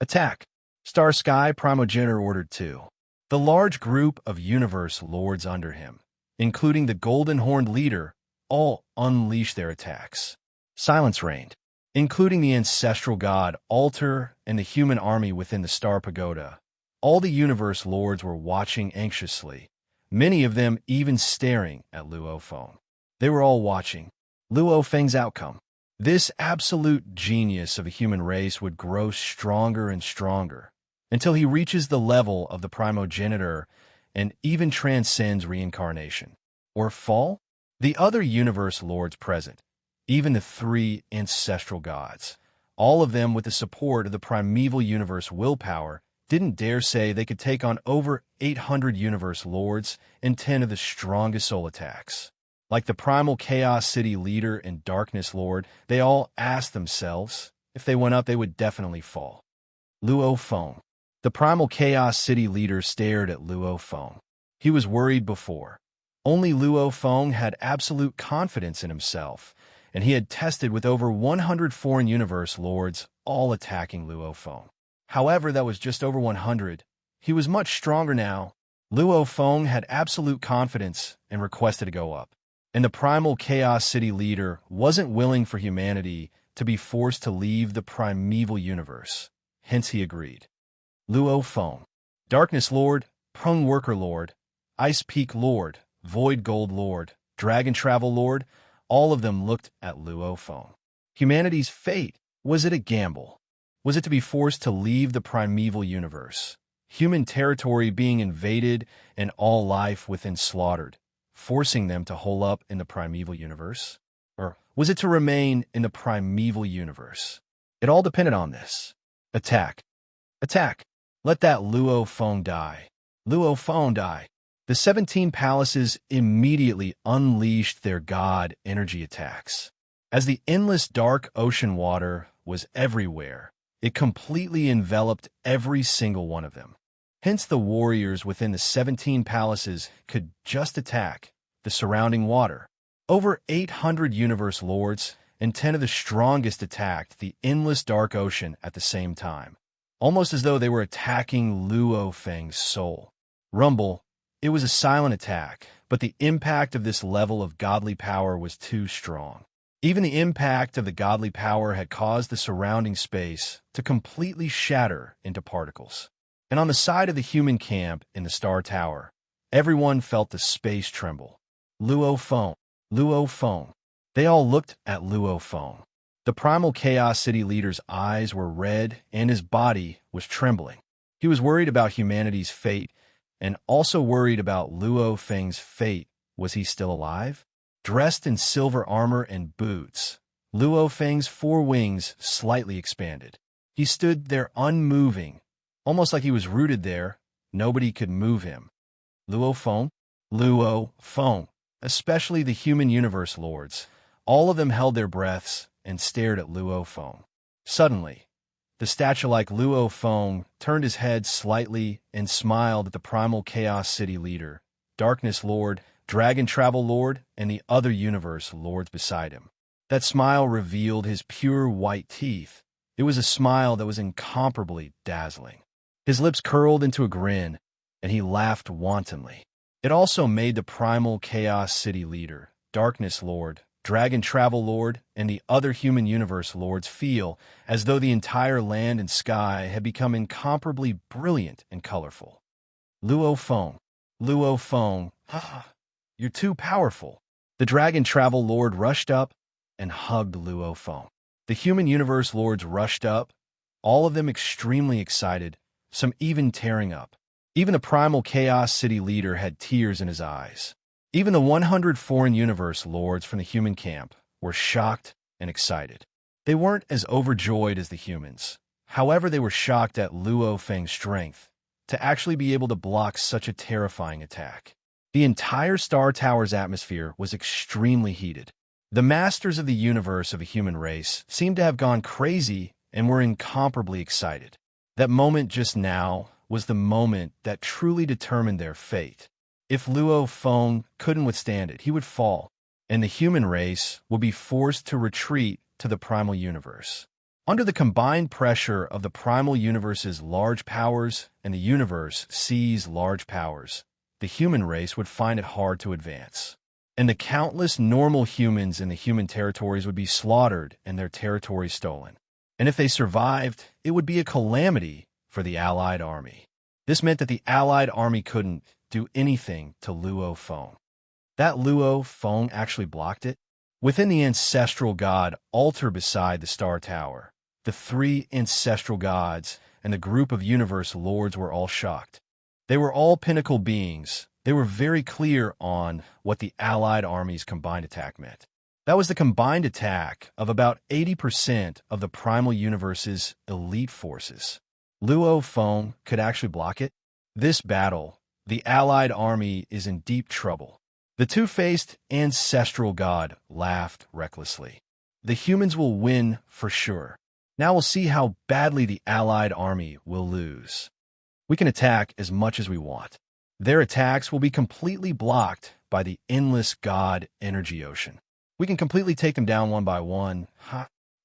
Attack. Star Sky primogenitor ordered 2. The large group of universe lords under him, including the golden-horned leader, all unleashed their attacks. Silence reigned, including the ancestral god Altar and the human army within the Star Pagoda. All the universe lords were watching anxiously, many of them even staring at Luo Feng. They were all watching Luo Feng's outcome. This absolute genius of the human race would grow stronger and stronger until he reaches the level of the primogenitor and even transcends reincarnation. Or fall? The other universe lords present, even the 3 ancestral gods, all of them with the support of the primeval universe willpower, didn't dare say they could take on over 800 universe lords and 10 of the strongest soul attacks. Like the primal Chaos City leader and Darkness Lord, they all asked themselves, if they went up, they would definitely fall. Luo Feng. The primal Chaos City leader stared at Luo Feng. He was worried before. Only Luo Feng had absolute confidence in himself, and he had tested with over 100 foreign universe lords, all attacking Luo Feng. However, that was just over 100. He was much stronger now. Luo Feng had absolute confidence and requested to go up. And the primal Chaos City leader wasn't willing for humanity to be forced to leave the primeval universe. Hence he agreed. Luo Feng. Darkness Lord, Prung Worker Lord, Ice Peak Lord, Void Gold Lord, Dragon Travel Lord, all of them looked at Luo Feng. Humanity's fate, was it a gamble? Was it to be forced to leave the primeval universe? Human territory being invaded and all life within slaughtered, forcing them to hole up in the primeval universe? Or was it to remain in the primeval universe? It all depended on this. Attack. Attack. Let that Luo Feng die. Luo Feng die. The 17 palaces immediately unleashed their god energy attacks. As the endless dark ocean water was everywhere, it completely enveloped every single one of them. Hence the warriors within the 17 palaces could just attack the surrounding water. Over 800 universe lords and 10 of the strongest attacked the endless dark ocean at the same time, almost as though they were attacking Luo Feng's soul. Rumble. It was a silent attack, but the impact of this level of godly power was too strong. Even the impact of the godly power had caused the surrounding space to completely shatter into particles. And on the side of the human camp in the Star Tower, everyone felt the space tremble. Luo Feng, Luo Feng. They all looked at Luo Feng. The primal Chaos City leader's eyes were red and his body was trembling. He was worried about humanity's fate and also worried about Luo Feng's fate. Was he still alive? Dressed in silver armor and boots, Luo Feng's four wings slightly expanded. He stood there unmoving, almost like he was rooted there. Nobody could move him. Luo Feng? Luo Feng, especially the human universe lords. All of them held their breaths and stared at Luo Feng. Suddenly, the statue-like Luo Feng turned his head slightly and smiled at the primal Chaos City leader, Darkness Lord, Dragon Travel Lord, and the other universe lords beside him. That smile revealed his pure white teeth. It was a smile that was incomparably dazzling. His lips curled into a grin, and he laughed wantonly. It also made the primal Chaos City leader, Darkness Lord, Dragon Travel Lord, and the other human universe lords feel as though the entire land and sky had become incomparably brilliant and colorful. Luo Feng, you're too powerful. The Dragon Travel Lord rushed up and hugged Luo Feng. The human universe lords rushed up, all of them extremely excited, some even tearing up. Even the primal Chaos City leader had tears in his eyes. Even the 100 foreign universe lords from the human camp were shocked and excited. They weren't as overjoyed as the humans. However, they were shocked at Luo Feng's strength to actually be able to block such a terrifying attack. The entire Star Tower's atmosphere was extremely heated. The masters of the universe of a human race seemed to have gone crazy and were incomparably excited. That moment just now was the moment that truly determined their fate. If Luo Feng couldn't withstand it, he would fall, and the human race would be forced to retreat to the primal universe. Under the combined pressure of the primal universe's large powers and the universe sees large powers, the human race would find it hard to advance. And the countless normal humans in the human territories would be slaughtered and their territories stolen. And if they survived, it would be a calamity for the Allied army. This meant that the Allied army couldn't do anything to Luo Feng. That Luo Feng actually blocked it. Within the ancestral god altar beside the Star Tower, the three ancestral gods and the group of universe lords were all shocked. They were all pinnacle beings. They were very clear on what the Allied army's combined attack meant. That was the combined attack of about 80% of the primal universe's elite forces. Luo Feng could actually block it. This battle, the Allied army is in deep trouble. The two-faced ancestral god laughed recklessly. The humans will win for sure. Now we'll see how badly the Allied army will lose. We can attack as much as we want. Their attacks will be completely blocked by the endless god energy ocean. We can completely take them down one by one.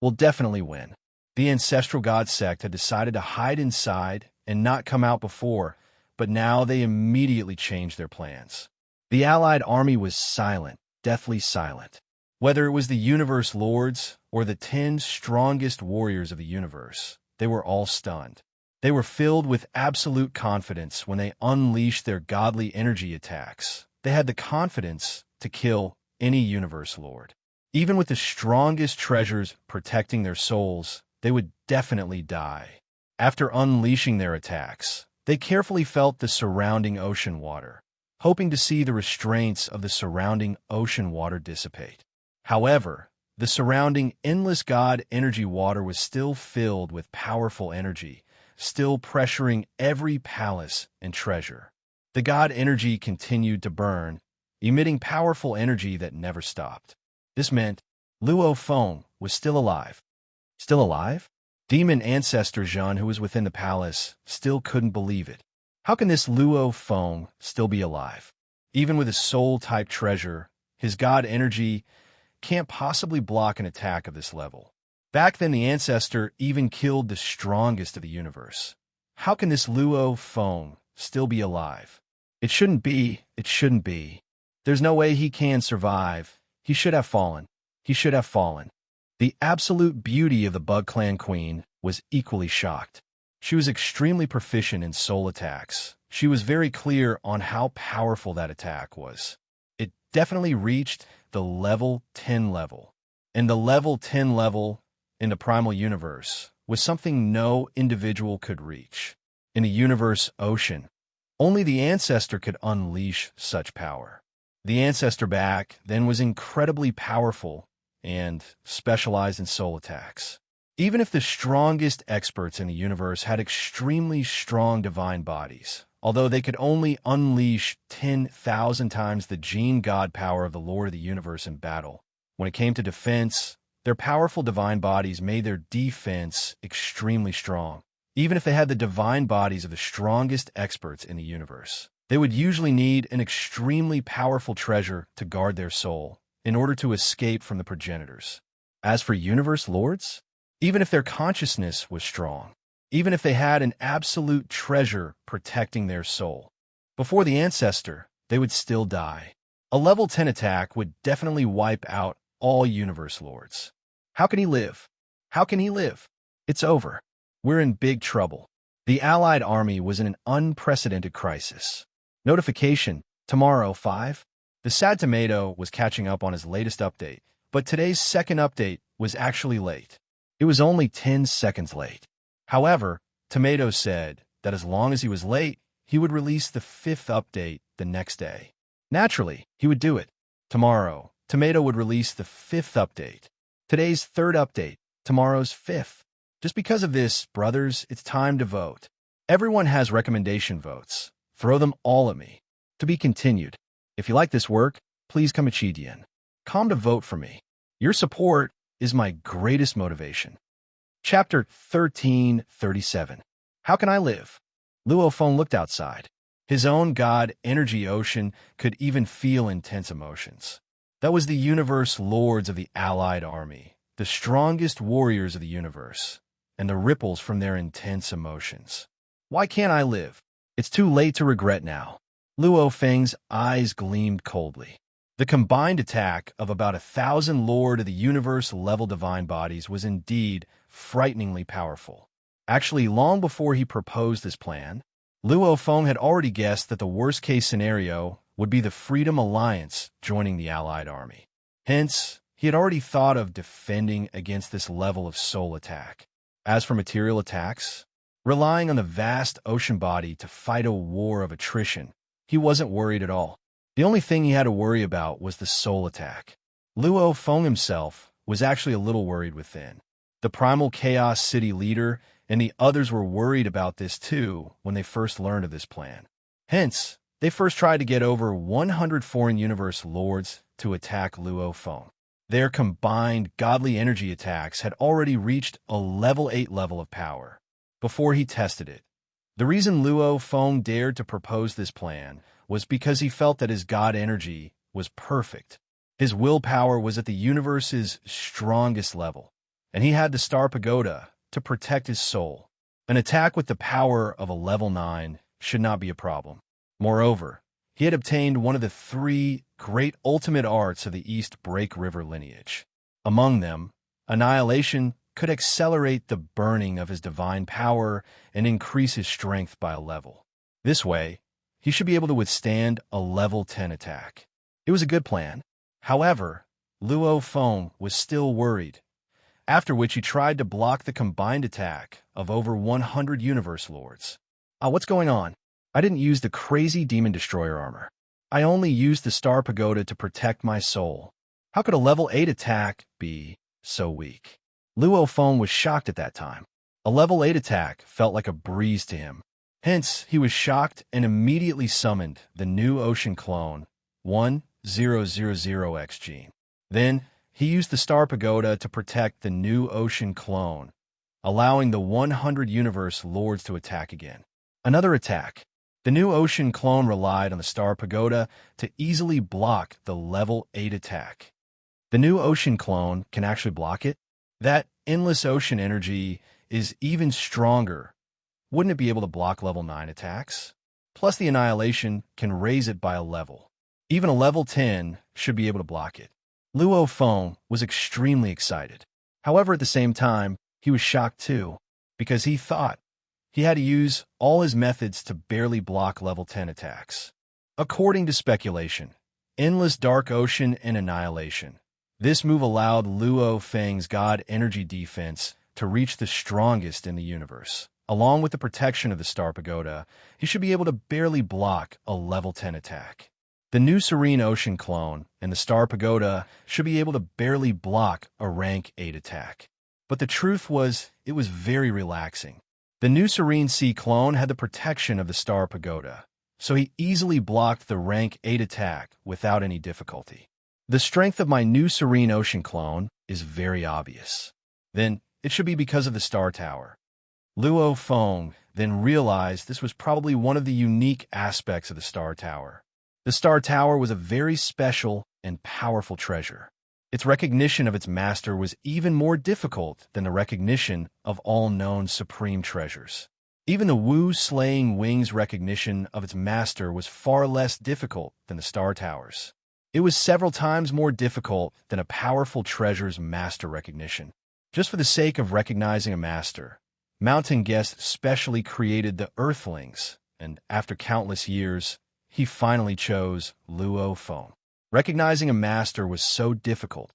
We'll definitely win. The ancestral god sect had decided to hide inside and not come out before, but now they immediately changed their plans. The Allied army was silent, deathly silent. Whether it was the universe lords or the 10 strongest warriors of the universe, they were all stunned. They were filled with absolute confidence when they unleashed their godly energy attacks. They had the confidence to kill any universe lord. Even with the strongest treasures protecting their souls, they would definitely die. After unleashing their attacks, they carefully felt the surrounding ocean water, hoping to see the restraints of the surrounding ocean water dissipate. However, the surrounding endless god energy water was still filled with powerful energy, still pressuring every palace and treasure. The god energy continued to burn, emitting powerful energy that never stopped. This meant Luo Feng was still alive. Still alive? Demon ancestor Zhen, who was within the palace, still couldn't believe it. How can this Luo Feng still be alive? Even with his soul-type treasure, his god energy can't possibly block an attack of this level. Back then, the ancestor even killed the strongest of the universe. How can this Luo Feng still be alive? It shouldn't be. It shouldn't be. There's no way he can survive. He should have fallen. he should have fallen. The absolute beauty of the Bug Clan Queen was equally shocked. She was extremely proficient in soul attacks. She was very clear on how powerful that attack was. It definitely reached the level 10 level. And the level 10 level in the primal universe was something no individual could reach. In the universe ocean, only the ancestor could unleash such power. The ancestor back then was incredibly powerful and specialized in soul attacks. Even if the strongest experts in the universe had extremely strong divine bodies, although they could only unleash 10,000 times the gene god power of the Lord of the universe in battle, when it came to defense, their powerful divine bodies made their defense extremely strong. Even if they had the divine bodies of the strongest experts in the universe, they would usually need an extremely powerful treasure to guard their soul in order to escape from the progenitors. As for universe lords, even if their consciousness was strong, even if they had an absolute treasure protecting their soul, before the ancestor, they would still die. A level 10 attack would definitely wipe out all universe lords. How can he live? How can he live? It's over. We're in big trouble. The Allied army was in an unprecedented crisis. Notification, tomorrow 5. The sad tomato was catching up on his latest update, but today's second update was actually late. It was only 10 seconds late. However, Tomato said that as long as he was late, he would release the 5th update the next day. Naturally, he would do it. Tomorrow, Tomato would release the 5th update. Today's 3rd update, tomorrow's 5th. Just because of this, brothers, it's time to vote. Everyone has recommendation votes. Throw them all at me. To be continued. If you like this work, please come to vote for me. Your support is my greatest motivation. Chapter 1337. How can I live? Luophone looked outside. His own god energy ocean could even feel intense emotions. That was the universe lords of the Allied army, the strongest warriors of the universe, and the ripples from their intense emotions. Why can't I live? It's too late to regret now. Luo Feng's eyes gleamed coldly. The combined attack of about 1,000 Lord of the Universe level divine bodies was indeed frighteningly powerful. Actually, long before he proposed this plan, Luo Feng had already guessed that the worst-case scenario would be the Freedom Alliance joining the Allied army. Hence, he had already thought of defending against this level of soul attack. As for material attacks, relying on the vast ocean body to fight a war of attrition, he wasn't worried at all. The only thing he had to worry about was the soul attack. Luo Feng himself was actually a little worried within. The Primal Chaos City leader and the others were worried about this too when they first learned of this plan. Hence, they first tried to get over 100 foreign universe lords to attack Luo Feng. Their combined godly energy attacks had already reached a level 8 level of power before he tested it. The reason Luo Feng dared to propose this plan was because he felt that his god energy was perfect. His willpower was at the universe's strongest level, and he had the Star Pagoda to protect his soul. An attack with the power of a level 9 should not be a problem. Moreover, he had obtained one of the 3 great ultimate arts of the East Break River lineage. Among them, Annihilation could accelerate the burning of his divine power and increase his strength by a level. This way, he should be able to withstand a level 10 attack. It was a good plan. However, Luo Feng was still worried, after which he tried to block the combined attack of over 100 universe lords. What's going on? I didn't use the crazy demon destroyer armor. I only used the Star Pagoda to protect my soul. How could a level 8 attack be so weak? Luo Feng was shocked at that time. A level 8 attack felt like a breeze to him. Hence, he was shocked and immediately summoned the new ocean clone, 1000X gene. Then, he used the Star Pagoda to protect the new ocean clone, allowing the 100 universe lords to attack again. Another attack. The new ocean clone relied on the Star Pagoda to easily block the level 8 attack. The new ocean clone can actually block it? That endless ocean energy is even stronger. Wouldn't it be able to block level 9 attacks? Plus the Annihilation can raise it by a level. Even a level 10 should be able to block it. Luo Feng was extremely excited. However, at the same time, he was shocked too, because he thought he had to use all his methods to barely block level 10 attacks. According to speculation, Endless Dark Ocean and Annihilation. This move allowed Luo Feng's God Energy defense to reach the strongest in the universe. Along with the protection of the Star Pagoda, he should be able to barely block a level 10 attack. The new Serene Ocean clone and the Star Pagoda should be able to barely block a rank 8 attack. But the truth was, it was very relaxing. The new Serene Sea clone had the protection of the Star Pagoda, so he easily blocked the rank 8 attack without any difficulty. The strength of my new Serene Ocean clone is very obvious. Then, it should be because of the Star Tower. Luo Feng then realized this was probably one of the unique aspects of the Star Tower. The Star Tower was a very special and powerful treasure. Its recognition of its master was even more difficult than the recognition of all known supreme treasures. Even the Wu Slaying Wings recognition of its master was far less difficult than the Star Tower's. It was several times more difficult than a powerful treasure's master recognition. Just for the sake of recognizing a master, Mountain Guest specially created the Earthlings, and after countless years, he finally chose Luo Feng. Recognizing a master was so difficult.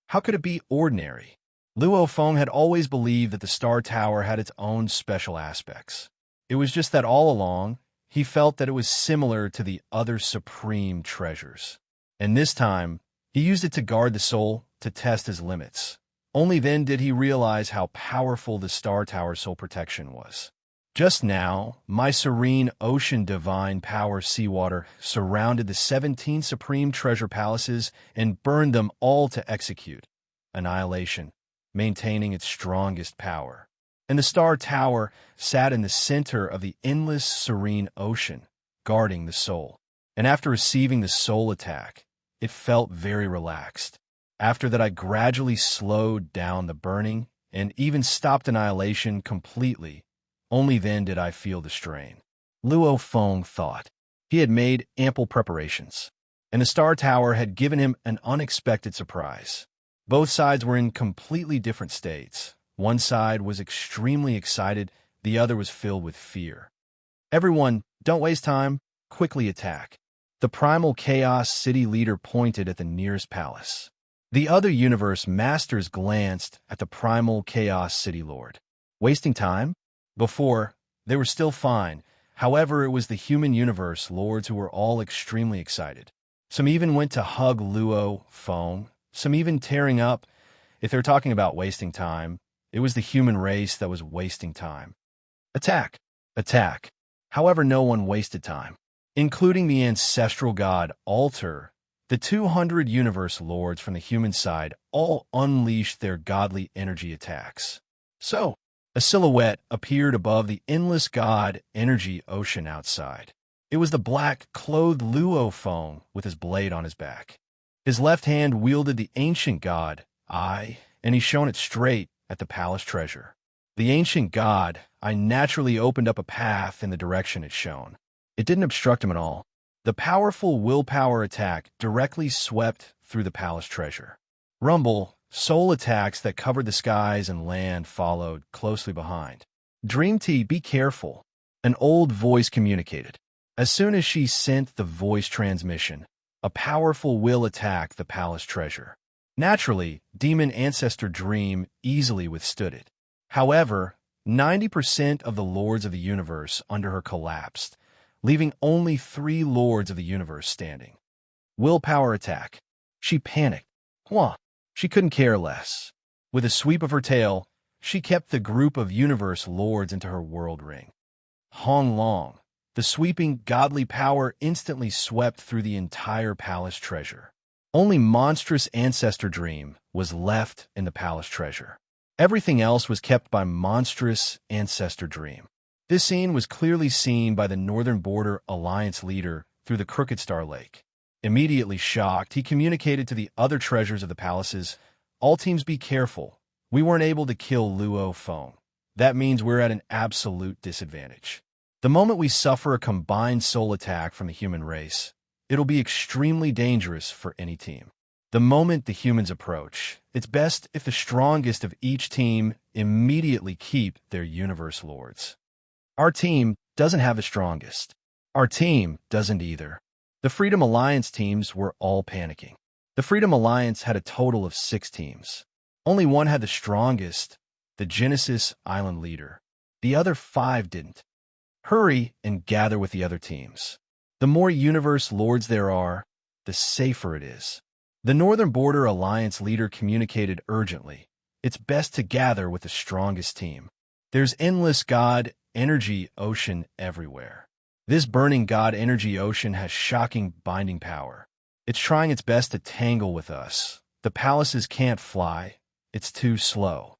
How could it be ordinary? Luo Feng had always believed that the Star Tower had its own special aspects. It was just that all along, he felt that it was similar to the other supreme treasures. And this time, he used it to guard the soul, to test his limits. Only then did he realize how powerful the Star Tower's soul protection was. Just now, my serene ocean divine power seawater surrounded the 17 supreme treasure palaces and burned them all to execute annihilation, maintaining its strongest power. And the Star Tower sat in the center of the endless serene ocean, guarding the soul. And after receiving the soul attack, it felt very relaxed. After that, I gradually slowed down the burning and even stopped annihilation completely. Only then did I feel the strain. Luo Feng thought. He had made ample preparations, and the Star Tower had given him an unexpected surprise. Both sides were in completely different states. One side was extremely excited, the other was filled with fear. Everyone, don't waste time, quickly attack. The Primal Chaos City leader pointed at the nearest palace. The other universe masters glanced at the Primal Chaos City Lord. Wasting time? Before, they were still fine. However, it was the human universe lords who were all extremely excited. Some even went to hug Luo Feng, some even tearing up. If they're talking about wasting time, it was the human race that was wasting time. Attack! Attack! However, no one wasted time. Including the ancestral god Altar, the 200 universe lords from the human side all unleashed their godly energy attacks. So, a silhouette appeared above the endless god energy ocean outside. It was the black-clothed Luo Feng with his blade on his back. His left hand wielded the ancient god, I, and he shone it straight at the palace treasure. The ancient god, I naturally opened up a path in the direction it shone. It didn't obstruct him at all. The powerful willpower attack directly swept through the palace treasure. Rumble, soul attacks that covered the skies and land followed closely behind. Dream Tea, be careful, an old voice communicated. As soon as she sent the voice transmission, a powerful will attacked the palace treasure. Naturally, Demon Ancestor Dream easily withstood it. However, 90% of the lords of the universe under her collapsed, leaving only 3 lords of the universe standing. Willpower attack. She panicked. She couldn't care less. With a sweep of her tail, she kept the group of universe lords into her world ring. Hong Long. The sweeping godly power instantly swept through the entire palace treasure. Only Monstrous Ancestor Dream was left in the palace treasure. Everything else was kept by Monstrous Ancestor Dream. This scene was clearly seen by the Northern Border Alliance leader through the Crooked Star Lake. Immediately shocked, he communicated to the other treasures of the palaces, "All teams be careful. We weren't able to kill Luo Feng. That means we're at an absolute disadvantage. The moment we suffer a combined soul attack from the human race, it'll be extremely dangerous for any team." The moment the humans approach, it's best if the strongest of each team immediately keep their universe lords. Our team doesn't have the strongest. Our team doesn't either. The Freedom Alliance teams were all panicking. The Freedom Alliance had a total of 6 teams. Only one had the strongest, the Genesis Island leader. The other 5 didn't. Hurry and gather with the other teams. The more universe lords there are, the safer it is. The Northern Border Alliance leader communicated urgently. It's best to gather with the strongest team. There's endless God energy ocean everywhere. This burning God energy ocean has shocking binding power. It's trying its best to tangle with us. The palaces can't fly. It's too slow.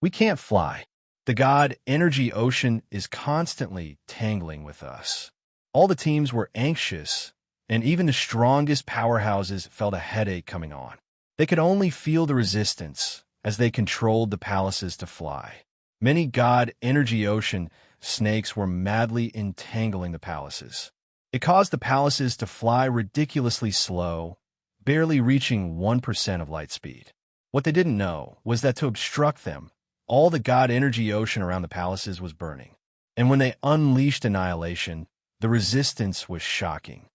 We can't fly. The God energy ocean is constantly tangling with us. All the teams were anxious, and even the strongest powerhouses felt a headache coming on. They could only feel the resistance as they controlled the palaces to fly. Many God energy ocean snakes were madly entangling the palaces. It caused the palaces to fly ridiculously slow, barely reaching 1% of light speed. What they didn't know was that to obstruct them, all the God energy ocean around the palaces was burning. And when they unleashed annihilation, the resistance was shocking.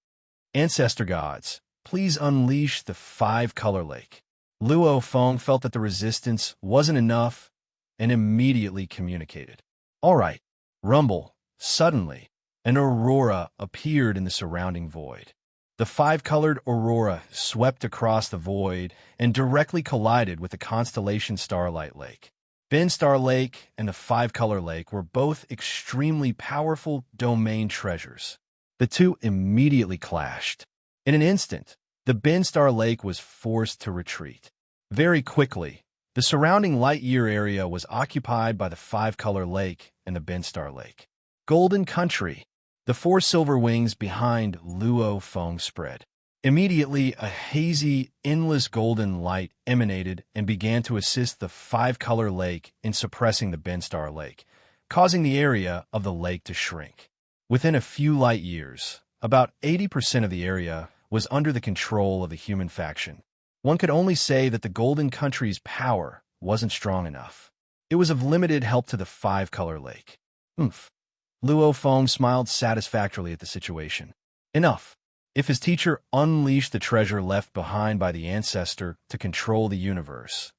Ancestor gods, please unleash the 5-color lake. Luo Feng felt that the resistance wasn't enough and immediately communicated. All right, rumble. Suddenly, an aurora appeared in the surrounding void. The 5-colored aurora swept across the void and directly collided with the constellation Starlight Lake. Ben Star Lake and the 5-color lake were both extremely powerful domain treasures. The two immediately clashed. In an instant, the Ben Star Lake was forced to retreat. Very quickly, the surrounding light-year area was occupied by the 5-color lake and the Ben Star Lake. Golden Country. The 4 silver wings behind Luo Feng spread. Immediately, a hazy, endless golden light emanated and began to assist the 5-color lake in suppressing the Ben Star Lake, causing the area of the lake to shrink. Within a few light years, about 80% of the area was under the control of the human faction. One could only say that the Golden Country's power wasn't strong enough. It was of limited help to the 5-color lake. Luo Feng smiled satisfactorily at the situation. Enough. If his teacher unleashed the treasure left behind by the ancestor to control the universe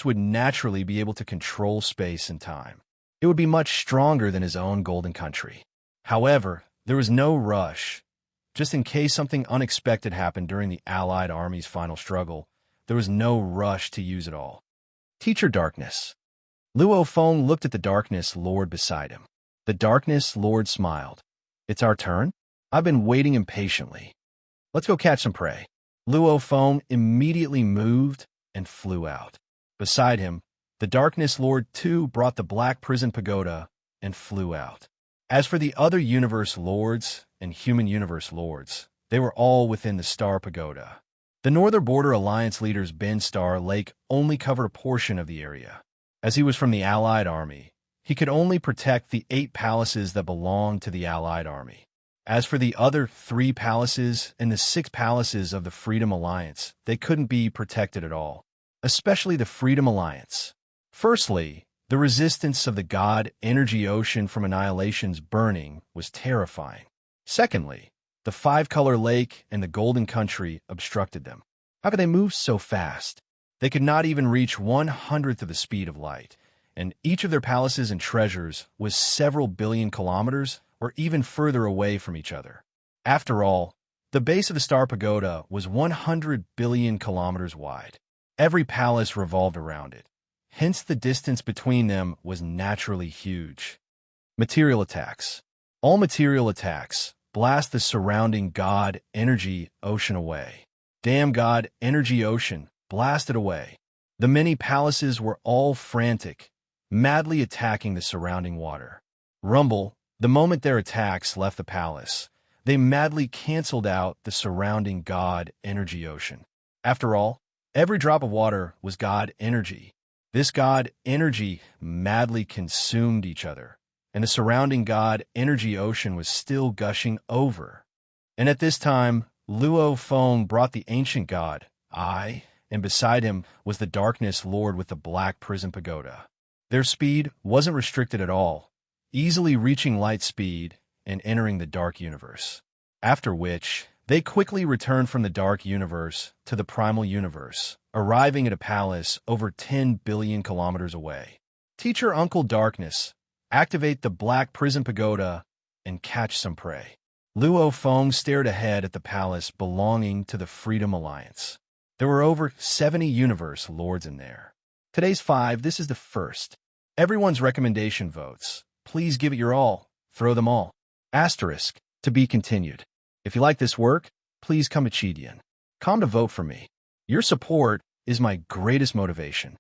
would naturally be able to control space and time. It would be much stronger than his own Golden Country. However, there was no rush. Just in case something unexpected happened during the Allied Army's final struggle, there was no rush to use it all. Teacher Darkness. Luo Feng looked at the Darkness Lord beside him. The Darkness Lord smiled. It's our turn? I've been waiting impatiently. Let's go catch some prey. Luo Feng immediately moved and flew out. Beside him, the Darkness Lord too brought the Black Prison Pagoda and flew out. As for the other Universe Lords and Human Universe Lords, they were all within the Star Pagoda. The Northern Border Alliance leader's Ben Star Lake only covered a portion of the area. As he was from the Allied Army, he could only protect the 8 palaces that belonged to the Allied Army. As for the other 3 palaces and the 6 palaces of the Freedom Alliance, they couldn't be protected at all, especially the Freedom Alliance. Firstly, the resistance of the God energy ocean from Annihilation's burning was terrifying. Secondly, the 5-color lake and the Golden Country obstructed them. How could they move so fast? They could not even reach 1/100th of the speed of light, and each of their palaces and treasures was several billion kilometers or even further away from each other. After all, the base of the Star Pagoda was 100 billion kilometers wide. Every palace revolved around it. Hence, the distance between them was naturally huge. Material attacks. All material attacks blast the surrounding God energy ocean away. Damn God energy ocean, blast it away. The many palaces were all frantic, madly attacking the surrounding water. Rumble. The moment their attacks left the palace, they madly canceled out the surrounding God energy ocean. After all, every drop of water was God energy. This God energy madly consumed each other, and the surrounding God energy ocean was still gushing over. And at this time, Luo Feng brought the ancient god, and beside him was the darkness lord with the black prison pagoda. Their speed wasn't restricted at all, easily reaching light speed and entering the dark universe. After which, they quickly returned from the dark universe to the primal universe, arriving at a palace over 10 billion kilometers away. Teacher Uncle Darkness, activate the black prison pagoda and catch some prey. Luo Feng stared ahead at the palace belonging to the Freedom Alliance. There were over 70 universe lords in there. Today's 5, this is the first. Everyone's recommendation votes. Please give it your all. Throw them all. Asterisk, to be continued. If you like this work, please come to Chidian. Come to vote for me. Your support is my greatest motivation.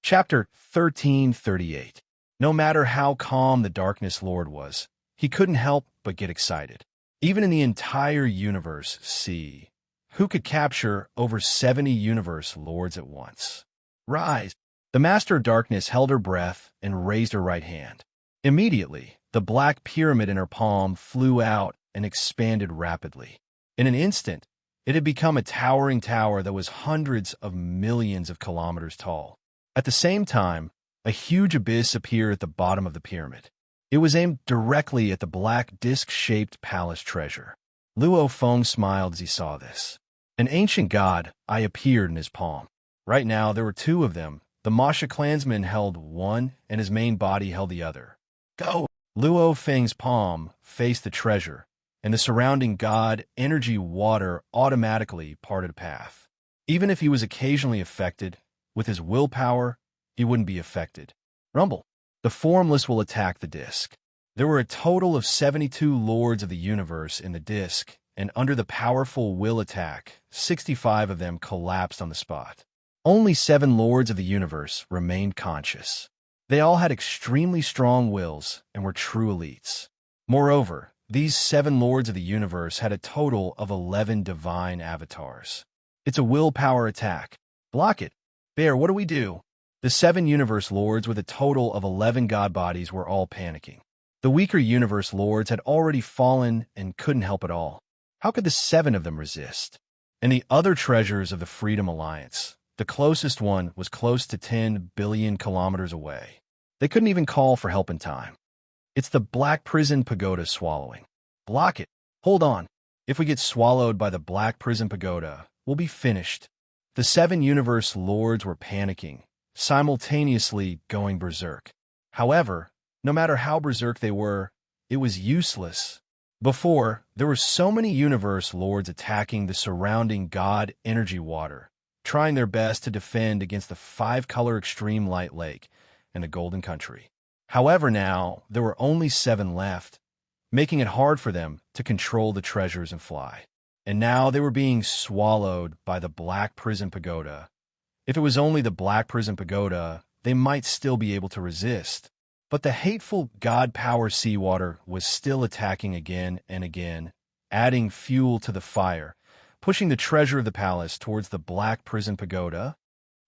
Chapter 1338. No matter how calm the Darkness Lord was, he couldn't help but get excited. Even in the entire universe, see, who could capture over 70 universe lords at once? Rise! The Master of Darkness held her breath and raised her right hand. Immediately, the black pyramid in her palm flew out and expanded rapidly. In an instant, it had become a towering tower that was hundreds of millions of kilometers tall. At the same time, a huge abyss appeared at the bottom of the pyramid. It was aimed directly at the black disc-shaped palace treasure. Luo Feng smiled as he saw this. An ancient god eye appeared in his palm. Right now, there were two of them. The Masha clansman held one, and his main body held the other. Go! Luo Feng's palm faced the treasure, and the surrounding god energy water automatically parted a path. Even if he was occasionally affected, with his willpower, he wouldn't be affected. Rumble. The formless will attack the disc. There were a total of 72 lords of the universe in the disc, and under the powerful will attack, 65 of them collapsed on the spot. Only 7 lords of the universe remained conscious. They all had extremely strong wills and were true elites. Moreover, these 7 lords of the universe had a total of 11 divine avatars. It's a willpower attack. Block it. Bear, what do we do? The 7 universe lords with a total of 11 god bodies were all panicking. The weaker universe lords had already fallen and couldn't help at all. How could the 7 of them resist? And the other treasures of the Freedom Alliance, the closest one was close to 10 billion kilometers away. They couldn't even call for help in time. It's the Black Prison Pagoda swallowing. Block it. Hold on. If we get swallowed by the Black Prison Pagoda, we'll be finished. The 7 universe lords were panicking, simultaneously going berserk. However, no matter how berserk they were, it was useless. Before, there were so many universe lords attacking the surrounding god energy water, trying their best to defend against the 5-color extreme light lake and the golden country. However, now there were only 7 left, making it hard for them to control the treasures and fly. And now they were being swallowed by the Black Prison Pagoda. If it was only the Black Prison Pagoda, they might still be able to resist. But the hateful god power seawater was still attacking again and again, adding fuel to the fire, pushing the treasure of the palace towards the Black Prison Pagoda.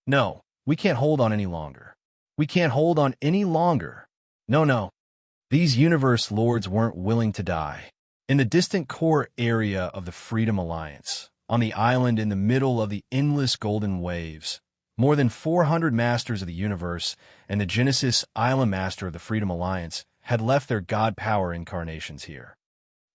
No, we can't hold on any longer. We can't hold on any longer. No. These universe lords weren't willing to die. In the distant core area of the Freedom Alliance, on the island in the middle of the endless golden waves, more than 400 masters of the universe and the Genesis Island Master of the Freedom Alliance had left their god power incarnations here.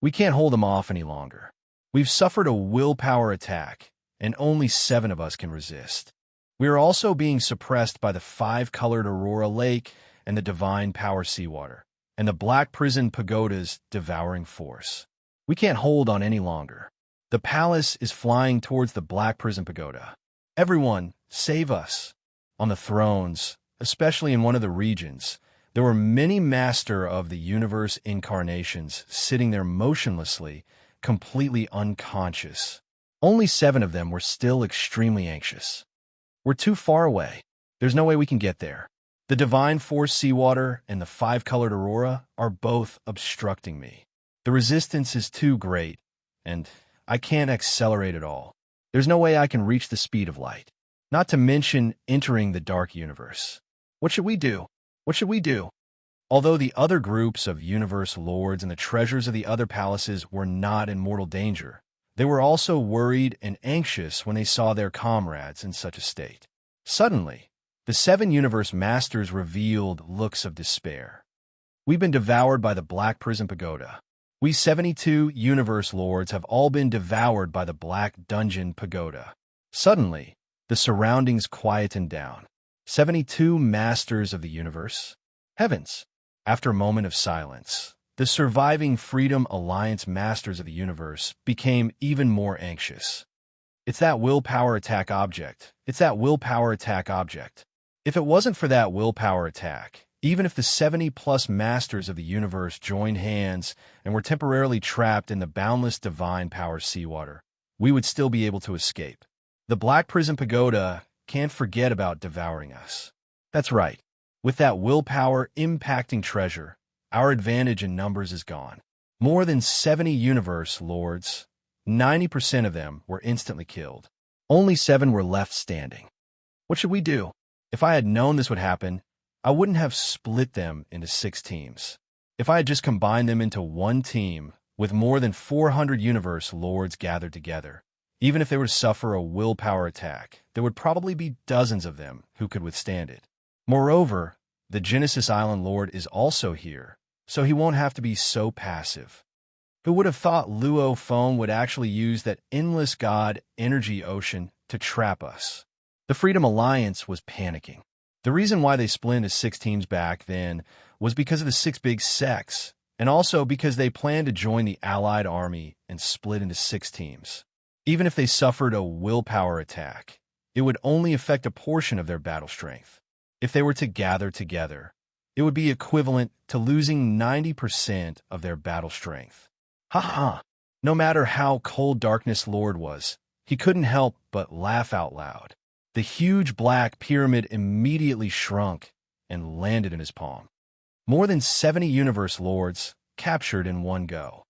We can't hold them off any longer. We've suffered a willpower attack, and only 7 of us can resist. We are also being suppressed by the 5-colored Aurora Lake and the Divine Power Seawater, and the Black Prison Pagoda's devouring force. We can't hold on any longer. The palace is flying towards the Black Prison Pagoda. Everyone, save us. On the thrones, especially in one of the regions, there were many Master of the Universe incarnations sitting there motionlessly, completely unconscious. Only 7 of them were still extremely anxious. We're too far away. There's no way we can get there. The Divine Force Seawater and the 5-colored Aurora are both obstructing me. The resistance is too great, and I can't accelerate at all. There's no way I can reach the speed of light, not to mention entering the dark universe. What should we do? What should we do? Although the other groups of universe lords and the treasures of the other palaces were not in mortal danger, They were also worried and anxious when they saw their comrades in such a state. Suddenly, the 7 universe masters revealed looks of despair. We've been devoured by the Black Prison Pagoda. We 72 universe lords have all been devoured by the Black Dungeon Pagoda. Suddenly, the surroundings quietened down. 72 masters of the universe? Heavens! After a moment of silence, the surviving Freedom Alliance masters of the universe became even more anxious. It's that willpower attack object. It's that willpower attack object. If it wasn't for that willpower attack, even if the 70-plus masters of the universe joined hands and were temporarily trapped in the boundless divine power seawater, we would still be able to escape. The Black Prison Pagoda can't forget about devouring us. That's right. With that willpower impacting treasure, our advantage in numbers is gone. More than 70 universe lords, 90% of them were instantly killed. Only 7 were left standing. What should we do? If I had known this would happen, I wouldn't have split them into 6 teams. If I had just combined them into one team with more than 400 universe lords gathered together, even if they were to suffer a willpower attack, there would probably be dozens of them who could withstand it. Moreover, the Genesis Island Lord is also here, so he won't have to be so passive. Who would have thought Luo Feng would actually use that endless god energy ocean to trap us? The Freedom Alliance was panicking. The reason why they split into 6 teams back then was because of the 6 big sects, and also because they planned to join the Allied army and split into 6 teams. Even if they suffered a willpower attack, it would only affect a portion of their battle strength. If they were to gather together, it would be equivalent to losing 90% of their battle strength. Ha! No matter how cold Darkness Lord was, he couldn't help but laugh out loud. The huge black pyramid immediately shrunk and landed in his palm. More than 70 universe lords captured in one go.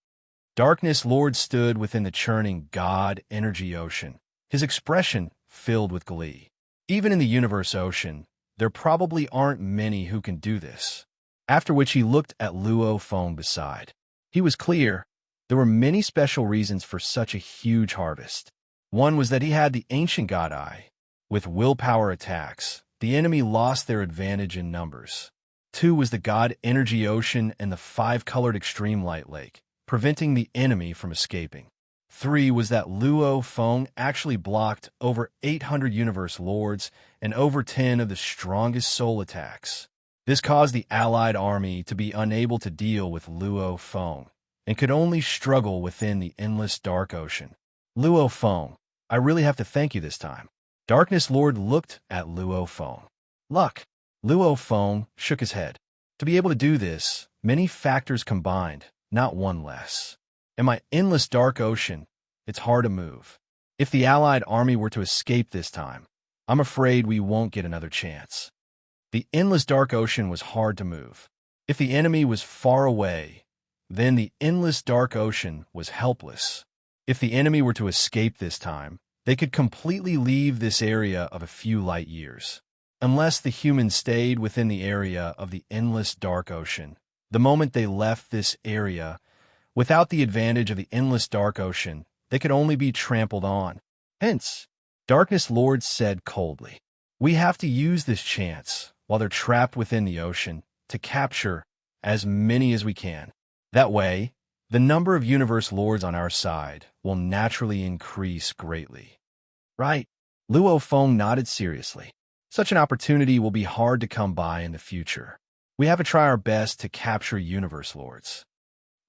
Darkness Lord stood within the churning god energy ocean, his expression filled with glee. Even in the universe ocean, there probably aren't many who can do this. After which he looked at Luo Feng beside. He was clear. There were many special reasons for such a huge harvest. One was that he had the ancient god eye. With willpower attacks, the enemy lost their advantage in numbers. 2 was the god energy ocean and the 5-colored extreme light lake, preventing the enemy from escaping. 3 was that Luo Feng actually blocked over 800 universe lords and over 10 of the strongest soul attacks. This caused the Allied army to be unable to deal with Luo Feng and could only struggle within the endless dark ocean. Luo Feng, I really have to thank you this time. Darkness Lord looked at Luo Feng. Luck. Luo Feng shook his head. To be able to do this, many factors combined, not one less. In my endless dark ocean, it's hard to move. If the Allied army were to escape this time, I'm afraid we won't get another chance. The endless dark ocean was hard to move. If the enemy was far away, then the endless dark ocean was helpless. If the enemy were to escape this time, they could completely leave this area of a few light years. Unless the humans stayed within the area of the endless dark ocean, the moment they left this area, without the advantage of the endless dark ocean, they could only be trampled on. Hence, Darkness Lord said coldly, we have to use this chance, while they're trapped within the ocean, to capture as many as we can. That way, the number of universe lords on our side will naturally increase greatly. Right? Luo Feng nodded seriously. Such an opportunity will be hard to come by in the future. We have to try our best to capture universe lords.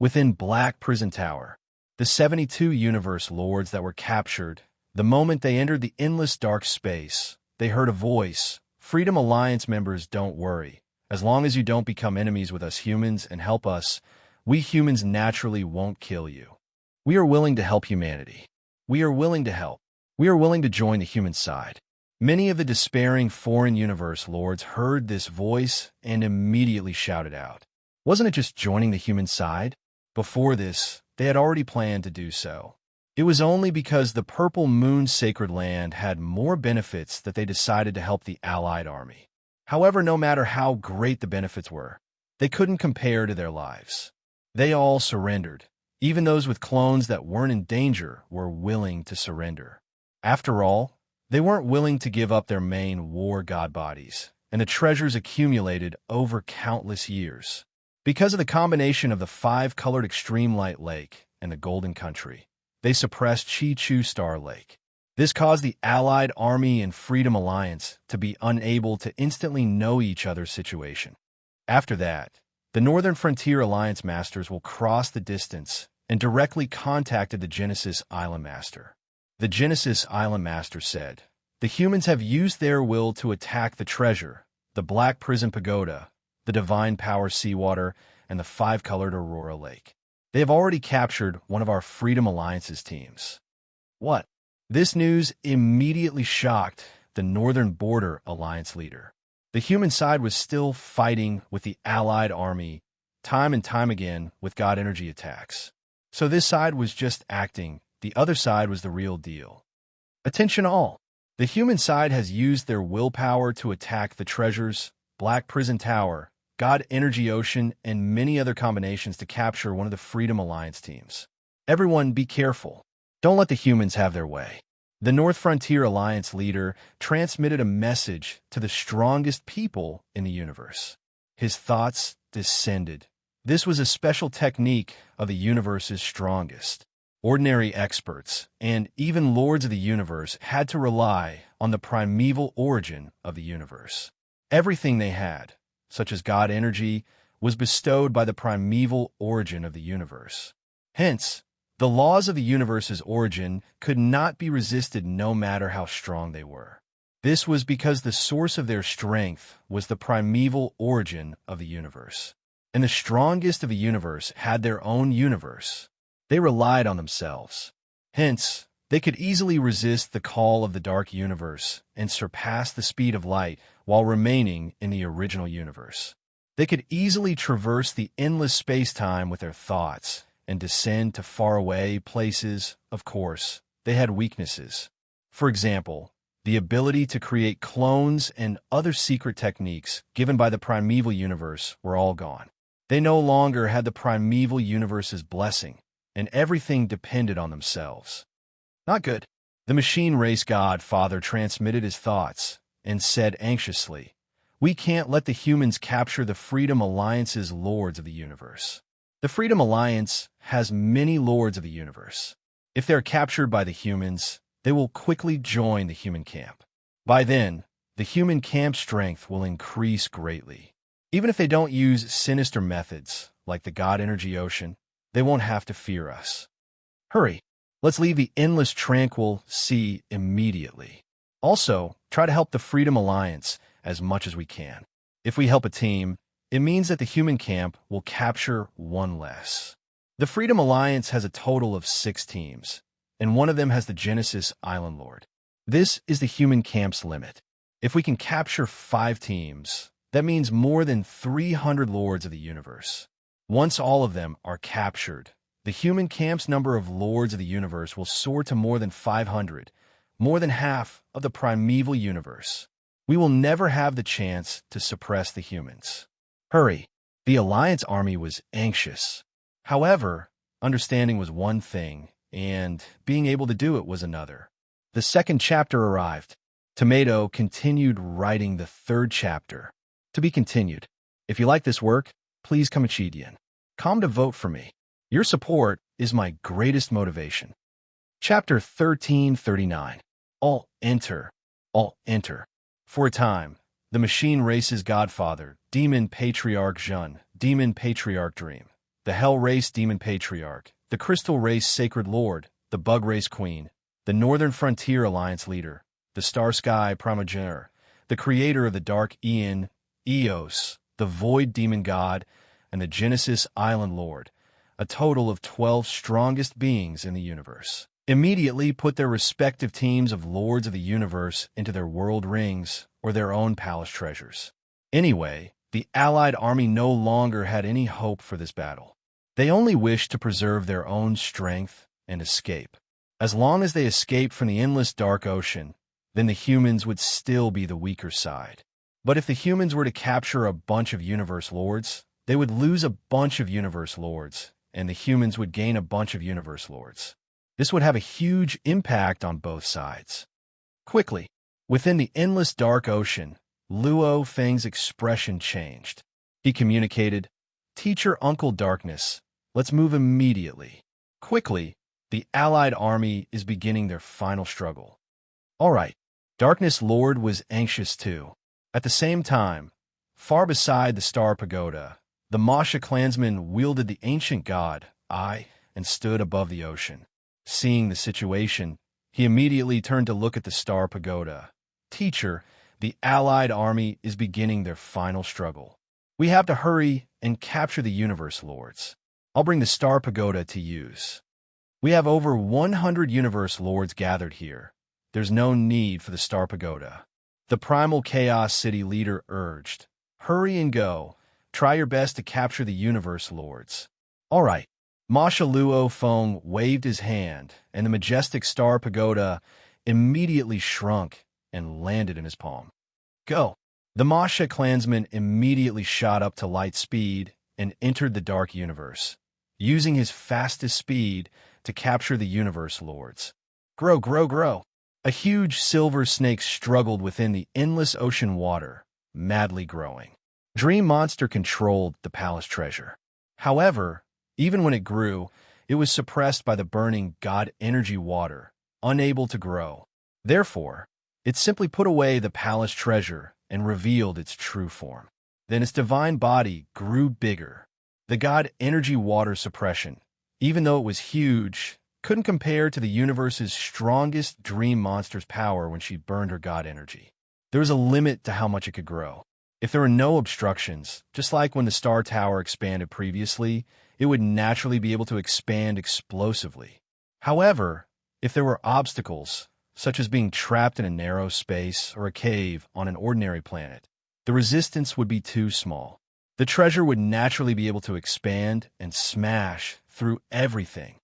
Within Black Prison Tower, the 72 universe lords that were captured, the moment they entered the endless dark space, they heard a voice. Freedom Alliance members, don't worry. As long as you don't become enemies with us humans and help us, we humans naturally won't kill you. We are willing to help humanity. We are willing to help. We are willing to join the human side. Many of the despairing foreign universe lords heard this voice and immediately shouted out. Wasn't it just joining the human side? Before this, they had already planned to do so. It was only because the Purple Moon Sacred Land had more benefits that they decided to help the Allied army. However, no matter how great the benefits were, they couldn't compare to their lives. They all surrendered, Even those with clones that weren't in danger were willing to surrender. After all, they weren't willing to give up their main war god bodies and the treasures accumulated over countless years. Because of the combination of the five-colored extreme light lake and the golden country, they suppressed Chi-Chu Star Lake. This caused the Allied Army and Freedom Alliance to be unable to instantly know each other's situation. After that, the Northern Frontier Alliance Masters will cross the distance and directly contacted the Genesis Island Master. The Genesis Island Master said, "The humans have used their will to attack the treasure, the Black Prison Pagoda, the Divine Power Seawater, and the five-colored Aurora Lake. They have already captured one of our Freedom Alliance's teams." What? This news immediately shocked the Northern Border Alliance leader. The human side was still fighting with the Allied Army time and time again with God energy attacks. So this side was just acting, the other side was the real deal. Attention all! The human side has used their willpower to attack the treasures, Black Prison Tower, God Energy Ocean, and many other combinations to capture one of the Freedom Alliance teams. Everyone be careful. Don't let the humans have their way. The North Frontier Alliance leader transmitted a message to the strongest people in the universe. His thoughts descended. This was a special technique of the universe's strongest. Ordinary experts, and even lords of the universe, had to rely on the primeval origin of the universe. Everything they had, such as God energy, was bestowed by the primeval origin of the universe. Hence, the laws of the universe's origin could not be resisted no matter how strong they were. This was because the source of their strength was the primeval origin of the universe. And the strongest of the universe had their own universe. They relied on themselves. Hence, they could easily resist the call of the dark universe and surpass the speed of light while remaining in the original universe. They could easily traverse the endless space-time with their thoughts and descend to faraway places. Of course, they had weaknesses. For example, the ability to create clones and other secret techniques given by the primeval universe were all gone. They no longer had the primeval universe's blessing, and everything depended on themselves. Not good. The machine race god father transmitted his thoughts and said anxiously, "We can't let the humans capture the Freedom Alliance's lords of the universe. The Freedom Alliance has many lords of the universe. If they're captured by the humans, they will quickly join the human camp. By then, the human camp strength will increase greatly. Even if they don't use sinister methods, like the God Energy Ocean, they won't have to fear us. Hurry, let's leave the endless tranquil sea immediately. Also, try to help the Freedom Alliance as much as we can. If we help a team, it means that the human camp will capture one less. The Freedom Alliance has a total of 6 teams, and one of them has the Genesis Island Lord. This is the human camp's limit. If we can capture 5 teams, that means more than 300 lords of the universe. Once all of them are captured, the human camp's number of lords of the universe will soar to more than 500, more than half of the primeval universe. We will never have the chance to suppress the humans. Hurry. The Alliance army was anxious. However, understanding was one thing, and being able to do it was another. The second chapter arrived. Tomato continued writing the 3rd chapter. To be continued. If you like this work, please come to vote for me. Your support is my greatest motivation. Chapter 1339. All enter. For a time, the machine race's godfather, Demon Patriarch Jun, Demon Patriarch Dream, the Hell race Demon Patriarch, the Crystal race Sacred Lord, the Bug race Queen, the Northern Frontier Alliance leader, the Star Sky Primogenitor, the creator of the Dark Aeon, Eos, the Void Demon God, and the Genesis Island Lord, a total of 12 strongest beings in the universe, immediately put their respective teams of lords of the universe into their world rings or their own palace treasures. Anyway, the Allied army no longer had any hope for this battle. They only wished to preserve their own strength and escape. As long as they escaped from the endless dark ocean, then the humans would still be the weaker side. But if the humans were to capture a bunch of universe lords, they would lose a bunch of universe lords, and the humans would gain a bunch of universe lords. This would have a huge impact on both sides. Quickly, within the endless dark ocean, Luo Feng's expression changed. He communicated, "Teacher Uncle Darkness, let's move immediately." Quickly, the Allied army is beginning their final struggle. All right, Darkness Lord was anxious too. At the same time, far beside the Star Pagoda, the Masha clansman wielded the ancient god, Ai, and stood above the ocean. Seeing the situation, he immediately turned to look at the Star Pagoda. "Teacher, the Allied army is beginning their final struggle. We have to hurry and capture the Universe Lords. I'll bring the Star Pagoda to use. We have over 100 Universe Lords gathered here. There's no need for the Star Pagoda." The Primal Chaos City leader urged, "Hurry and go. Try your best to capture the Universe Lords." All right. Masha Luo Feng waved his hand, and the majestic Star Pagoda immediately shrunk and landed in his palm. "Go!" The Masha clansman immediately shot up to light speed and entered the dark universe, using his fastest speed to capture the Universe Lords. Grow, grow, grow! A huge silver snake struggled within the endless ocean water, madly growing. Dream Monster controlled the palace treasure. However, even when it grew, it was suppressed by the burning god energy water, unable to grow. Therefore, it simply put away the palace treasure and revealed its true form. Then its divine body grew bigger. The god energy water suppression, even though it was huge, couldn't compare to the universe's strongest Dream Monster's power when she burned her god energy. There was a limit to how much it could grow. If there were no obstructions, just like when the Star Tower expanded previously, it would naturally be able to expand explosively. However, if there were obstacles, such as being trapped in a narrow space or a cave on an ordinary planet, the resistance would be too small. The treasure would naturally be able to expand and smash through everything.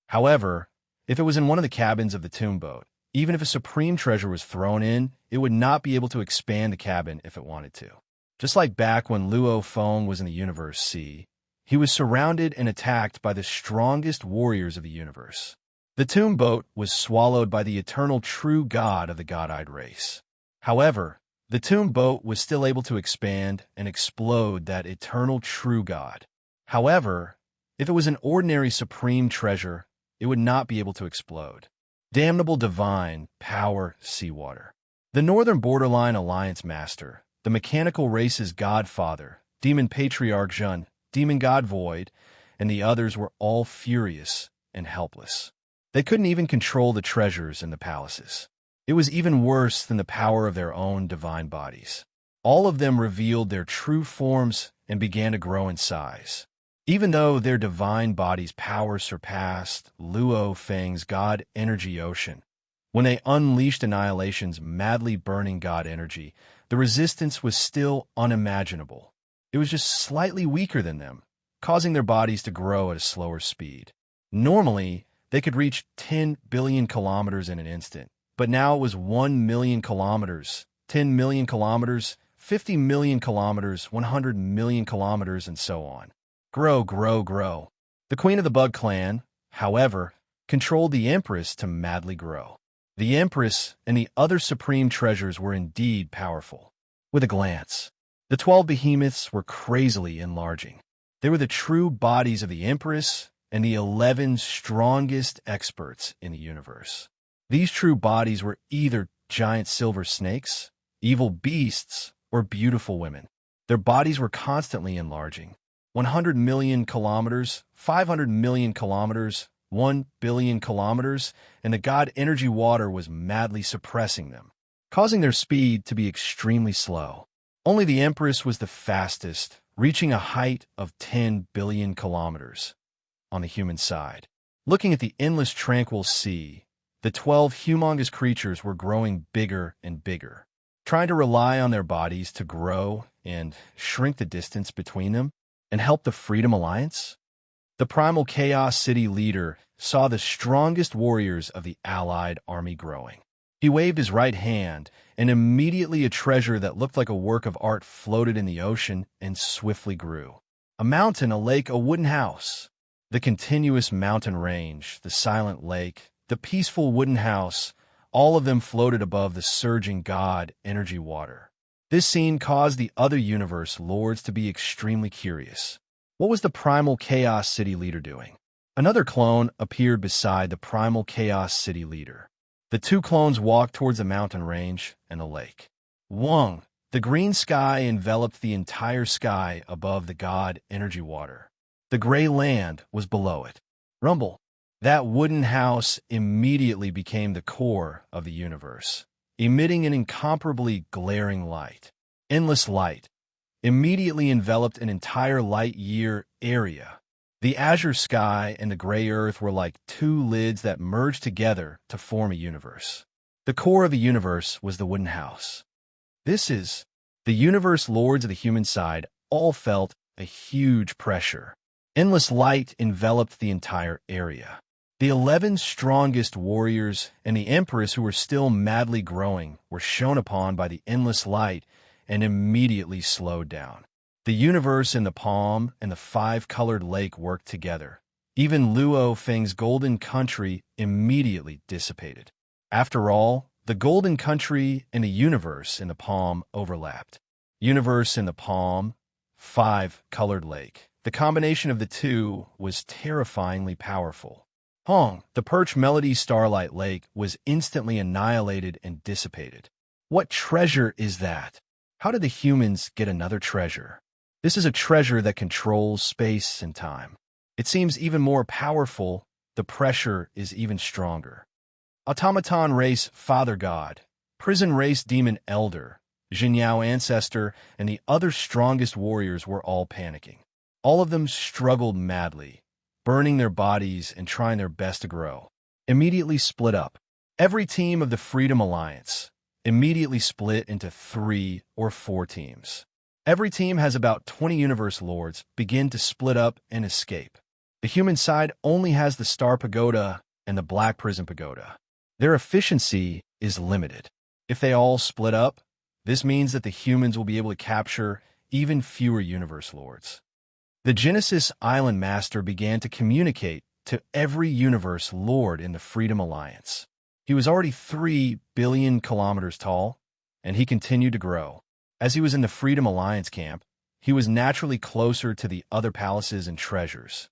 However, if it was in one of the cabins of the tomb boat, even if a supreme treasure was thrown in, it would not be able to expand the cabin if it wanted to. Just like back when Luo Feng was in the Universe Sea, he was surrounded and attacked by the strongest warriors of the universe. The tomb boat was swallowed by the eternal true god of the god-eyed race. However, the tomb boat was still able to expand and explode that eternal true god. However, if it was an ordinary supreme treasure, it would not be able to explode. Damnable divine power seawater. The Northern Borderline Alliance Master, the mechanical race's godfather, Demon Patriarch Jun, Demon God Void, and the others were all furious and helpless. They couldn't even control the treasures in the palaces. It was even worse than the power of their own divine bodies. All of them revealed their true forms and began to grow in size. Even though their divine bodies' power surpassed Luo Feng's god energy ocean, when they unleashed Annihilation's madly burning god energy, the resistance was still unimaginable. It was just slightly weaker than them, causing their bodies to grow at a slower speed. Normally, they could reach 10 billion kilometers in an instant, but now it was 1 million kilometers, 10 million kilometers, 50 million kilometers, 100 million kilometers, and so on. Grow, grow, grow. The Queen of the Bug Clan, however, controlled the Empress to madly grow. The Empress and the other supreme treasures were indeed powerful. With a glance, the 12 behemoths were crazily enlarging. They were the true bodies of the Empress and the 11 strongest experts in the universe. These true bodies were either giant silver snakes, evil beasts, or beautiful women. Their bodies were constantly enlarging. 100 million kilometers, 500 million kilometers, 1 billion kilometers, and the god energy water was madly suppressing them, causing their speed to be extremely slow. Only the Empress was the fastest, reaching a height of 10 billion kilometers. On the human side, looking at the endless tranquil sea, the 12 humongous creatures were growing bigger and bigger, trying to rely on their bodies to grow and shrink the distance between them and help the Freedom Alliance. The Primal Chaos City leader saw the strongest warriors of the Allied army growing. He waved his right hand, and immediately a treasure that looked like a work of art floated in the ocean and swiftly grew. A mountain, a lake, a wooden house. The continuous mountain range, the silent lake, the peaceful wooden house, all of them floated above the surging god energy water. This scene caused the other universe lords to be extremely curious. What was the primal chaos city leader doing? Another clone appeared beside the primal chaos city leader. The two clones walked towards the mountain range and the lake. Wong, the green sky enveloped the entire sky above the god energy water. The gray land was below it. Rumble. That wooden house immediately became the core of the universe, emitting an incomparably glaring light. Endless light immediately enveloped an entire light-year area. The azure sky and the gray earth were like two lids that merged together to form a universe. The core of the universe was the wooden house. The universe lords of the human side all felt a huge pressure. Endless light enveloped the entire area. The 11 strongest warriors and the empress, who were still madly growing, were shone upon by the endless light and immediately slowed down. The universe and the palm and the five-colored lake worked together. Even Luo Feng's golden country immediately dissipated. After all, the golden country and the universe in the palm overlapped. Universe in the palm, five-colored lake. The combination of the two was terrifyingly powerful. Hong, the perch melody starlight lake, was instantly annihilated and dissipated. What treasure is that? How did the humans get another treasure? This is a treasure that controls space and time. It seems even more powerful. The pressure is even stronger. Automaton race father god, prison race demon elder, Jinyao ancestor, and the other strongest warriors were all panicking. All of them struggled madly, burning their bodies and trying their best to grow. Immediately split up. Every team of the Freedom Alliance immediately split into 3 or 4 teams. Every team has about 20 universe lords begin to split up and escape. The human side only has the Star Pagoda and the Black Prison Pagoda. Their efficiency is limited. If they all split up, this means that the humans will be able to capture even fewer universe lords. The Genesis Island Master began to communicate to every universe lord in the Freedom Alliance. He was already 3 billion kilometers tall, and he continued to grow. As he was in the Freedom Alliance camp, he was naturally closer to the other palaces and treasures.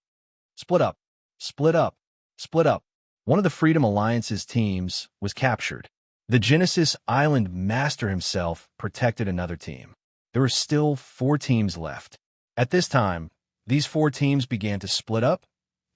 Split up, split up, split up. One of the Freedom Alliance's teams was captured. The Genesis Island Master himself protected another team. There were still 4 teams left. At this time, these 4 teams began to split up.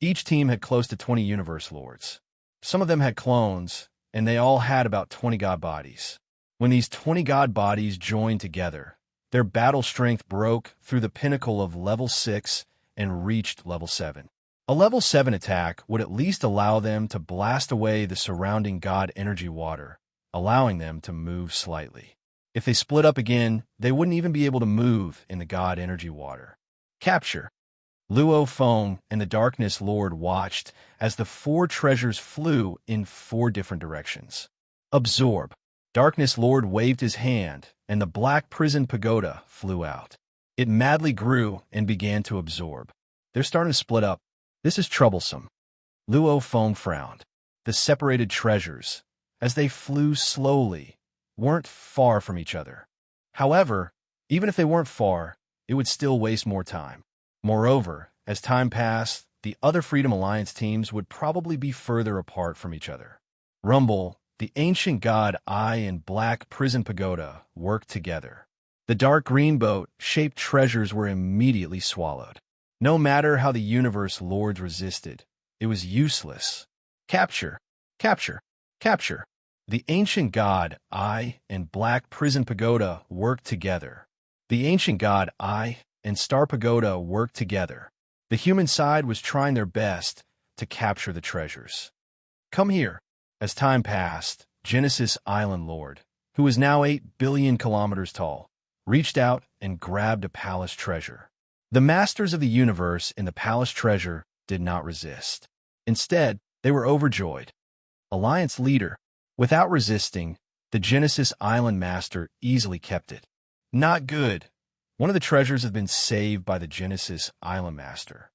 Each team had close to 20 universe lords. Some of them had clones, and they all had about 20 god bodies. When these 20 god bodies joined together, their battle strength broke through the pinnacle of level 6 and reached level 7. A level 7 attack would at least allow them to blast away the surrounding god energy water, allowing them to move slightly. If they split up again, they wouldn't even be able to move in the god energy water. Capture. Luo Feng and the Darkness Lord watched as the 4 treasures flew in 4 different directions. Absorb. Darkness Lord waved his hand, and the Black Prison Pagoda flew out. It madly grew and began to absorb. They're starting to split up. This is troublesome. Luo Feng frowned. The separated treasures, as they flew slowly, weren't far from each other. However, even if they weren't far, it would still waste more time. Moreover, as time passed, the other Freedom Alliance teams would probably be further apart from each other. Rumble, the ancient god Eye and Black Prison Pagoda worked together. The dark green boat-shaped treasures were immediately swallowed. No matter how the universe lords resisted, it was useless. Capture, capture, capture. The ancient god Eye and Black Prison Pagoda worked together. The ancient god Eye and Star Pagoda worked together. The human side was trying their best to capture the treasures. Come here. As time passed, Genesis Island Lord, who was now 8 billion kilometers tall, reached out and grabbed a palace treasure. The masters of the universe in the palace treasure did not resist. Instead, they were overjoyed. Alliance leader. Without resisting, the Genesis Island Master easily kept it. Not good. One of the treasures had been saved by the Genesis Island Master.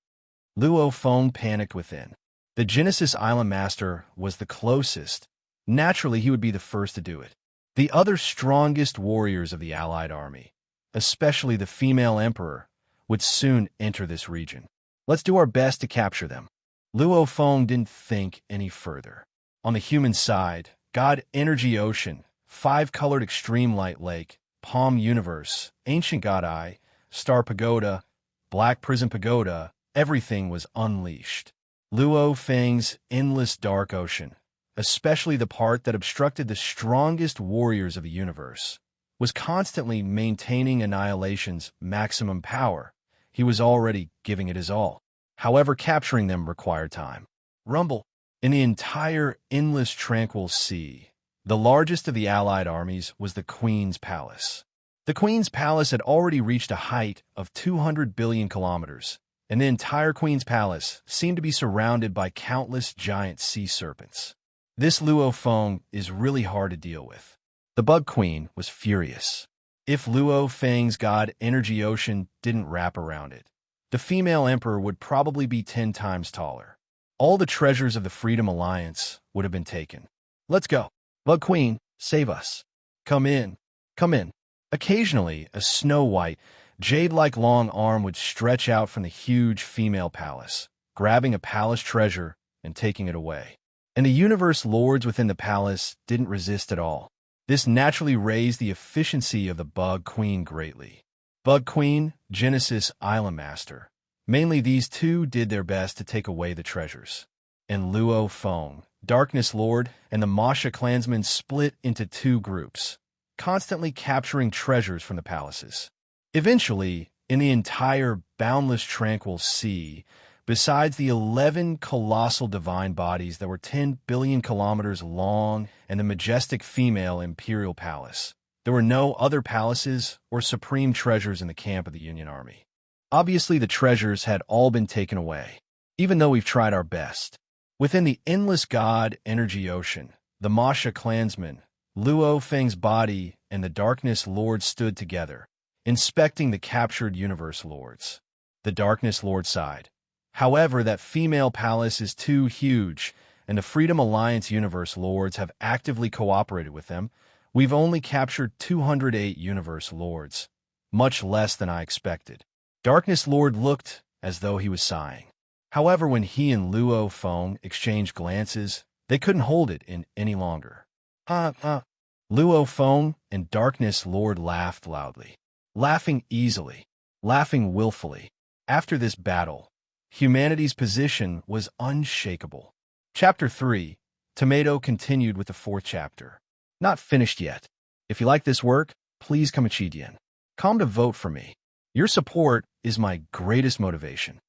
Luo Feng panicked within. The Genesis Island Master was the closest. Naturally, he would be the first to do it. The other strongest warriors of the allied army, especially the female emperor, would soon enter this region. Let's do our best to capture them. Luo Feng didn't think any further. On the human side, God Energy Ocean, five-colored Extreme Light Lake, Palm Universe, Ancient God Eye, Star Pagoda, Black Prison Pagoda, everything was unleashed. Luo Feng's endless dark ocean, especially the part that obstructed the strongest warriors of the universe, was constantly maintaining Annihilation's maximum power. He was already giving it his all. However, capturing them required time. Rumble. In the entire endless tranquil sea, the largest of the allied armies was the Queen's Palace. The Queen's Palace had already reached a height of 200 billion kilometers, and the entire Queen's Palace seemed to be surrounded by countless giant sea serpents. This Luo Feng is really hard to deal with. The Bug Queen was furious. If Luo Feng's God Energy Ocean didn't wrap around it, the female emperor would probably be 10 times taller. All the treasures of the Freedom Alliance would have been taken. Let's go. Bug Queen, save us. Come in. Come in. Occasionally, a snow-white, jade-like long arm would stretch out from the huge female palace, grabbing a palace treasure and taking it away. And the universe lords within the palace didn't resist at all. This naturally raised the efficiency of the Bug Queen greatly. Bug Queen, Genesis Island Master. Mainly these two did their best to take away the treasures. And Luo Feng, Darkness Lord, and the Masha clansmen split into two groups, constantly capturing treasures from the palaces. Eventually, in the entire boundless tranquil sea, besides the 11 colossal divine bodies that were 10 billion kilometers long and the majestic female imperial palace, there were no other palaces or supreme treasures in the camp of the Union Army. Obviously, the treasures had all been taken away, even though we've tried our best. Within the endless God Energy Ocean, the Masha clansmen, Luo Feng's body, and the Darkness Lord stood together, inspecting the captured Universe Lords. The Darkness Lord sighed. However, that female palace is too huge, and the Freedom Alliance Universe Lords have actively cooperated with them. We've only captured 208 Universe Lords, much less than I expected. Darkness Lord looked as though he was sighing. However, when he and Luo Feng exchanged glances, they couldn't hold it in any longer. Luo Feng and Darkness Lord laughed loudly, laughing easily, laughing willfully. After this battle, humanity's position was unshakable. Chapter 3, Tomato continued with the 4th chapter. Not finished yet. If you like this work, please come Chidian. Come to vote for me. Your support is my greatest motivation.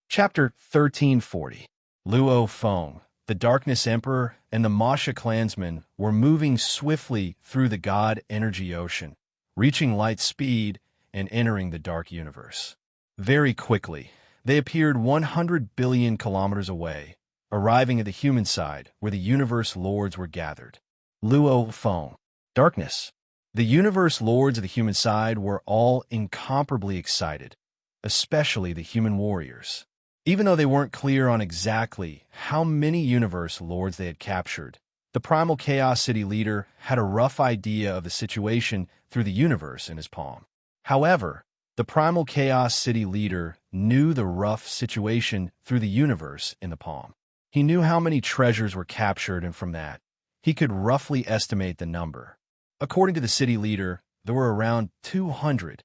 Chapter 1340. Luo Feng, the Darkness Emperor, and the Masha clansmen were moving swiftly through the God Energy Ocean, reaching light speed and entering the Dark Universe. Very quickly, they appeared 100 billion kilometers away, arriving at the human side where the Universe Lords were gathered. Luo Feng, Darkness. The Universe Lords of the human side were all incomparably excited, especially the human warriors. Even though they weren't clear on exactly how many Universe Lords they had captured, the Primal Chaos City leader had a rough idea of the situation through the universe in his palm. However, the Primal Chaos City leader knew the rough situation through the universe in the palm. He knew how many treasures were captured, and from that, he could roughly estimate the number. According to the city leader, there were around 200.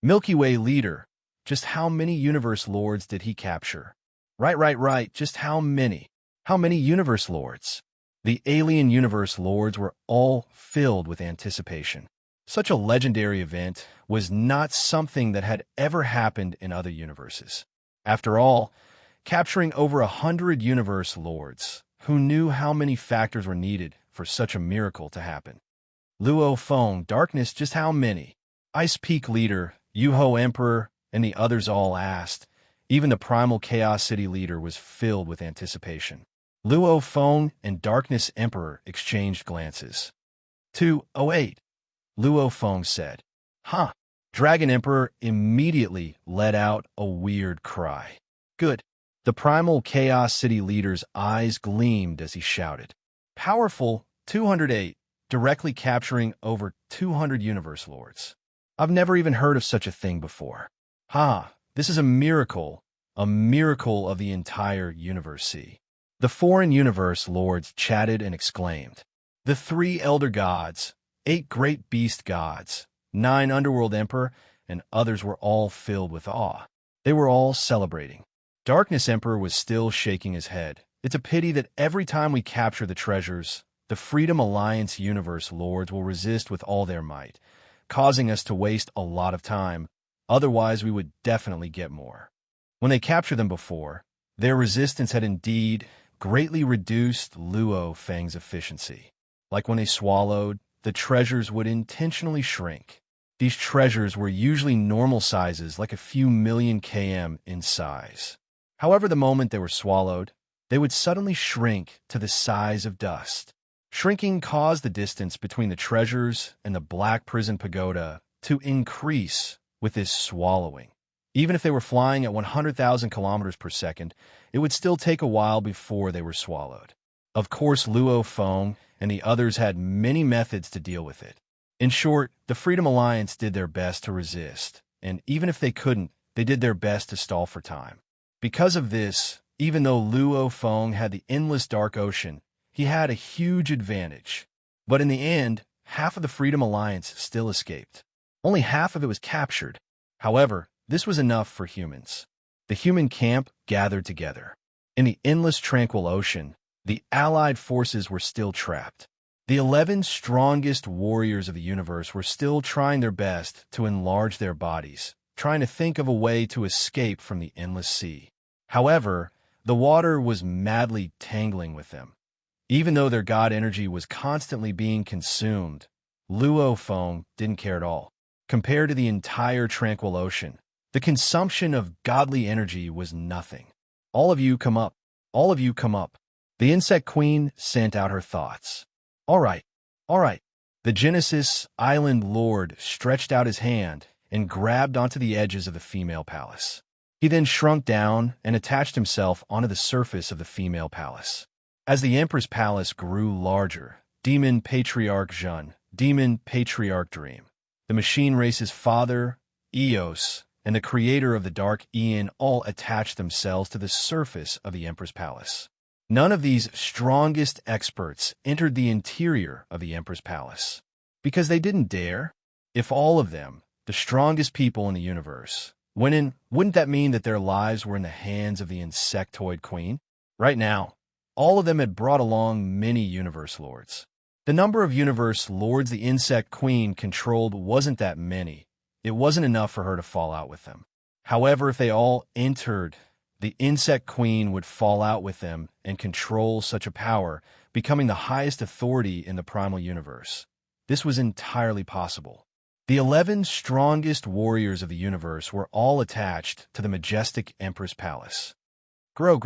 Milky Way leader, just how many Universe Lords did he capture? Right, just how many? How many Universe Lords? The alien Universe Lords were all filled with anticipation. Such a legendary event was not something that had ever happened in other universes. After all, capturing over 100 Universe Lords, who knew how many factors were needed for such a miracle to happen? Luo Feng, Darkness, just how many? Ice Peak leader, Yuho Emperor, and the others all asked. Even the Primal Chaos City leader was filled with anticipation. Luo Feng and Darkness Emperor exchanged glances. 208. Luo Feng said. Huh. Dragon Emperor immediately let out a weird cry. Good. The primal Chaos City leader's eyes gleamed as he shouted. Powerful, 208, directly capturing over 200 universe lords. I've never even heard of such a thing before. This is a miracle of the entire universe. See. The foreign universe lords chatted and exclaimed. The 3 elder gods, 8 great beast gods, 9 underworld emperor, and others were all filled with awe. They were all celebrating. Darkness Emperor was still shaking his head. It's a pity that every time we capture the treasures, the Freedom Alliance universe lords will resist with all their might, causing us to waste a lot of time. Otherwise, we would definitely get more. When they captured them before, their resistance had indeed greatly reduced Luo Fang's efficiency. Like when they swallowed, the treasures would intentionally shrink. These treasures were usually normal sizes, like a few million km in size. However, the moment they were swallowed, they would suddenly shrink to the size of dust. Shrinking caused the distance between the treasures and the Black Prison Pagoda to increase with this swallowing. Even if they were flying at 100,000 kilometers per second, it would still take a while before they were swallowed. Of course, Luo Feng and the others had many methods to deal with it. In short, the Freedom Alliance did their best to resist, and even if they couldn't, they did their best to stall for time. Because of this, even though Luo Feng had the endless dark ocean, he had a huge advantage. But in the end, half of the Freedom Alliance still escaped. Only half of it was captured. However, this was enough for humans. The human camp gathered together. In the endless tranquil ocean, the Allied forces were still trapped. The 11 strongest warriors of the universe were still trying their best to enlarge their bodies, trying to think of a way to escape from the endless sea. However, the water was madly tangling with them. Even though their god energy was constantly being consumed, Luo Feng didn't care at all. Compared to the entire tranquil ocean, the consumption of godly energy was nothing. All of you come up. All of you come up. The insect queen sent out her thoughts. All right. The Genesis Island Lord stretched out his hand and grabbed onto the edges of the female palace. He then shrunk down and attached himself onto the surface of the female palace. As the Empress Palace grew larger, Demon Patriarch Jun, Demon Patriarch Dream, the machine race's father, Eos, and the creator of the Dark Aeon all attached themselves to the surface of the Empress Palace. None of these strongest experts entered the interior of the Empress Palace, because they didn't dare. If all of them, the strongest people in the universe, went in, wouldn't that mean that their lives were in the hands of the insectoid queen? Right now, all of them had brought along many universe lords. The number of universe lords the insect queen controlled wasn't that many. It wasn't enough for her to fall out with them. However, if they all entered, the insect queen would fall out with them and control such a power, becoming the highest authority in the primal universe. This was entirely possible. The 11 strongest warriors of the universe were all attached to the majestic Empress Palace. Grow.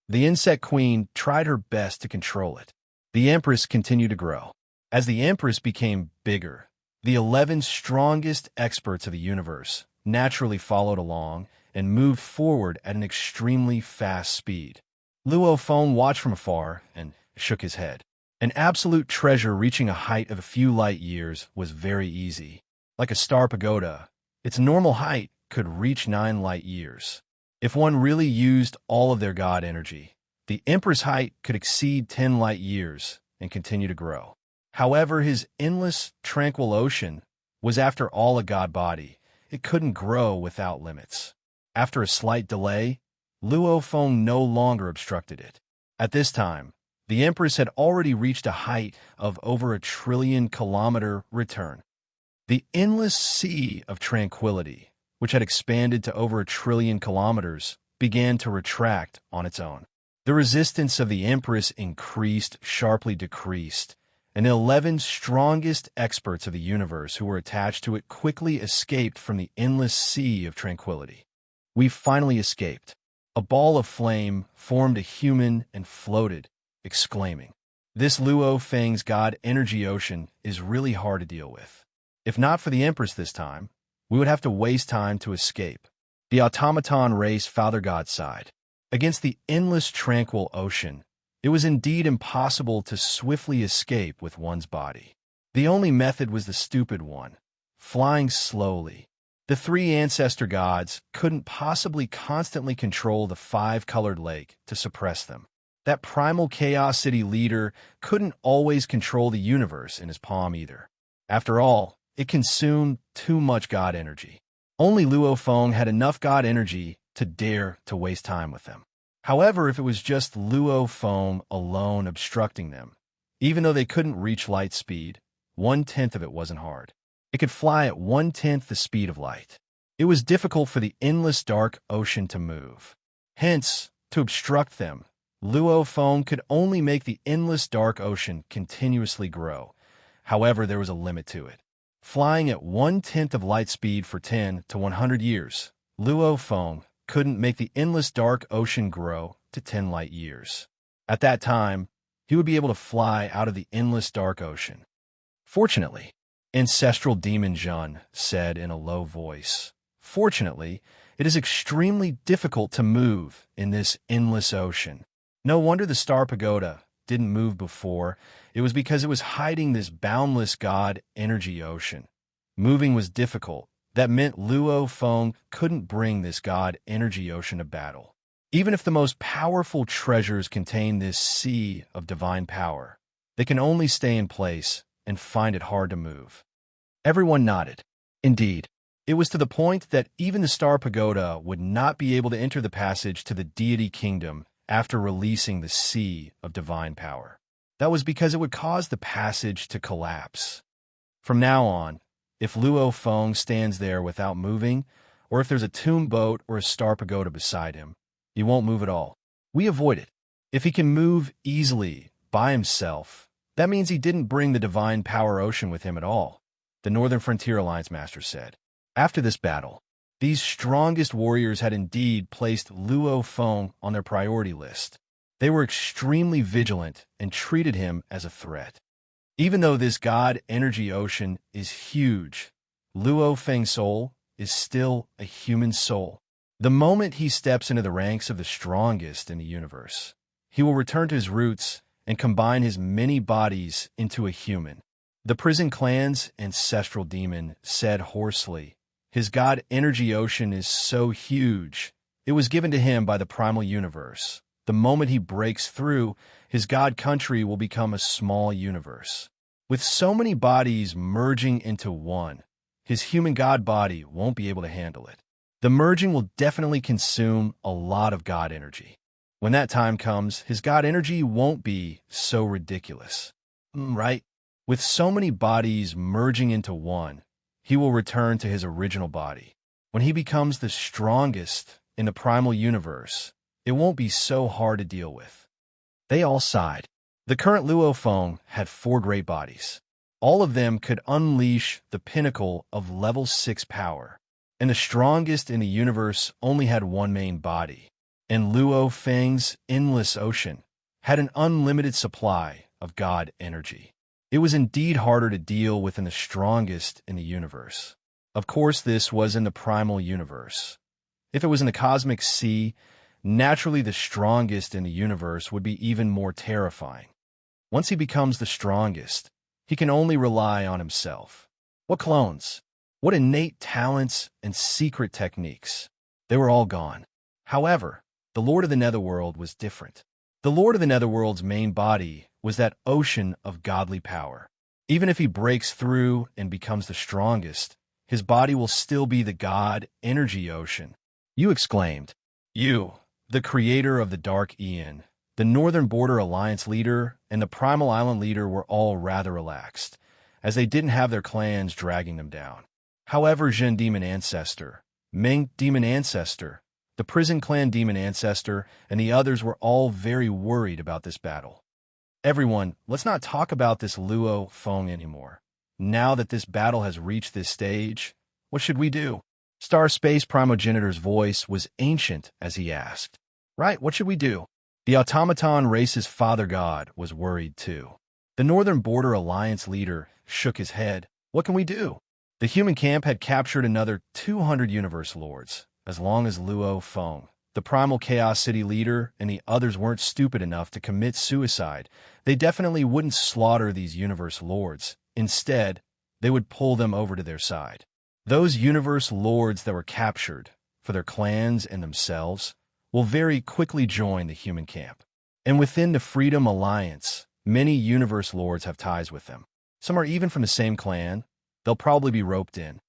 The insect queen tried her best to control it. The Empress continued to grow. As the Empress became bigger, the 11 strongest experts of the universe naturally followed along and moved forward at an extremely fast speed. Luo Feng watched from afar and shook his head. An absolute treasure reaching a height of a few light years was very easy. Like a star pagoda, its normal height could reach 9 light years. If one really used all of their god energy, the Emperor's height could exceed 10 light years and continue to grow. However, his endless, tranquil ocean was after all a god body. It couldn't grow without limits. After a slight delay, Luo Feng no longer obstructed it. At this time, the Empress had already reached a height of over 1 trillion kilometer return. The endless sea of tranquility, which had expanded to over 1 trillion kilometers, began to retract on its own. The resistance of the Empress increased, sharply decreased, and the 11 strongest experts of the universe who were attached to it quickly escaped from the endless sea of tranquility. We finally escaped. A ball of flame formed a human and floated, exclaiming, "This Luo Feng's god energy ocean is really hard to deal with. If not for the Empress this time, we would have to waste time to escape." The automaton race Father God sighed. Against the endless tranquil ocean, it was indeed impossible to swiftly escape with one's body. The only method was the stupid one, flying slowly. The three ancestor gods couldn't possibly constantly control the five-colored lake to suppress them. That primal Chaos City leader couldn't always control the universe in his palm either. After all, it consumed too much god energy. Only Luo Feng had enough god energy to dare to waste time with them. However, if it was just Luo Feng alone obstructing them, even though they couldn't reach light speed, 1/10 of it wasn't hard. It could fly at 1/10 the speed of light. It was difficult for the endless dark ocean to move. Hence, to obstruct them, Luo Feng could only make the endless dark ocean continuously grow. However, there was a limit to it. Flying at 1/10 of light speed for 10 to 100 years, Luo Feng couldn't make the endless dark ocean grow to 10 light years. At that time, he would be able to fly out of the endless dark ocean. Fortunately, ancestral demon Zhun said in a low voice, "Fortunately, it is extremely difficult to move in this endless ocean." No wonder the Star Pagoda didn't move before. It was because it was hiding this boundless god energy ocean. Moving was difficult. That meant Luo Feng couldn't bring this god energy ocean to battle. Even if the most powerful treasures contain this sea of divine power, they can only stay in place and find it hard to move. Everyone nodded. Indeed, it was to the point that even the Star Pagoda would not be able to enter the passage to the deity kingdom after releasing the sea of divine power. That was because it would cause the passage to collapse. From now on, if Luo Feng stands there without moving, or if there's a tomb boat or a Star Pagoda beside him, he won't move at all. We avoid it. If he can move easily by himself, that means he didn't bring the divine power ocean with him at all, the Northern Frontier Alliance Master said. After this battle, these strongest warriors had indeed placed Luo Feng on their priority list. They were extremely vigilant and treated him as a threat. Even though this god energy ocean is huge, Luo Feng's soul is still a human soul. The moment he steps into the ranks of the strongest in the universe, he will return to his roots and combine his many bodies into a human. The prison clan's ancestral demon said hoarsely, "His god energy ocean is so huge, it was given to him by the primal universe. The moment he breaks through, his god country will become a small universe. With so many bodies merging into one, his human god body won't be able to handle it. The merging will definitely consume a lot of god energy. When that time comes, his god energy won't be so ridiculous. Right? With so many bodies merging into one, he will return to his original body. When he becomes the strongest in the primal universe, it won't be so hard to deal with." They all sighed. The current Luo Feng had 4 great bodies. All of them could unleash the pinnacle of level 6 power, and the strongest in the universe only had one main body. And Luo Feng's endless ocean had an unlimited supply of god energy. It was indeed harder to deal with than the strongest in the universe. Of course, this was in the primal universe. If it was in the cosmic sea, naturally the strongest in the universe would be even more terrifying. Once he becomes the strongest, he can only rely on himself. What clones? What innate talents and secret techniques? They were all gone. However, the Lord of the Netherworld was different. The Lord of the Netherworld's main body was that ocean of godly power. Even if he breaks through and becomes the strongest, his body will still be the god energy ocean. You exclaimed. You, the creator of the Dark Aeon, the Northern Border Alliance leader, and the Primal Island leader were all rather relaxed, as they didn't have their clans dragging them down. However, Zhen Demon Ancestor, Meng Demon Ancestor, the Prison Clan Demon Ancestor, and the others were all very worried about this battle. Everyone, let's not talk about this Luo Feng anymore. Now that this battle has reached this stage, what should we do? Star Space Primogenitor's voice was ancient as he asked. Right, what should we do? The automaton race's father god was worried too. The Northern Border Alliance leader shook his head. What can we do? The human camp had captured another 200 universe lords, as long as Luo Feng the primal chaos city leader and the others weren't stupid enough to commit suicide, they definitely wouldn't slaughter these universe lords. Instead, they would pull them over to their side. Those universe lords that were captured, for their clans and themselves, will very quickly join the human camp. And within the Freedom Alliance, many universe lords have ties with them. Some are even from the same clan. They'll probably be roped in.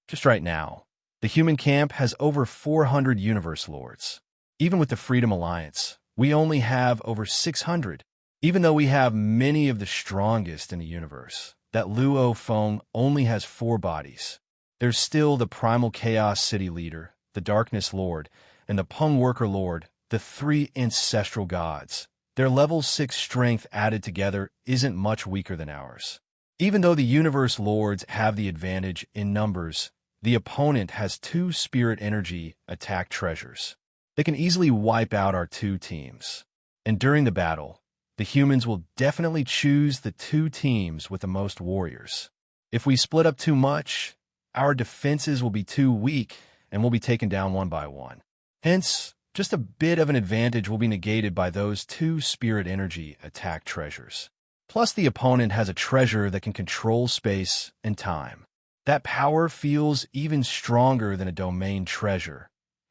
Just right now, the human camp has over 400 universe lords. Even with the Freedom Alliance, we only have over 600. Even though we have many of the strongest in the universe, that Luo Feng only has 4 bodies. There's still the primal chaos city leader, the darkness lord, and the Peng worker lord, the 3 ancestral gods. Their level 6 strength added together isn't much weaker than ours. Even though the universe lords have the advantage in numbers, the opponent has 2 spirit energy attack treasures. They can easily wipe out our 2 teams. And during the battle, the humans will definitely choose the 2 teams with the most warriors. If we split up too much, our defenses will be too weak and we'll be taken down one by one. Hence, just a bit of an advantage will be negated by those 2 spirit energy attack treasures. Plus, the opponent has a treasure that can control space and time. That power feels even stronger than a domain treasure.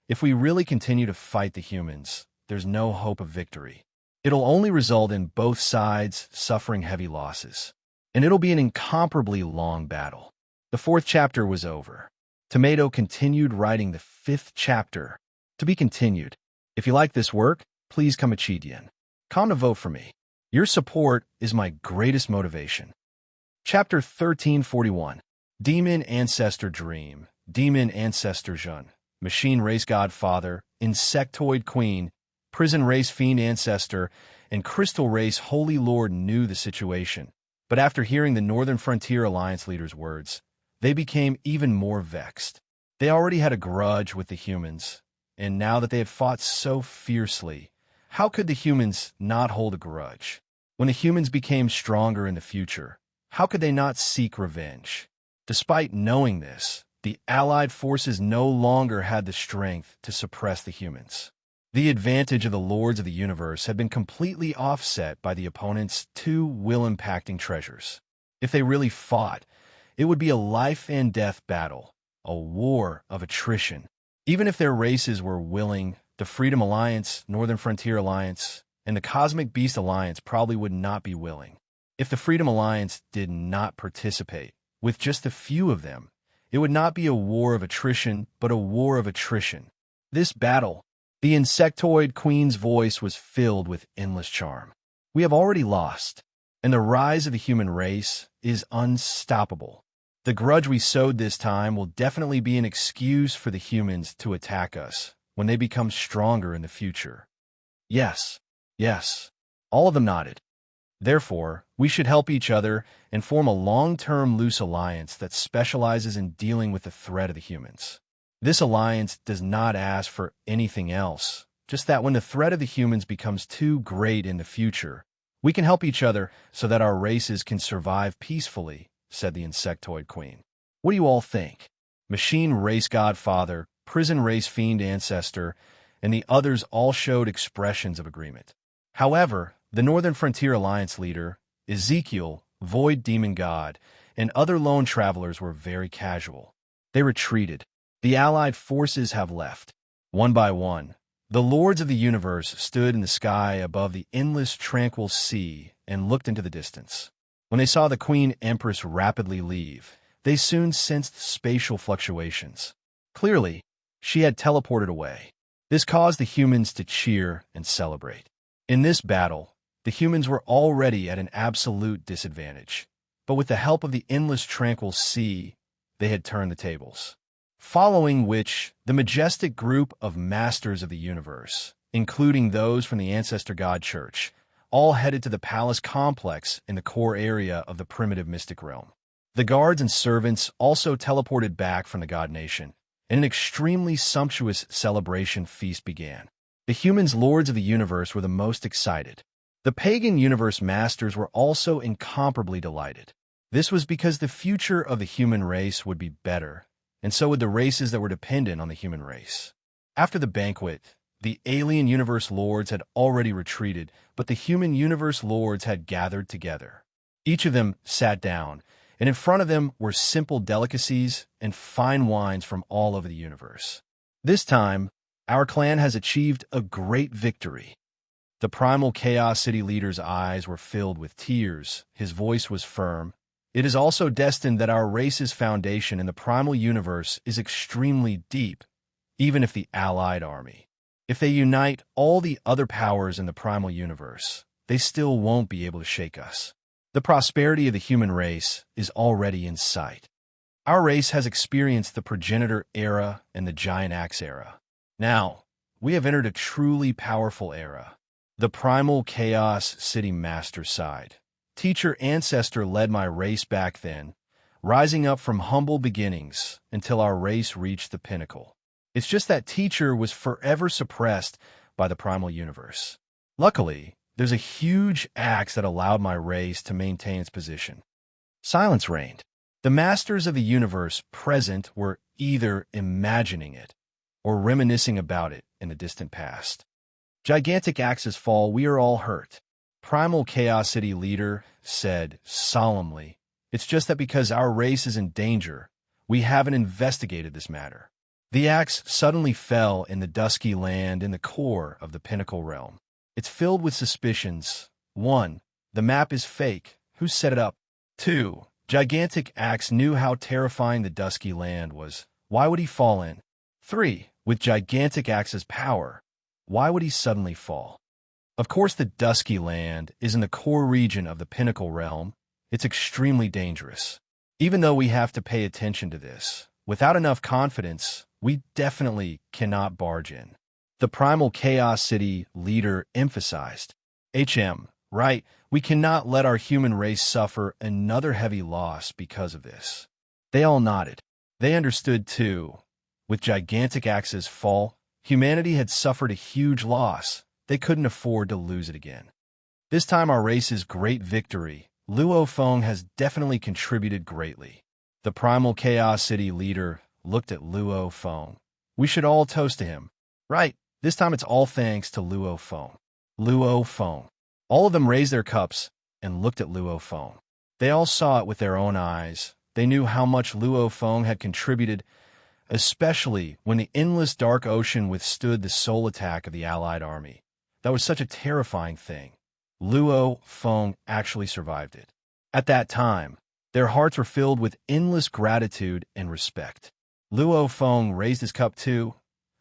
If we really continue to fight the humans, there's no hope of victory. It'll only result in both sides suffering heavy losses. And it'll be an incomparably long battle. The 4th chapter was over. Tomato continued writing the 5th chapter. To be continued. If you like this work, please come Chidian. Come to vote for me. Your support is my greatest motivation. Chapter 1341. Demon Ancestor Dream, Demon Ancestor Jun, Machine Race Godfather, Insectoid Queen, Prison Race Fiend Ancestor, and Crystal Race Holy Lord knew the situation. But after hearing the Northern Frontier Alliance leader's words, they became even more vexed. They already had a grudge with the humans, and now that they had fought so fiercely, how could the humans not hold a grudge? When the humans became stronger in the future, how could they not seek revenge? Despite knowing this, the Allied forces no longer had the strength to suppress the humans. The advantage of the Lords of the Universe had been completely offset by the opponent's 2 will-impacting treasures. If they really fought, it would be a life-and-death battle, a war of attrition. Even if their races were willing, the Freedom Alliance, Northern Frontier Alliance, and the Cosmic Beast Alliance probably would not be willing. If the Freedom Alliance did not participate, with just a few of them, it would not be a war of attrition, but a war of attrition. This battle, the Insectoid Queen's voice was filled with endless charm. We have already lost, and the rise of the human race is unstoppable. The grudge we sowed this time will definitely be an excuse for the humans to attack us when they become stronger in the future. Yes, all of them nodded. Therefore, we should help each other and form a long-term loose alliance that specializes in dealing with the threat of the humans. This alliance does not ask for anything else, just that when the threat of the humans becomes too great in the future, we can help each other so that our races can survive peacefully, said the Insectoid Queen. What do you all think? Machine Race Godfather, Prison Race Fiend Ancestor, and the others all showed expressions of agreement. However, the Northern Frontier Alliance leader, Ezekiel, Void Demon God, and other lone travelers were very casual. They retreated. The Allied forces have left. One by one, the Lords of the Universe stood in the sky above the endless tranquil sea and looked into the distance. When they saw the Queen Empress rapidly leave, they soon sensed spatial fluctuations. Clearly, she had teleported away. This caused the humans to cheer and celebrate. In this battle, the humans were already at an absolute disadvantage, but with the help of the endless tranquil sea, they had turned the tables. Following which, the majestic group of Masters of the Universe, including those from the Ancestor God Church, all headed to the palace complex in the core area of the primitive mystic realm. The guards and servants also teleported back from the God Nation, and an extremely sumptuous celebration feast began. The humans Lords of the Universe were the most excited. The pagan universe masters were also incomparably delighted. This was because the future of the human race would be better, and so would the races that were dependent on the human race. After the banquet, The alien universe lords had already retreated, but the human universe lords had gathered together. Each of them sat down, and in front of them were simple delicacies and fine wines from all over the universe. This time, our clan has achieved a great victory. The primal Chaos City leader's eyes were filled with tears. His voice was firm. It is also destined that our race's foundation in the primal universe is extremely deep, even if the allied army. If they unite all the other powers in the primal universe, they still won't be able to shake us. The prosperity of the human race is already in sight. Our race has experienced the progenitor era and the giant axe era. Now, we have entered a truly powerful era. The primal Chaos City master side. Teacher ancestor led my race back then, rising up from humble beginnings until our race reached the pinnacle. It's just that teacher was forever suppressed by the primal universe. Luckily, there's a huge axe that allowed my race to maintain its position. Silence reigned. The masters of the universe present were either imagining it or reminiscing about it in the distant past. Gigantic axes fall, we are all hurt. Primal Chaos City leader said solemnly, "It's just that because our race is in danger, we haven't investigated this matter." The axe suddenly fell in the dusky land in the core of the Pinnacle realm. It's filled with suspicions. 1. The map is fake. Who set it up? 2. Gigantic axe knew how terrifying the dusky land was. Why would he fall in? 3. With gigantic axe's power, why would he suddenly fall? Of course, the dusky land is in the core region of the Pinnacle realm. It's extremely dangerous. Even though we have to pay attention to this, without enough confidence, we definitely cannot barge in. The primal Chaos City leader emphasized, right, we cannot let our human race suffer another heavy loss because of this. They all nodded. They understood too. With gigantic axe's fall, humanity had suffered a huge loss. They couldn't afford to lose it again. This time our race's great victory, Luo Feng has definitely contributed greatly. The primal Chaos City leader looked at Luo Feng. We should all toast to him. Right, this time it's all thanks to Luo Feng. Luo Feng. All of them raised their cups and looked at Luo Feng. They all saw it with their own eyes. They knew how much Luo Feng had contributed, especially when the endless dark ocean withstood the soul attack of the allied army. That was such a terrifying thing. Luo Feng actually survived it. At that time, their hearts were filled with endless gratitude and respect. Luo Feng raised his cup too.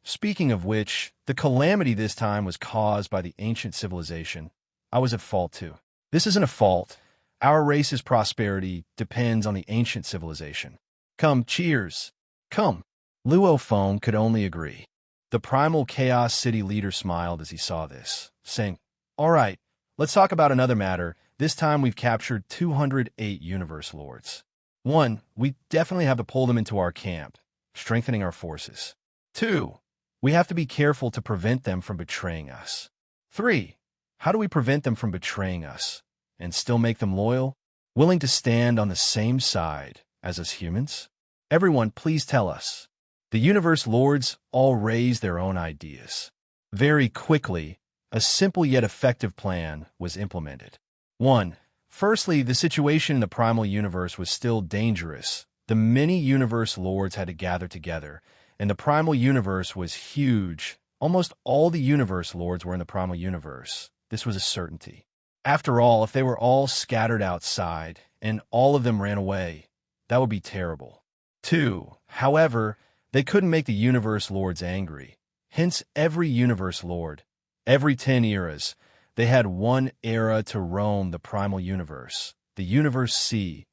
Speaking of which, the calamity this time was caused by the ancient civilization. I was at fault too. This isn't a fault. Our race's prosperity depends on the ancient civilization. Come, cheers. Come. Luo Feng could only agree. The primal Chaos City leader smiled as he saw this, saying, "All right, let's talk about another matter. This time we've captured 208 universe lords. 1. We definitely have to pull them into our camp, strengthening our forces. 2. We have to be careful to prevent them from betraying us. 3. How do we prevent them from betraying us and still make them loyal, willing to stand on the same side as us humans? Everyone, please tell us." The universe lords all raised their own ideas. Very quickly, a simple yet effective plan was implemented. 1. Firstly, the situation in the primal universe was still dangerous. The many universe lords had to gather together, and the primal universe was huge. Almost all the universe lords were in the primal universe. This was a certainty. After all, if they were all scattered outside and all of them ran away, that would be terrible. 2. However, they couldn't make the universe lords angry. Hence, every universe lord, every 10 eras, they had one era to roam the primal universe, the universe sea,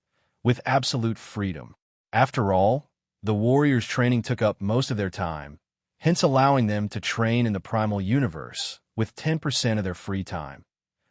with absolute freedom. After all, the warriors' training took up most of their time, hence allowing them to train in the primal universe with 10% of their free time.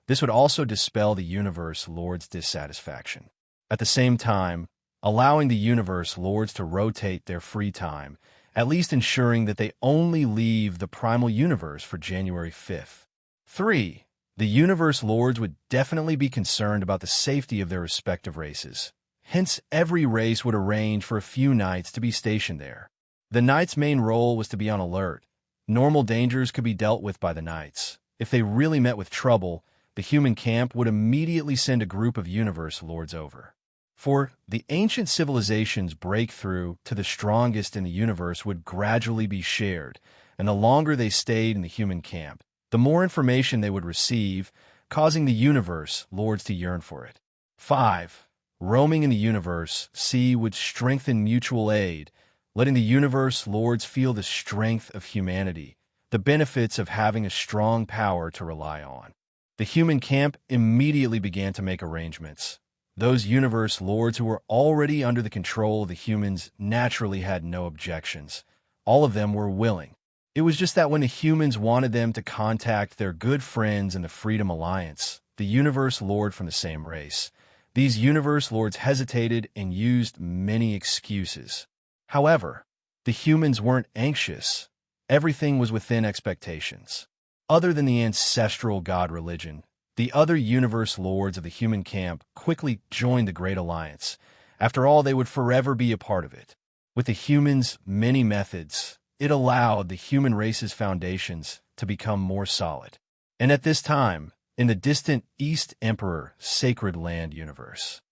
This would also dispel the universe lords' dissatisfaction. At the same time, allowing the universe lords to rotate their free time, at least ensuring that they only leave the primal universe for January 5th. 3. The universe lords would definitely be concerned about the safety of their respective races. Hence, every race would arrange for a few knights to be stationed there. The knight's main role was to be on alert, Normal dangers could be dealt with by the knights. If they really met with trouble, the human camp would immediately send a group of universe lords over. For the ancient civilization's breakthrough to the strongest in the universe would gradually be shared, and the longer they stayed in the human camp, the more information they would receive, causing the universe lords to yearn for it. 5. Roaming in the universe, C would strengthen mutual aid, letting the universe lords feel the strength of humanity, the benefits of having a strong power to rely on. The human camp immediately began to make arrangements. Those universe lords who were already under the control of the humans naturally had no objections. All of them were willing. It was just that when the humans wanted them to contact their good friends in the Freedom Alliance, the universe lord from the same race, these universe lords hesitated and used many excuses. However, the humans weren't anxious. Everything was within expectations. Other than the ancestral god religion, the other universe lords of the human camp quickly joined the Great Alliance. After all, they would forever be a part of it. With the humans' many methods, it allowed the human race's foundations to become more solid. And at this time, in the distant East Emperor Sacred Land universe,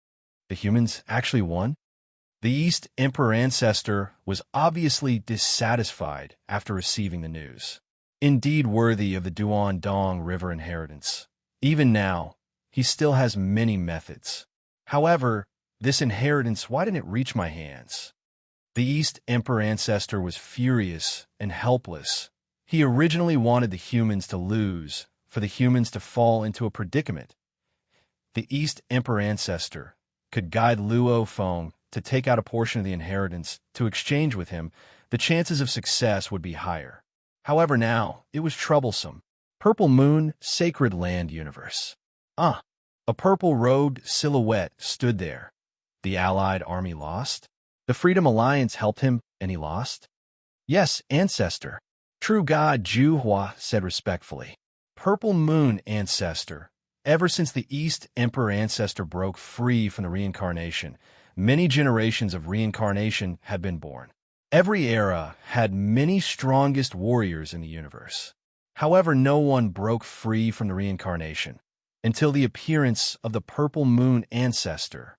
the humans actually won. The East Emperor ancestor was obviously dissatisfied after receiving the news. Indeed worthy of the Duandong River inheritance. Even now, he still has many methods. However, this inheritance, why didn't it reach my hands? The East Emperor ancestor was furious and helpless. He originally wanted the humans to lose, for the humans to fall into a predicament. The East Emperor ancestor could guide Luo Feng to take out a portion of the inheritance to exchange with him. The chances of success would be higher. However, now, it was troublesome. Purple Moon, Sacred Land Universe. A purple-robed silhouette stood there. The Allied army lost? The Freedom Alliance helped him, and he lost? Yes, ancestor. True God Ju Hua said respectfully. Purple Moon, ancestor. Ever since the East Emperor ancestor broke free from the reincarnation, many generations of reincarnation had been born. Every era had many strongest warriors in the universe. However, no one broke free from the reincarnation until the appearance of the Purple Moon ancestor.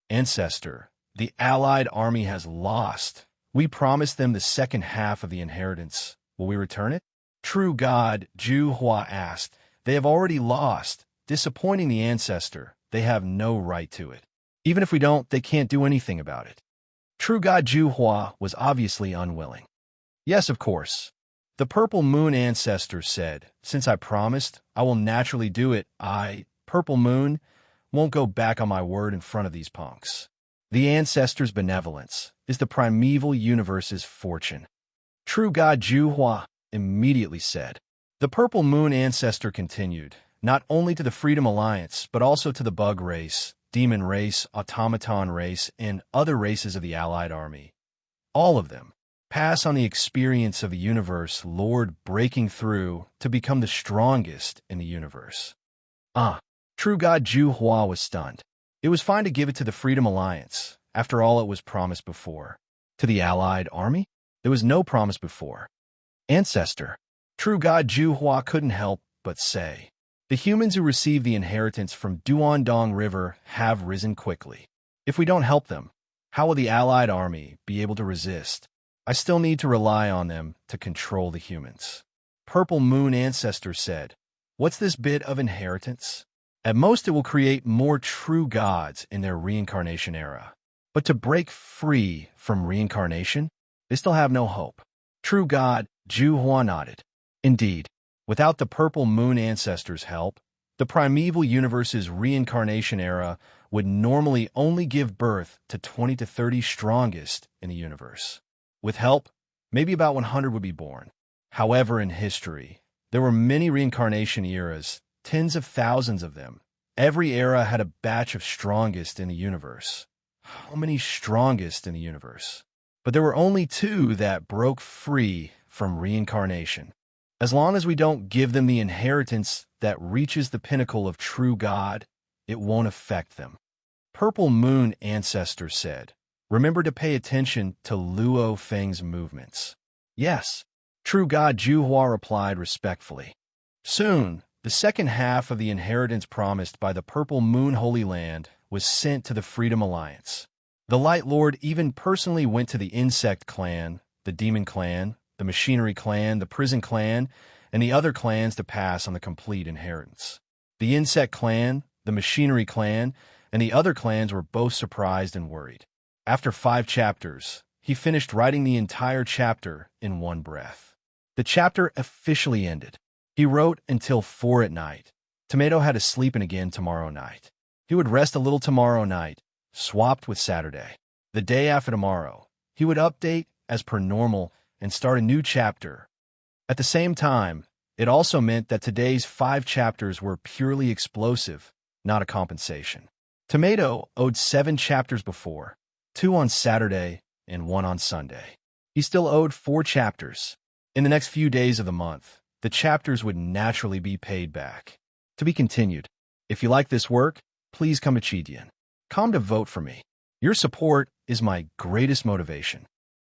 Ancestor, the Allied army has lost. We promised them the second half of the inheritance. Will we return it? True God, Ju Hua asked. They have already lost, disappointing the ancestor. They have no right to it. Even if we don't, they can't do anything about it. True God Ju Hua was obviously unwilling. Yes, of course. The Purple Moon ancestor said, since I promised, I will naturally do it. Purple Moon, won't go back on my word in front of these punks. The ancestor's benevolence is the primeval universe's fortune. True God Ju Hua immediately said. The Purple Moon ancestor continued, not only to the Freedom Alliance, but also to the bug race, demon race, automaton race, and other races of the Allied army. All of them pass on the experience of a universe lord breaking through to become the strongest in the universe. True God Ju Hua was stunned. It was fine to give it to the Freedom Alliance. After all, it was promised before. To the Allied army? There was no promise before. Ancestor. True God Ju Hua couldn't help but say. The humans who received the inheritance from Duandong River have risen quickly. If we don't help them, how will the Allied army be able to resist? I still need to rely on them to control the humans. Purple Moon ancestor said, what's this bit of inheritance? At most, it will create more true gods in their reincarnation era. But to break free from reincarnation, they still have no hope. True God, Ju Hua nodded. Indeed, without the Purple Moon ancestors' help, the primeval universe's reincarnation era would normally only give birth to 20 to 30 strongest in the universe. With help, maybe about 100 would be born. However, in history, there were many reincarnation eras, tens of thousands of them. Every era had a batch of strongest in the universe. How many strongest in the universe? But there were only 2 that broke free from reincarnation. As long as we don't give them the inheritance that reaches the pinnacle of true God, it won't affect them. Purple Moon ancestor said, remember to pay attention to Luo Feng's movements. Yes, True God Juhua replied respectfully. Soon, the second half of the inheritance promised by the Purple Moon Holy Land was sent to the Freedom Alliance. The Light Lord even personally went to the Insect Clan, the Demon Clan, the Machinery Clan, the Prison Clan, and the other clans to pass on the complete inheritance. The Insect Clan, the Machinery Clan, and the other clans were both surprised and worried. After 5 chapters, he finished writing the entire chapter in one breath. The chapter officially ended. He wrote until 4 at night. Tomato had to sleep in again tomorrow night. He would rest a little tomorrow night, swapped with Saturday. The day after tomorrow, he would update as per normal and start a new chapter. At the same time, it also meant that today's 5 chapters were purely explosive, not a compensation. Tomato owed 7 chapters before, 2 on Saturday and 1 on Sunday. He still owed 4 chapters. In the next few days of the month, the chapters would naturally be paid back. To be continued. If you like this work, please come to Chidian. Come to vote for me. Your support is my greatest motivation.